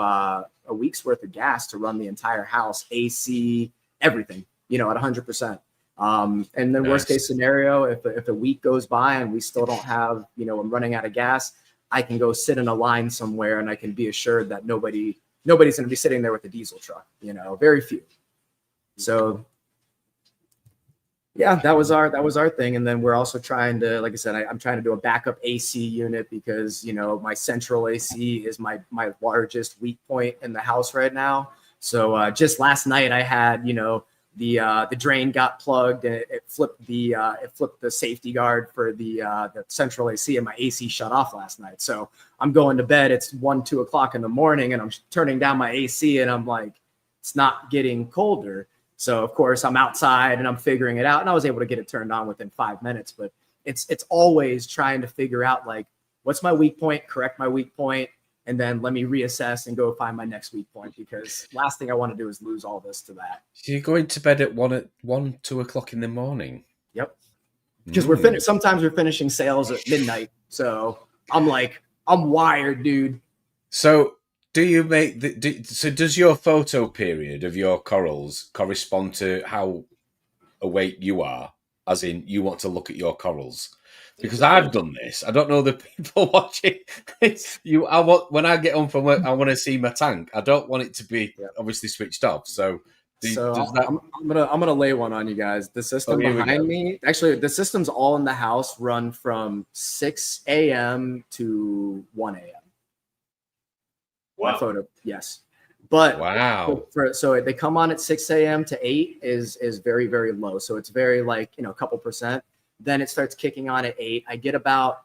gas to run the entire house, AC, everything, you know, at 100%. And then worst case scenario, if a week goes by and we still don't have, you know, I'm running out of gas, I can go sit in a line somewhere and I can be assured that nobody's going to be sitting there with a diesel truck, you know, very few. So yeah, that was our thing. And then we're also trying to, like I said, I'm trying to do a backup AC unit because, you know, my central AC is my largest weak point in the house right now. So just last night I had, you know, the drain got plugged and it flipped the safety guard for the central AC, and my AC shut off last night. So I'm going to bed. It's 1-2 o'clock in the morning and I'm turning down my AC and I'm like, it's not getting colder. So of course I'm outside and I'm figuring it out, and I was able to get it turned on within 5 minutes. But it's always trying to figure out, like, what's my weak point, correct my weak point, and then let me reassess and go find my next weak point, because last thing I want to do is lose all this to that. So you're going to bed at 2 o'clock in the morning? Yep. Because sometimes we're finishing sales at midnight. So I'm wired, dude. So do you make so does your photo period of your corals correspond to how awake you are? As in, you want to look at your corals? Because I've done this. I don't know the people watching. When I get home from work, I want to see my tank. I don't want it to be obviously switched off. So I'm gonna lay one on you guys. The system behind me, actually, the systems all in the house run from 6 a.m. to 1 a.m. Wow. My photo, yes. But wow. So they come on at 6 a.m. to 8 is very, very low. So it's very, like, you know, a couple percent. Then it starts kicking on at 8. I get about,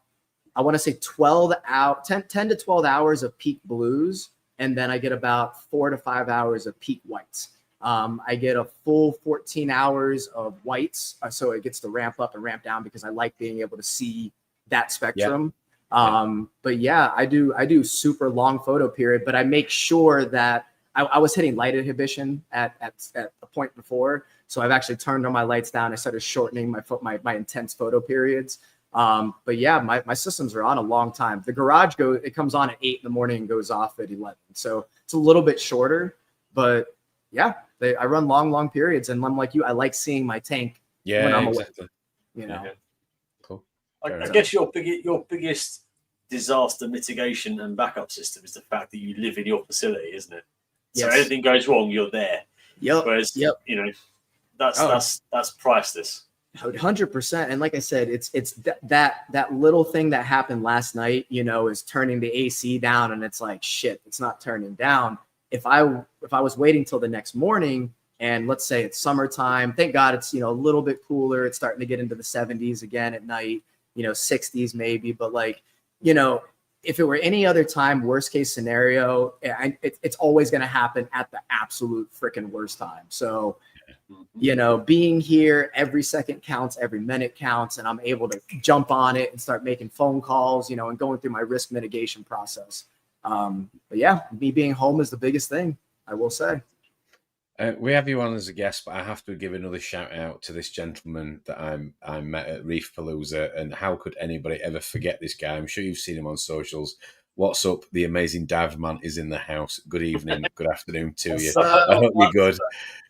I want to say 10 to 12 hours of peak blues. And then I get about 4 to 5 hours of peak whites. I get a full 14 hours of whites. So it gets to ramp up and ramp down because I like being able to see that spectrum. But yeah, I do super long photo period, but I make sure that I was hitting light inhibition at a point before. So I've actually turned on my lights down. I started shortening my intense photo periods. But yeah, my systems are on a long time. The garage it comes on at 8 in the morning and goes off at 11. So it's a little bit shorter, but yeah, I run long periods. And I'm like you, I like seeing my tank when I'm awake, you know? Yeah. Cool. I guess your biggest disaster mitigation and backup system is the fact that you live in your facility, isn't it? So anything goes wrong, you're there. Yep. Whereas, you know, that's priceless. 100%. And like I said, it's that little thing that happened last night, you know, is turning the AC down, and it's like, shit, it's not turning down. If I was waiting till the next morning, and let's say it's summertime, thank God it's, you know, a little bit cooler. It's starting to get into the 70s again at night, you know, 60s maybe. But, like, you know, if it were any other time, worst case scenario, it's always going to happen at the absolute freaking worst time. So, you know, being here, every second counts, every minute counts, and I'm able to jump on it and start making phone calls, you know, and going through my risk mitigation process. But yeah, me being home is the biggest thing, I will say. We have you on as a guest, but I have to give another shout out to this gentleman that I met at Reefapalooza, and how could anybody ever forget this guy? I'm sure you've seen him on socials. What's up? The amazing dive man is in the house. Good evening, good afternoon to you. I hope you're good.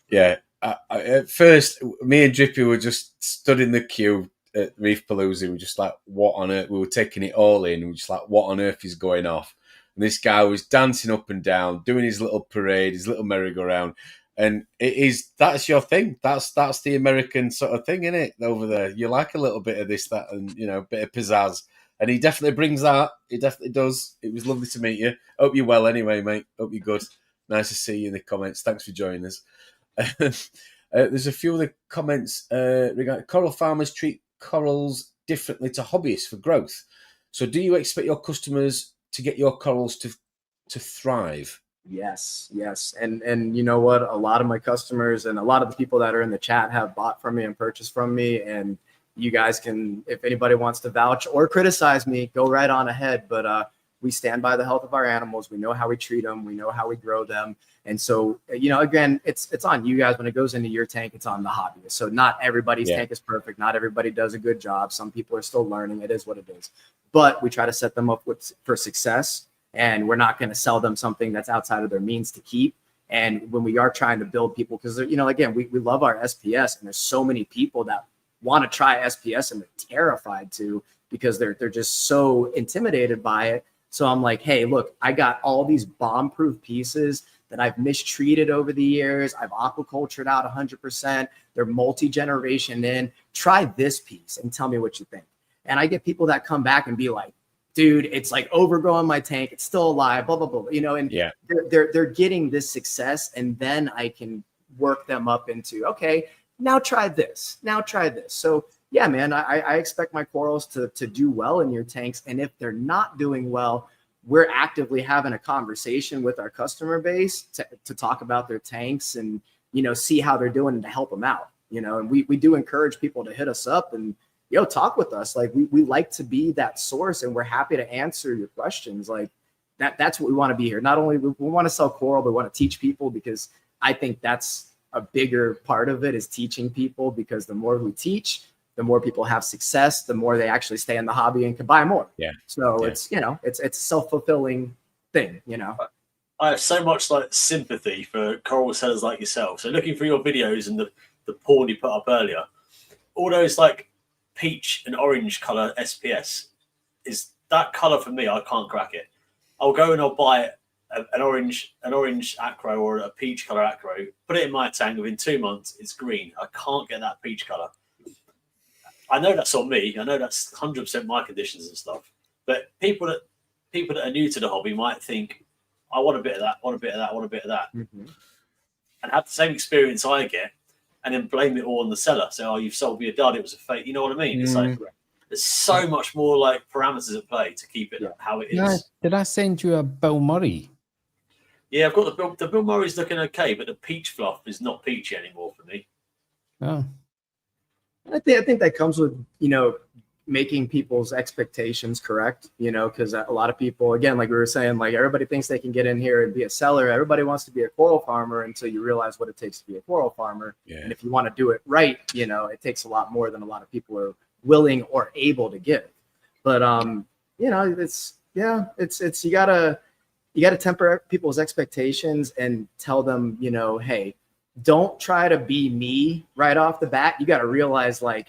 Yeah. At first, me and Drippy were just stood in the queue at Reefapalooza. We were just like, what on earth? We were taking it all in. We were just like, what on earth is going off? And this guy was dancing up and down, doing his little parade, his little merry-go-round. And that's your thing. That's the American sort of thing, isn't it? Over there, you like a little bit of this, that, and a bit of pizzazz. And he definitely brings that. He definitely does. It was lovely to meet you. Hope you're well, anyway, mate. Hope you're good. Nice to see you in the comments. Thanks for joining us. There's a few other comments regarding coral farmers treat corals differently to hobbyists for growth. So, do you expect your customers to get your corals to thrive? Yes. And you know what? A lot of my customers and a lot of the people that are in the chat have bought from me and purchased from me. And you guys can, if anybody wants to vouch or criticize me, go right on ahead. But we stand by the health of our animals. We know how we treat them. We know how we grow them. And so, again, it's on you guys. When it goes into your tank, it's on the hobbyist. So not everybody's tank is perfect. Not everybody does a good job. Some people are still learning. It is what it is. But we try to set them up for success. And we're not going to sell them something that's outside of their means to keep. And when we are trying to build people, because, again, we love our SPS, and there's so many people that want to try SPS and they're terrified to, because they're just so intimidated by it. So I'm like, hey, look, I got all these bomb-proof pieces that I've mistreated over the years. I've aquacultured out 100%. They're multi-generation in. Try this piece and tell me what you think. And I get people that come back and be like, dude, it's like overgrowing my tank. It's still alive, blah, blah, blah. And they're getting this success. And then I can work them up into, okay, now try this. Now try this. So yeah, man, I expect my corals to do well in your tanks. And if they're not doing well, we're actively having a conversation with our customer base to talk about their tanks and, see how they're doing and to help them out, and we do encourage people to hit us up and, talk with us. Like we like to be that source, and we're happy to answer your questions. Like that's what we want to be here. Not only we want to sell coral, but we want to teach people, because I think that's a bigger part of it, is teaching people, because the more we teach, the more people have success, the more they actually stay in the hobby and can buy more. Yeah. So it's a self-fulfilling thing, I have so much sympathy for coral sellers like yourself. So looking through your videos and the porn you put up earlier, all those peach and orange color SPS, is that color for me. I can't crack it. I'll go and I'll buy an orange acro or a peach color acro, put it in my tank. Within 2 months, it's green. I can't get that peach color. I know that's on me. I know that's 100% my conditions and stuff. But people that are new to the hobby might think, I want a bit of that, want a bit of that, want a bit of that, and have the same experience I get, and then blame it all on the seller. So, you've sold me a dud. It was a fake. You know what I mean? It's there's so much more parameters at play to keep it how it is. Did I send you a Bill Murray? Yeah, I've got the Bill Murray's looking okay, but the peach fluff is not peachy anymore for me. Oh. I think that comes with, making people's expectations correct, because a lot of people, again, like we were saying, everybody thinks they can get in here and be a seller. Everybody wants to be a coral farmer until you realize what it takes to be a coral farmer. Yeah. And if you want to do it right, it takes a lot more than a lot of people are willing or able to give. But, it's you gotta temper people's expectations and tell them, hey, don't try to be me right off the bat. You got to realize, I've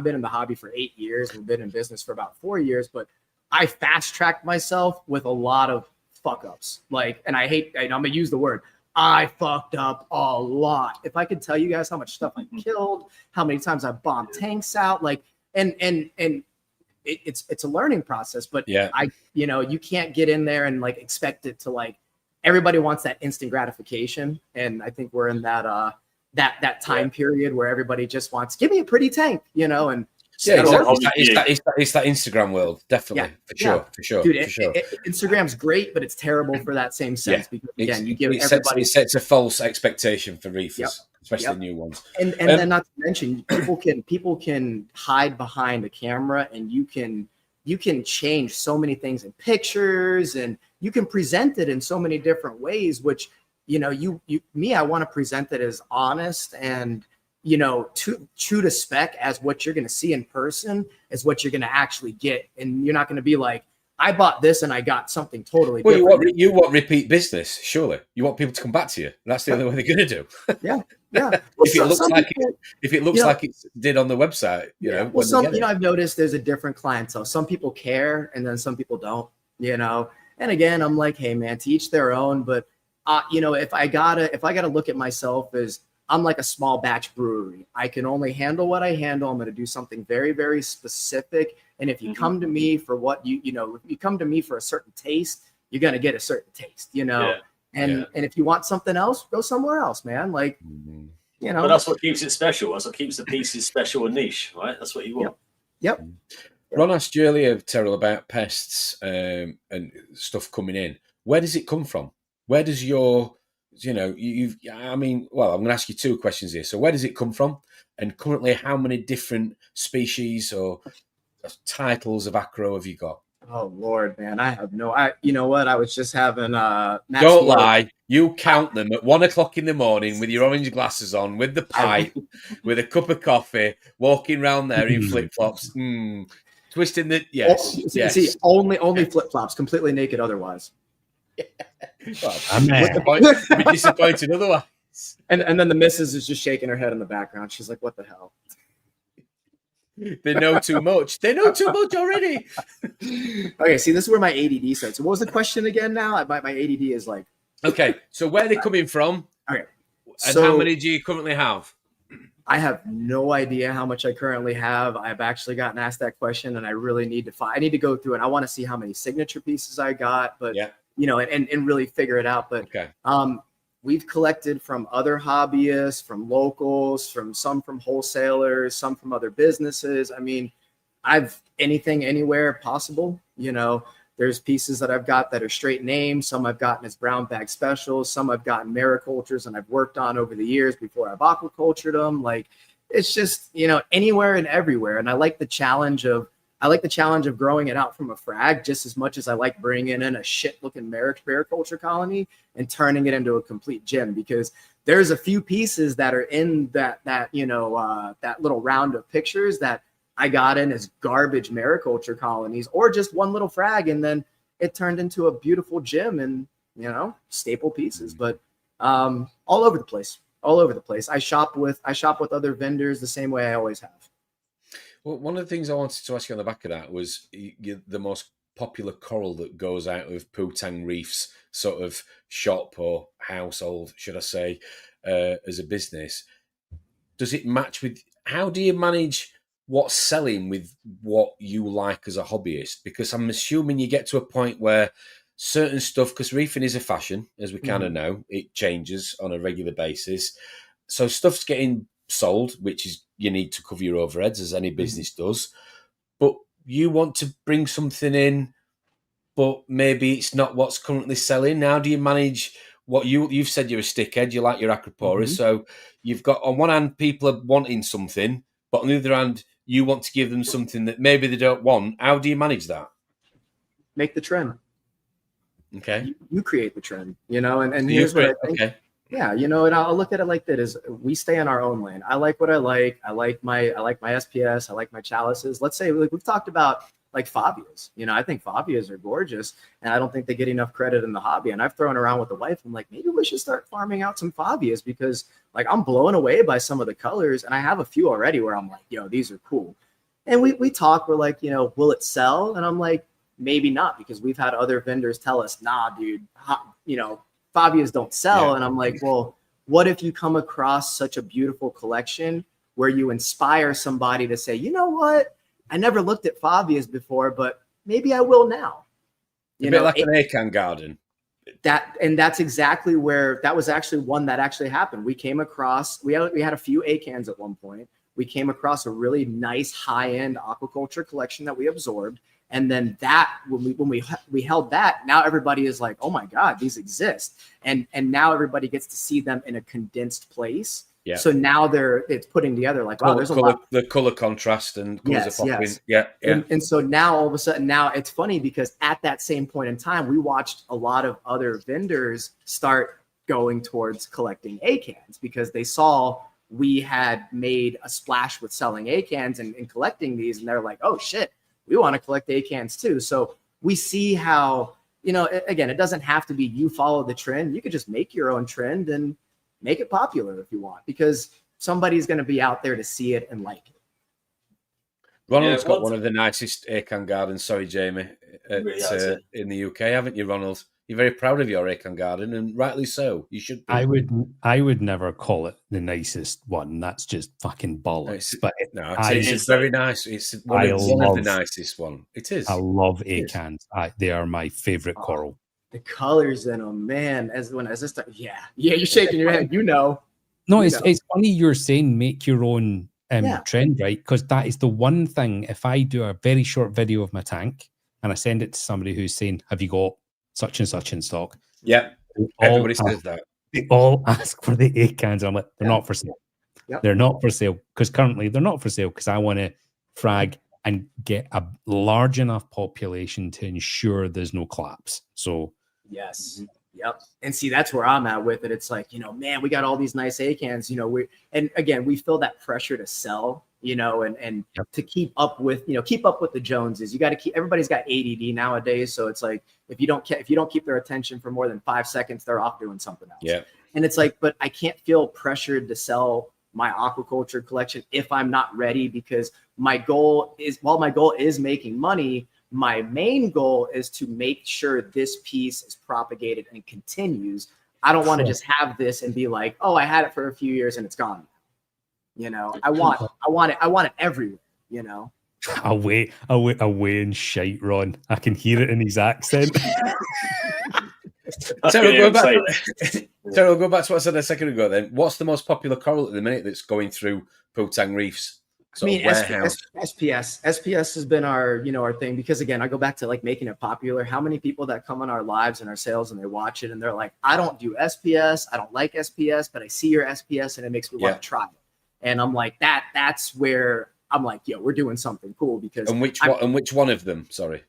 been in the hobby for 8 years and been in business for about 4 years, but I fast tracked myself with a lot of fuck ups. And I'm going to use the word, I fucked up a lot. If I could tell you guys how much stuff I killed, how many times I bombed tanks out, and it's a learning process, but you can't get in there and expect it to everybody wants that instant gratification. And I think we're in that time period where everybody just wants, give me a pretty tank, and exactly. It's that Instagram world, definitely, for sure. Dude, for sure. Instagram's great, but it's terrible for that same sense, because again, you give everybody it sets a false expectation for reefers, especially new ones. And then not to mention, people can hide behind a camera, and you can change so many things in pictures, and you can present it in so many different ways, which I want to present it as honest and, true to spec as what you're going to see in person is what you're going to actually get. And you're not going to be like, I bought this and I got something totally different. You want repeat business, surely. You want people to come back to you. That's the only way they're going to do. Yeah. Well, if it looks like it did on the website, Well, I've noticed there's a different clientele. Some people care, and then some people don't. And again, I'm like, hey man, to each their own. But if I gotta look at myself as I'm like a small batch brewery. I can only handle what I handle. I'm going to do something very, very specific. And if you come to me for what if you come to me for a certain taste, you're going to get a certain taste, And if you want something else, go somewhere else, man. Like, But that's what keeps it special. That's what keeps the pieces special and niche, right? That's what you want. Yep. Ron asked you earlier, Terrill, about pests and stuff coming in. Where does it come from? Where does your, I'm going to ask you two questions here. So where does it come from? And currently, how many different species or titles of acro have you got? Oh Lord, man, you know what? I was just having Don't lie. You count them at 1 o'clock in the morning with your orange glasses on, with the pipe, with a cup of coffee, walking around there in flip flops, twisting the yes. See, only flip flops, completely naked otherwise. Well, I'm disappointed otherwise. And then the missus is just shaking her head in the background. She's like, "What the hell?" They know too much. They know too much already. Okay, see, this is where my ADD starts. So what was the question again now? My ADD is like... Okay, so where are they coming from? Okay. And how many do you currently have? I have no idea how much I currently have. I've actually gotten asked that question, and I really need to I need to go through it. I want to see how many signature pieces I got, but and really figure it out. But we've collected from other hobbyists, from locals, from wholesalers, some from other businesses. I mean, I've anything, anywhere possible. There's pieces that I've got that are straight names. Some I've gotten as brown bag specials. Some I've gotten maricultures and I've worked on over the years before I've aquacultured them. Like, it's just, anywhere and everywhere. And I like the challenge of growing it out from a frag just as much as I like bringing in a shit looking mariculture colony and turning it into a complete gem, because there's a few pieces that are in that little round of pictures that I got in as garbage mariculture colonies or just one little frag. And then it turned into a beautiful gem and, staple pieces, but all over the place. I shop with other vendors the same way I always have. Well, one of the things I wanted to ask you on the back of that was the most popular coral that goes out of Tang Reef's sort of shop or household, should I say, as a business. Does it match with, how do you manage what's selling with what you like as a hobbyist? Because I'm assuming you get to a point where certain stuff, because reefing is a fashion, as we kind of know, it changes on a regular basis. So stuff's getting sold, which is, you need to cover your overheads as any business does, but you want to bring something in, but maybe it's not what's currently selling. How do you manage what you've said? You're a stickhead, you like your acroporas, so you've got, on one hand, people are wanting something, but on the other hand, you want to give them something that maybe they don't want. How do you manage that? Make the trend. Okay. You create the trend, and here's what I think. Okay. Yeah, and I'll look at it like that: is we stay in our own lane. I like what I like. I like my SPS. I like my chalices. Let's say, like we've talked about, like Fabias. I think Fabias are gorgeous, and I don't think they get enough credit in the hobby. And I've thrown around with the wife. I'm like, maybe we should start farming out some Fabias, because like I'm blown away by some of the colors, and I have a few already where I'm like, these are cool. And we talk. We're like, will it sell? And I'm like, maybe not, because we've had other vendors tell us, nah, dude, Fabias don't sell. Yeah. And I'm like, well, what if you come across such a beautiful collection where you inspire somebody to say, you know what? I never looked at Fabias before, but maybe I will now. A bit like an acan garden. That's exactly where, that was actually one that actually happened. We came across, we had a few acans at one point. We came across a really nice high-end aquaculture collection that we absorbed. And then that, when we held that, now everybody is like, oh my God, these exist. And now everybody gets to see them in a condensed place. Yeah. So now it's putting together like, wow, there's a lot. The color contrast and colors are popping. Yes. Yeah. And so now all of a sudden, now it's funny because at that same point in time, we watched a lot of other vendors start going towards collecting acans because they saw we had made a splash with selling acans and collecting these, and they're like, oh shit, we want to collect acans too. So we see how, you know, again, it doesn't have to be you follow the trend. You could just make your own trend and make it popular if you want, because somebody's going to be out there to see it and like it. Ronald's got one of the nicest acan gardens. Sorry, Jamie, in the UK, haven't you, Ronald? You're very proud of your acan garden, and rightly so. You should be. I would never call it the nicest one. That's just fucking bollocks. But it's very nice. It's one of the nicest one. It is. I love acans. They are my favorite coral. The colors in them, man. You're shaking your head. You know. No, it's funny you're saying make your own trend, right? Because that is the one thing. If I do a very short video of my tank and I send it to somebody who's saying, "Have you got such and such in stock?" Yeah, everybody says that. They all ask for the acans. I'm like, they're not for sale. Yep. They're not for sale because currently they're not for sale because I want to frag and get a large enough population to ensure there's no collapse. So yes. Yep. And see, that's where I'm at with it. It's like, you know, man, we got all these nice acans, you know, we feel that pressure to sell, you know, and to keep up with the Joneses. You got to keep, everybody's got ADD nowadays. So it's like, if you don't keep their attention for more than 5 seconds, they're off doing something else. Yeah. And it's like, but I can't feel pressured to sell my aquaculture collection if I'm not ready, because my goal is making money. My main goal is to make sure this piece is propagated and continues. I don't want to just have this and be like, oh, I had it for a few years and it's gone. You know, I want it everywhere, you know. Away and shite, Ron. I can hear it in his accent. Terrill, go back to what I said a second ago then. What's the most popular coral at the minute that's going through Putang Reefs? SPS has been our thing, because again, I go back to like making it popular. How many people that come on our lives and our sales and they watch it and they're like, I don't do SPS, I don't like SPS, but I see your SPS and it makes me want to try it. And I'm like, that's where I'm like, yo, we're doing something cool. Because which one of them? Sorry.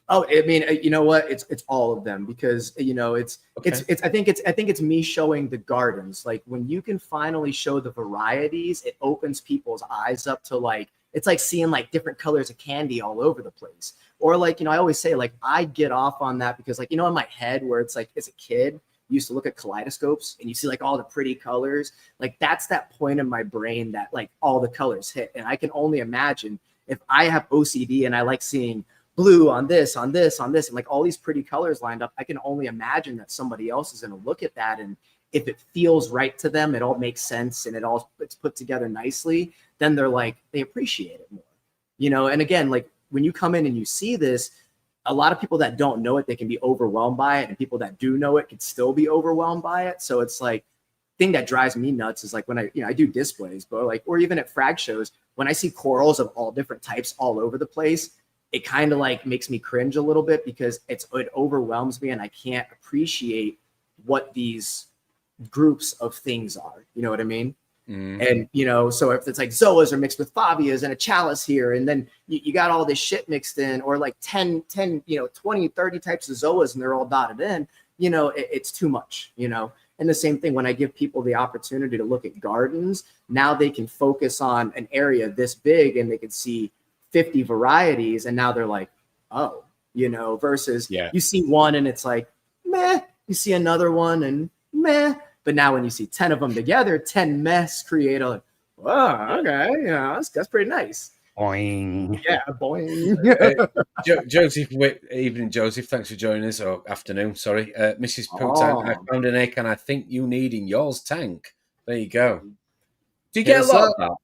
Oh, I mean, you know what? It's all of them, because you know I think it's me showing the gardens. Like when you can finally show the varieties, it opens people's eyes up to like, it's like seeing like different colors of candy all over the place. Or like, you know, I always say like I get off on that because like, you know, in my head where it's like as a kid, you used to look at kaleidoscopes and you see like all the pretty colors. Like that's that point in my brain that like all the colors hit. And I can only imagine if I have OCD and I like seeing blue on this, and like all these pretty colors lined up, I can only imagine that somebody else is going to look at that. And if it feels right to them, it all makes sense and it's put together nicely, then they're like, they appreciate it more, you know? And again, like when you come in and you see this, a lot of people that don't know it, they can be overwhelmed by it. And people that do know it can still be overwhelmed by it. So it's like, thing that drives me nuts is like when I do displays, but like, or even at frag shows, when I see corals of all different types all over the place, it kind of like makes me cringe a little bit because it overwhelms me and I can't appreciate what these groups of things are. You know what I mean? Mm-hmm. And, you know, so if it's like zoas are mixed with fabias and a chalice here, and then you got all this shit mixed in, or like 10, 20, 30 types of zoas and they're all dotted in, you know, it's too much, you know? And the same thing when I give people the opportunity to look at gardens, now they can focus on an area this big and they can see 50 varieties, and now they're like, oh, you know, versus you see one and it's like, meh, you see another one and meh. But now when you see 10 of them together, 10 mess create a, oh, okay, you know, that's pretty nice. Boing. Yeah, boing. Joseph, evening, Joseph. Thanks for joining us, or afternoon, sorry. Mrs. Putang, I found an acan I think you need in yours tank. There you go. Do you get a lot of that?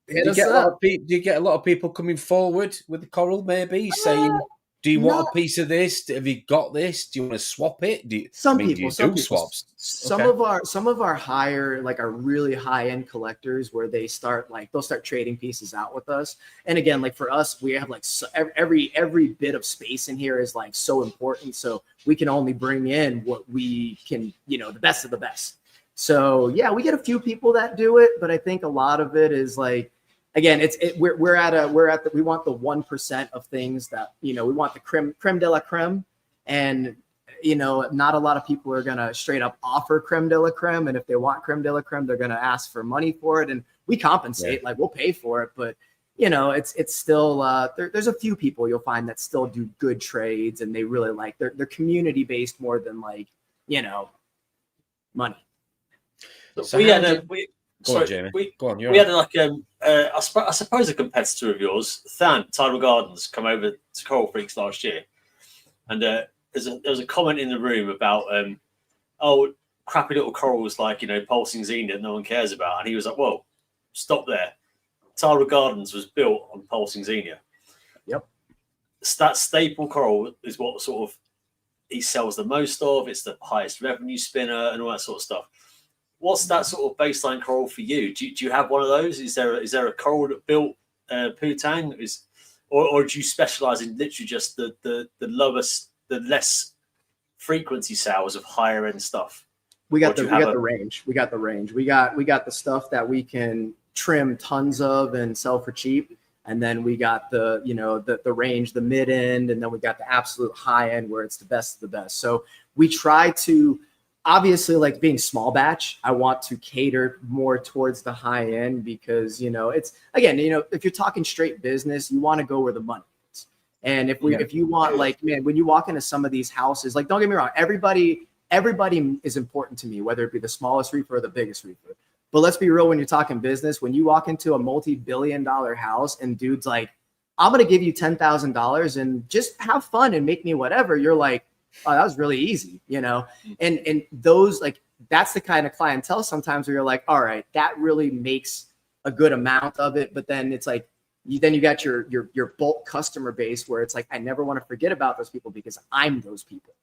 Do you get a lot of people coming forward with the coral, maybe saying, do you want a piece of this? Have you got this? Do you want to swap it? Some people do swaps. Some of our higher, like our really high end collectors, where they'll start trading pieces out with us. And again, like for us, we have like every bit of space in here is like so important. So we can only bring in what we can, you know, the best of the best. So yeah, we get a few people that do it, but I think a lot of it is like, again, we want the 1% of things that, you know, we want the creme de la creme. And you know, not a lot of people are going to straight up offer creme de la creme. And if they want creme de la creme, they're going to ask for money for it. And we compensate, like we'll pay for it. But, you know, it's still, there's a few people you'll find that still do good trades, and they really like, they're community based more than like, you know, money. So we had a, we, Go on, Jamie. Go on. We had like I suppose a competitor of yours, Tang, Terrill Gardens, come over to Coral Freaks last year, and there was a comment in the room about oh, crappy little corals like, you know, pulsing xenia no one cares about, and he was like, whoa, stop there. Terrill Gardens was built on pulsing xenia. Yep. That staple coral is what sort of he sells the most of. It's the highest revenue spinner and all that sort of stuff. What's that sort of baseline coral for you? Do you have one of those? Is there a coral that built Putang? Or do you specialize in literally just the lowest, the less frequency sales of higher end stuff? We got the range. We got the range. We got the stuff that we can trim tons of and sell for cheap. And then we got the, you know, the range, the mid end, and then we got the absolute high end where it's the best of the best. So we try to, obviously, like being small batch, I want to cater more towards the high end because, you know, it's, again, you know, if you're talking straight business, you want to go where the money is. And if you want, like, man, when you walk into some of these houses, like, don't get me wrong, everybody is important to me, whether it be the smallest reefer or the biggest reefer. But let's be real, when you're talking business, when you walk into a multi-billion-dollar house and dude's like, I'm going to give you $10,000 and just have fun and make me whatever, you're like, oh, that was really easy, you know? And those, like, that's the kind of clientele sometimes where you're like, all right, that really makes a good amount of it. But then it's like, you got your bulk customer base where it's like, I never want to forget about those people because I'm those people.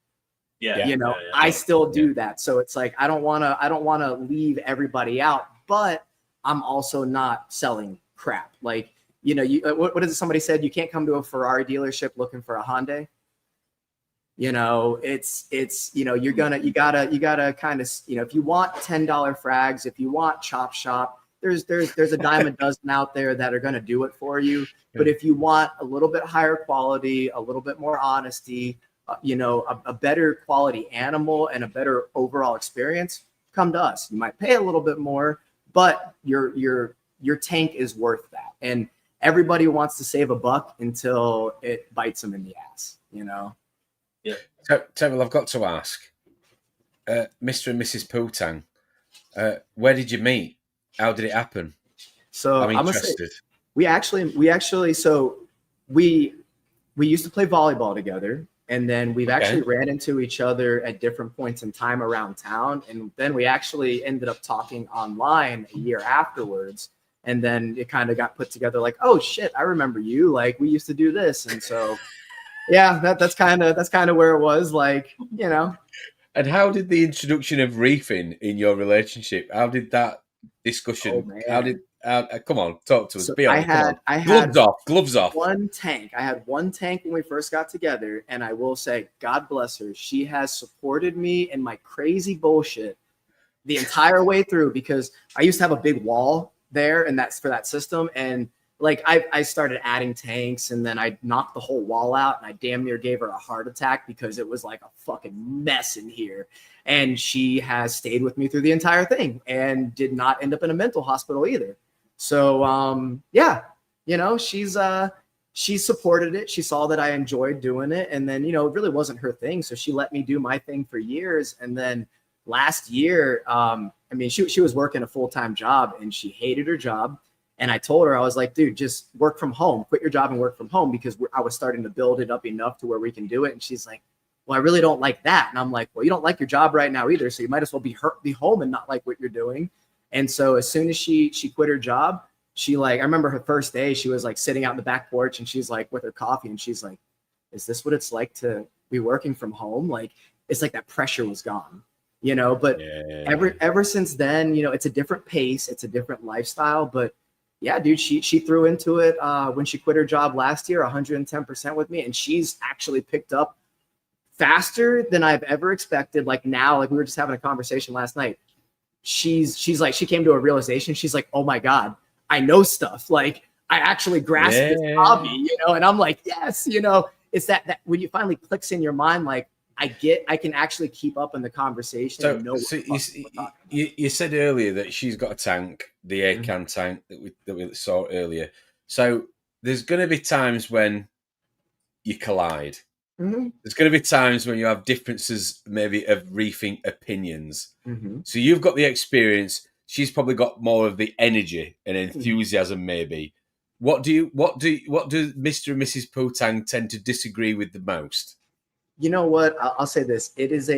Yeah. You know, I still do that. So it's like, I don't want to leave everybody out, but I'm also not selling crap. Like, you know, what is it? Somebody said, you can't come to a Ferrari dealership looking for a Hyundai. You know, it's, you know, you gotta kind of, you know, if you want $10 frags, if you want chop shop, there's a dime a dozen out there that are going to do it for you. But if you want a little bit higher quality, a little bit more honesty, you know, a better quality animal and a better overall experience, come to us. You might pay a little bit more, but your tank is worth that. And everybody wants to save a buck until it bites them in the ass, you know? Yeah. Terrill, I've got to ask, Mr. and Mrs. Putang, where did you meet? How did it happen? So I'm interested. We actually, so we used to play volleyball together, and then we've actually ran into each other at different points in time around town. And then we actually ended up talking online a year afterwards. And then it kind of got put together like, oh shit, I remember you. Like, we used to do this. And so, yeah, that's kind of where it was, like, you know. And how did the introduction of reefing in your relationship? How did that discussion? Come on, talk to us. So Be honest. I had gloves off. One tank. I had one tank when we first got together, and I will say, God bless her. She has supported me in my crazy bullshit the entire way through, because I used to have a big wall there, and that's for that system. And like I started adding tanks, and then I knocked the whole wall out, and I damn near gave her a heart attack because it was like a fucking mess in here. And she has stayed with me through the entire thing and did not end up in a mental hospital either. So yeah, you know, she supported it. She saw that I enjoyed doing it, and then, you know, it really wasn't her thing, so she let me do my thing for years. And then last year, I mean, she was working a full-time job, and she hated her job. And I told her, I was like, dude, just work from home, quit your job and work from home, because I was starting to build it up enough to where we can do it. And she's like, well, I really don't like that. And I'm like, well, you don't like your job right now either, so you might as well be home and not like what you're doing. And so as soon as she quit her job, she, like, I remember her first day, she was like sitting out in the back porch, and she's like with her coffee, and she's like, is this what it's like to be working from home? Like, it's like that pressure was gone, you know. But ever since then, you know, it's a different pace, it's a different lifestyle. But yeah, dude, she threw into it when she quit her job last year, 110% with me. And she's actually picked up faster than I've ever expected. Like now, like we were just having a conversation last night. She's like, she came to a realization. She's like, oh my God, I know stuff. Like, I actually grasp this hobby, you know? And I'm like, yes, you know, it's that when you finally clicks in your mind, like, I can actually keep up in the conversation and know you said earlier that she's got a tank, the air can tank that we saw earlier. So there's going to be times when you collide. There's going to be times when you have differences, maybe of reefing opinions. So you've got the experience. She's probably got more of the energy and enthusiasm, maybe. What do Mr. and Mrs. Poohtang tend to disagree with the most? You know what? I'll say this. It is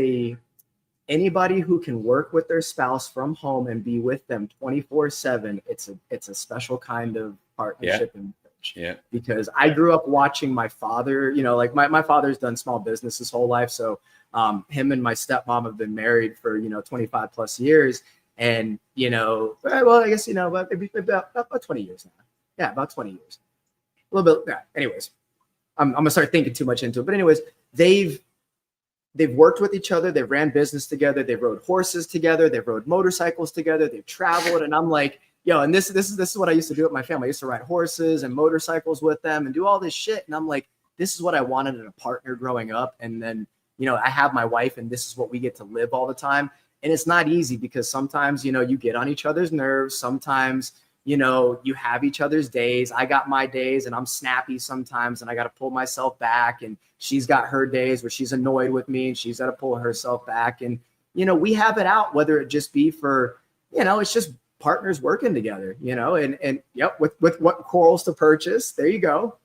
anybody who can work with their spouse from home and be with them 24/7. It's a special kind of partnership and marriage. Yeah. Because I grew up watching my father, like my father's done small business his whole life. So him and my stepmom have been married for, 25 plus years. And, well, I guess, about 20 years now. Yeah, about 20 years. A little bit. Yeah. Anyways, I'm going to start thinking too much into it. But anyways, they've worked with each other. They've ran business together. They've rode horses together. They've rode motorcycles together. They've traveled. And I'm like, and this is what I used to do with my family. I used to ride horses and motorcycles with them and do all this shit. And I'm like, this is what I wanted in a partner growing up. And then, I have my wife and this is what we get to live all the time. And it's not easy because sometimes, you get on each other's nerves. Sometimes, you have each other's days. I got my days and I'm snappy sometimes and I got to pull myself back. And she's got her days where she's annoyed with me and she's got to pull herself back. And, we have it out, whether it just be for, it's just partners working together, and yep, with what corals to purchase. There you go.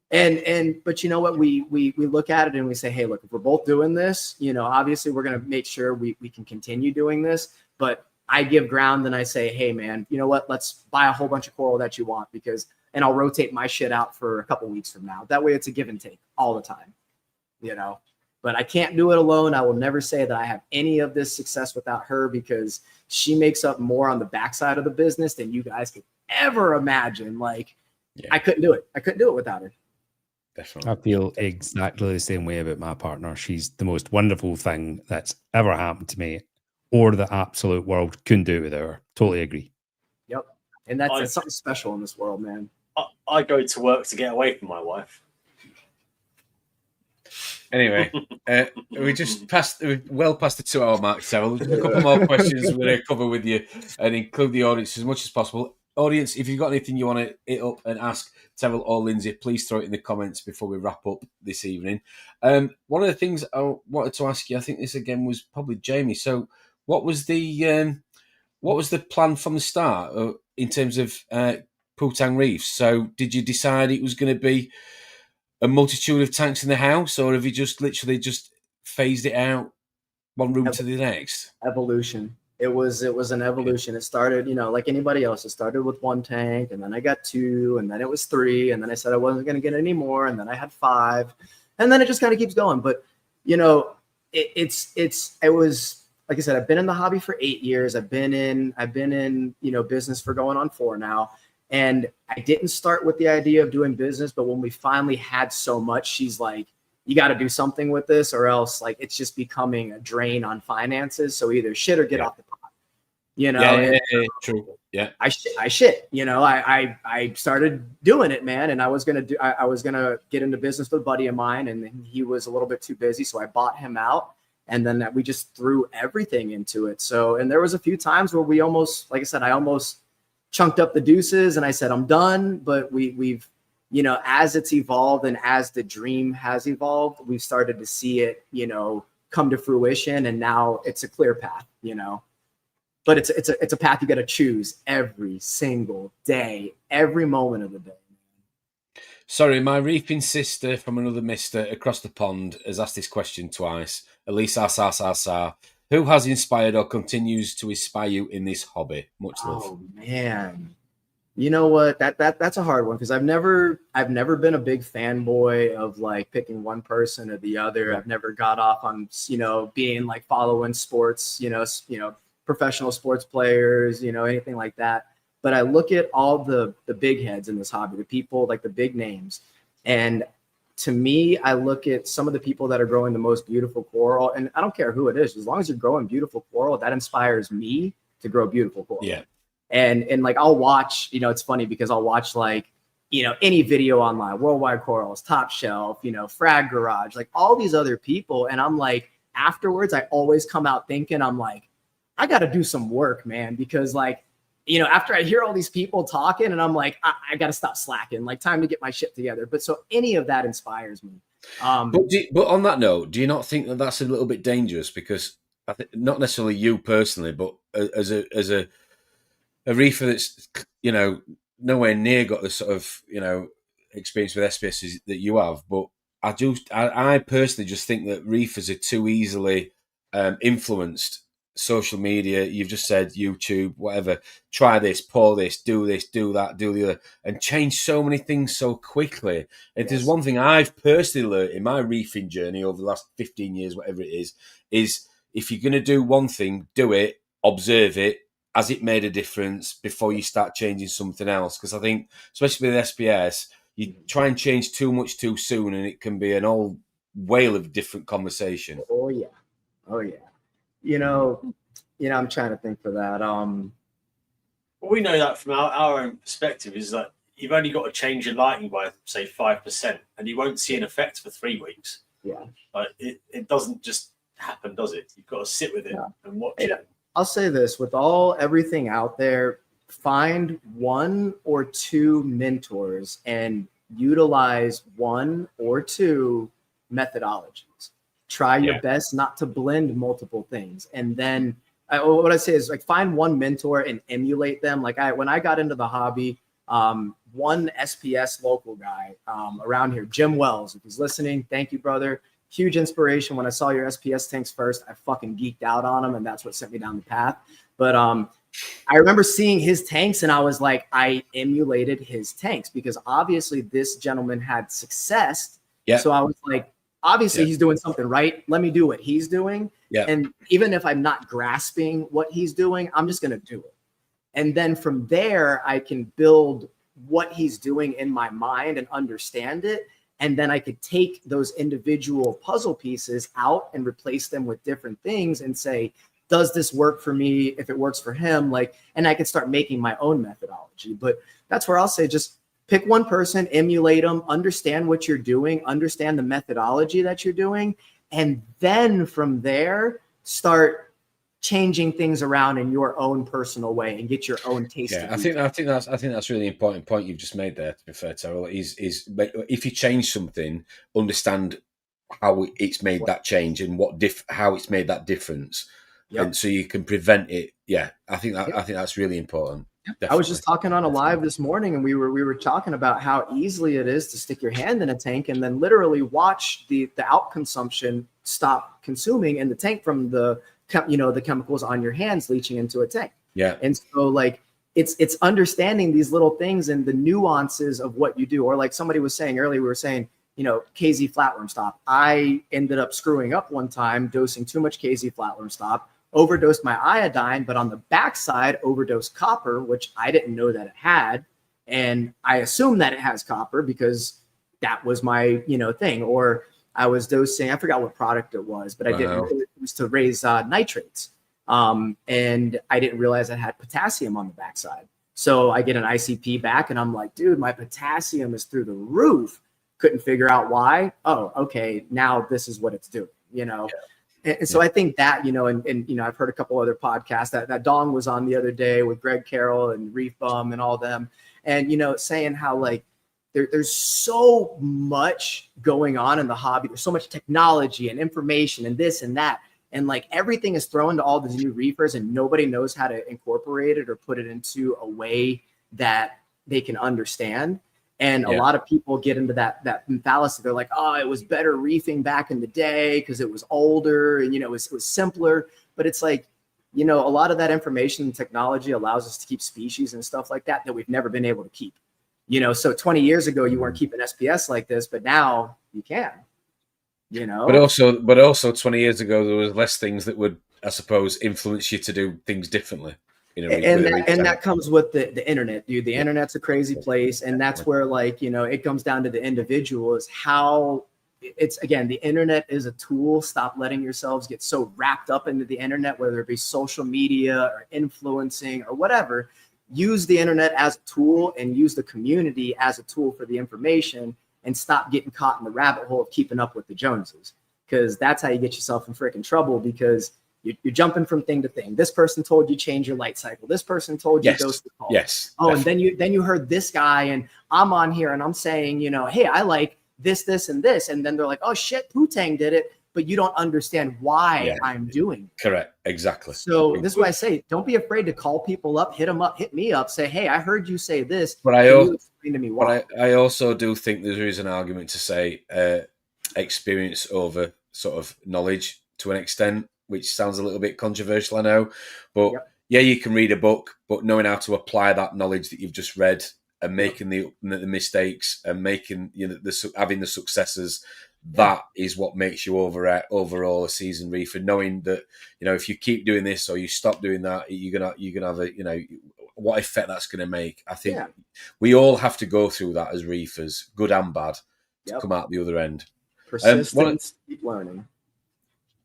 But you know what, we look at it and we say, hey, look, if we're both doing this, obviously we're going to make sure we can continue doing this. But I give ground and I say, hey man, you know what, let's buy a whole bunch of coral that you want and I'll rotate my shit out for a couple weeks from now. That way it's a give and take all the time, but I can't do it alone. I will never say that I have any of this success without her because she makes up more on the backside of the business than you guys could ever imagine. Like, I couldn't do it. I couldn't do it without her. Definitely. I feel exactly the same way about my partner. She's the most wonderful thing that's ever happened to me, or the absolute world couldn't do it without her. Totally agree. Yep. And that's something special in this world, man. I go to work to get away from my wife. Anyway, we well past the 2 hour mark, Terrill. A couple more questions we're going to cover with you and include the audience as much as possible. Audience, if you've got anything you want to hit up and ask Terrill or Lyndsey, please throw it in the comments before we wrap up this evening. One of the things I wanted to ask you, I think this again was probably Jamie. So, what was the plan from the start in terms of Poohtang Reefs? So, did you decide it was going to be a multitude of tanks in the house, or have you just literally just phased it out one room to the next? Evolution. It was an evolution. It started, like anybody else. It started with 1 tank, and then I got 2, and then it was 3, and then I said I wasn't going to get any more, and then I had 5, and then it just kind of keeps going. But it was like I said, I've been in the hobby for 8 years. I've been in business for going on 4 now. And I didn't start with the idea of doing business, but when we finally had so much, she's like, you got to do something with this or else like it's just becoming a drain on finances. So either shit or get off the pot, Yeah, true. Yeah. I shit, I started doing it, man. And I was going to get into business with a buddy of mine and he was a little bit too busy. So I bought him out and then we just threw everything into it. So, and there was a few times where we almost, like I said, I almost chunked up the deuces and I said, I'm done. But we've, as it's evolved and as the dream has evolved, we've started to see it, come to fruition. And now it's a clear path, but it's a path you got to choose every single day, every moment of the day. Sorry, my reefing sister from another mister across the pond has asked this question twice. Elisa Sa. Who has inspired or continues to inspire you in this hobby? Much love. Oh man, you know what? That's a hard one because I've never been a big fanboy of like picking one person or the other. I've never got off on being like following sports, professional sports players, anything like that. But I look at all the big heads in this hobby, the people like the big names, and to me, I look at some of the people that are growing the most beautiful coral, and I don't care who it is, as long as you're growing beautiful coral, that inspires me to grow beautiful coral. Yeah. And like I'll watch, it's funny because I'll watch like any video online, Worldwide Corals, Top Shelf, Frag Garage, like all these other people. And I'm like, afterwards, I always come out thinking, I'm like, I got to do some work, man, because like, after I hear all these people talking and I'm like, I got to stop slacking, like time to get my shit together. But so any of that inspires me. But on that note, do you not think that that's a little bit dangerous? Because I think not necessarily you personally, but as a reefer that's, nowhere near got the sort of, experience with SPS that you have. But I personally just think that reefers are too easily influenced. Social media, you've just said YouTube, whatever, try this, pour this, do that, do the other, and change so many things so quickly. If there's one thing I've personally learned in my reefing journey over the last 15 years, whatever it is if you're going to do one thing, do it, observe it, has it made a difference before you start changing something else? Because I think, especially with SPS, you try and change too much too soon and it can be an whole whale of different conversation. Oh yeah. I'm trying to think for that. Well, we know that from our own perspective is that you've only got to change your lighting by say 5%, and you won't see an effect for 3 weeks. Yeah, but it doesn't just happen, does it? You've got to sit with it and watch it. I'll say this: with everything out there, find 1 or 2 mentors and utilize 1 or 2 methodologies. Try your best not to blend multiple things. And then what I say is like find 1 mentor and emulate them. Like when I got into the hobby, one SPS local guy around here, Jim Wells, if he's listening, thank you, brother. Huge inspiration. When I saw your SPS tanks first, I fucking geeked out on them, and that's what sent me down the path. But I remember seeing his tanks and I was like, I emulated his tanks because obviously this gentleman had success. Yeah. So I was like, obviously he's doing something right. Let me do what he's doing. Yeah. And even if I'm not grasping what he's doing, I'm just going to do it. And then from there, I can build what he's doing in my mind and understand it. And then I could take those individual puzzle pieces out and replace them with different things and say, does this work for me? If it works for him, and I can start making my own methodology. But that's where I'll say, just pick one person, emulate them, understand what you're doing, understand the methodology that you're doing, and then from there start changing things around in your own personal way and get your own taste. Yeah, I think that's a really important point you've just made there. To be fair, Terrill, is if you change something, understand how it's made that change and how it's made that difference, and so you can prevent it. Yeah, I think that's really important. Definitely. I was just talking on a live this morning, and we were talking about how easily it is to stick your hand in a tank and then literally watch the out consumption stop consuming in the tank from the chemicals on your hands leaching into a tank. Yeah. And so it's understanding these little things and the nuances of what you do. Or like somebody was saying earlier, we were saying, KZ flatworm stop. I ended up screwing up one time, dosing too much KZ flatworm stop, overdosed my iodine, but on the backside overdosed copper, which I didn't know that it had. And I assumed that it has copper because that was my, thing. Or I was dosing, I forgot what product it was, but I didn't, it was to raise nitrates. And I didn't realize I had potassium on the backside. So I get an ICP back and I'm like, dude, my potassium is through the roof. Couldn't figure out why. Oh, okay. Now this is what it's doing, Yeah. And so I think that, and I've heard a couple other podcasts that Dong was on the other day with Greg Carroll and Reef Bum and all them. And, saying how there's so much going on in the hobby. There's so much technology and information and this and that. And everything is thrown to all these new reefers and nobody knows how to incorporate it or put it into a way that they can understand. And a lot of people get into that fallacy. They're like, oh, it was better reefing back in the day because it was older and, it was simpler. But it's a lot of that information and technology allows us to keep species and stuff like that we've never been able to keep. So 20 years ago, you weren't keeping SPS like this, but now you can, But also 20 years ago, there was less things that would, I suppose, influence you to do things differently. And that comes with the internet, dude. The internet's a crazy place. And that's where it comes down to the individual is how it's, again, the internet is a tool. Stop letting yourselves get so wrapped up into the internet, whether it be social media or influencing or whatever. use the internet as a tool and use the community as a tool for the information, and stop getting caught in the rabbit hole of keeping up with the Joneses. Because that's how you get yourself in freaking trouble, because you're jumping from thing to thing. This person told you change your light cycle. This person told you dose the call. Yes. Oh, definitely. and then you heard this guy, and I'm on here and I'm saying, hey, I like this, this, and this. And then they're like, oh shit, Tang did it. But you don't understand why I'm doing it. Correct. Exactly. So this is why I say, don't be afraid to call people up, hit them up, hit me up, say, hey, I heard you say this. But you explain to me why? I also do think there is an argument to say experience over sort of knowledge to an extent, which sounds a little bit controversial, I know. But you can read a book, but knowing how to apply that knowledge that you've just read and making the mistakes and making having the successes, that is what makes you overall a seasoned reefer. Knowing that if you keep doing this or you stop doing that, you're gonna have a what effect that's gonna make. I think we all have to go through that as reefers, good and bad, to come out the other end. Persistence, keep learning.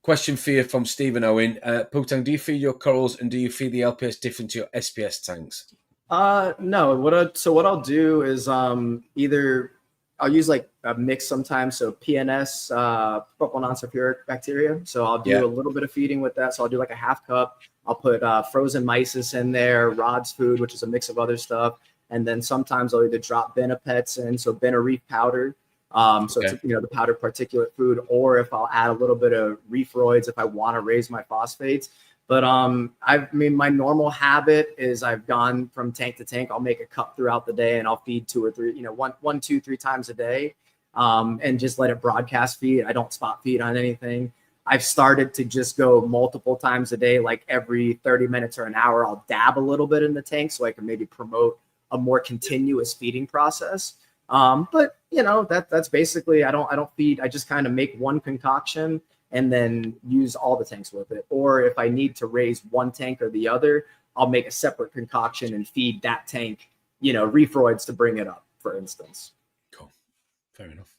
Question for you from Stephen Owen. Tang, do you feed your corals and do you feed the LPS different to your SPS tanks? No. What I'll do is either I'll use like a mix sometimes. So PNS, propyl non-sulfuric bacteria. So I'll do a little bit of feeding with that. So I'll do like a half cup. I'll put frozen mysis in there, Rod's food, which is a mix of other stuff. And then sometimes I'll either drop Benapets in, so Benareef powder. It's the powdered particulate food, or if I'll add a little bit of Reefroids if I want to raise my phosphates. But my normal habit is I've gone from tank to tank. I'll make a cup throughout the day and I'll feed 2 or 3, 1, 2, 3 times a day, and just let it broadcast feed. I don't spot feed on anything. I've started to just go multiple times a day, like every 30 minutes or an hour. I'll dab a little bit in the tank so I can maybe promote a more continuous feeding process. But that's basically, I don't feed. I just kind of make one concoction and then use all the tanks with it. Or if I need to raise one tank or the other, I'll make a separate concoction and feed that tank, Reefroids to bring it up, for instance. Cool. Fair enough.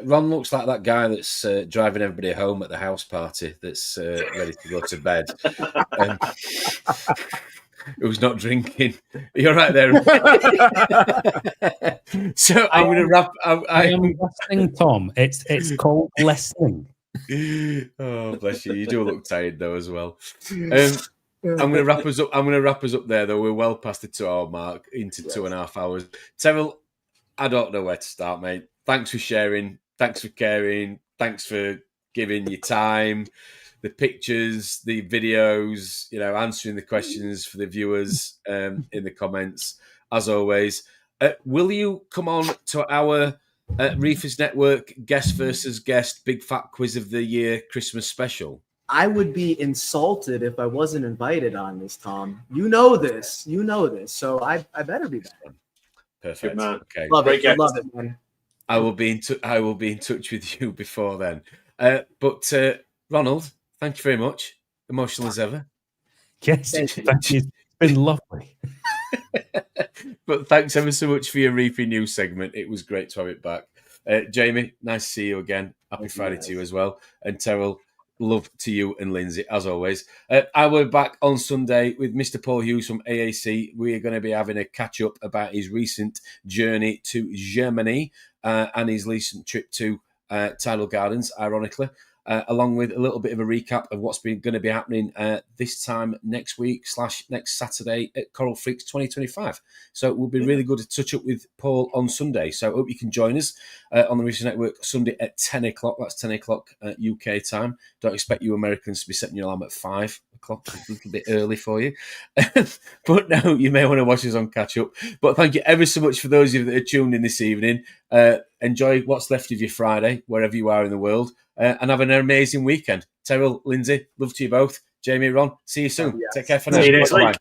Ron looks like that guy that's driving everybody home at the house party that's ready to go to bed. Who's not drinking. You're right there. So I'm going to wrap. I am listening, Tom. It's called listening. Oh, bless you. You do look tired though as well. I'm going to wrap us up. I'm going to wrap us up there though. We're well past the 2 hour mark, into 2.5 hours. Terrill, I don't know where to start, mate. Thanks for sharing. Thanks for caring. Thanks for giving your time. The pictures, the videos, answering the questions for the viewers in the comments, as always. Will you come on to our Reefers Network guest versus guest Big Fat Quiz of the Year Christmas special? I would be insulted if I wasn't invited on this, Tom. You know this. So I better be back. Perfect. Good man. Okay. Love it, man. I will be in touch with you before then. But Ronald, thank you very much. Emotional as ever. Yes, thank you. It's been lovely. But thanks ever so much for your Reefing News segment. It was great to have it back. Jamie, nice to see you again. Happy Friday to you as well. And Terrill, love to you and Lyndsey, as always. I will be back on Sunday with Mr. Paul Hughes from AAC. We are going to be having a catch-up about his recent journey to Germany and his recent trip to Tidal Gardens, ironically. Along with a little bit of a recap of what's going to be happening this time next week / next Saturday at Coral Freaks 2025. So it will be really good to touch up with Paul on Sunday. So I hope you can join us on the Reefing Network Sunday at 10 o'clock. That's 10 o'clock UK time. Don't expect you Americans to be setting your alarm at 5 o'clock. It's a little bit early for you. But no, you may want to watch us on catch up. But thank you ever so much for those of you that are tuned in this evening. Enjoy what's left of your Friday, wherever you are in the world. And have an amazing weekend. Terrill, Lyndsey, love to you both. Jamie, Ron, see you soon. Take care for now. See you next week.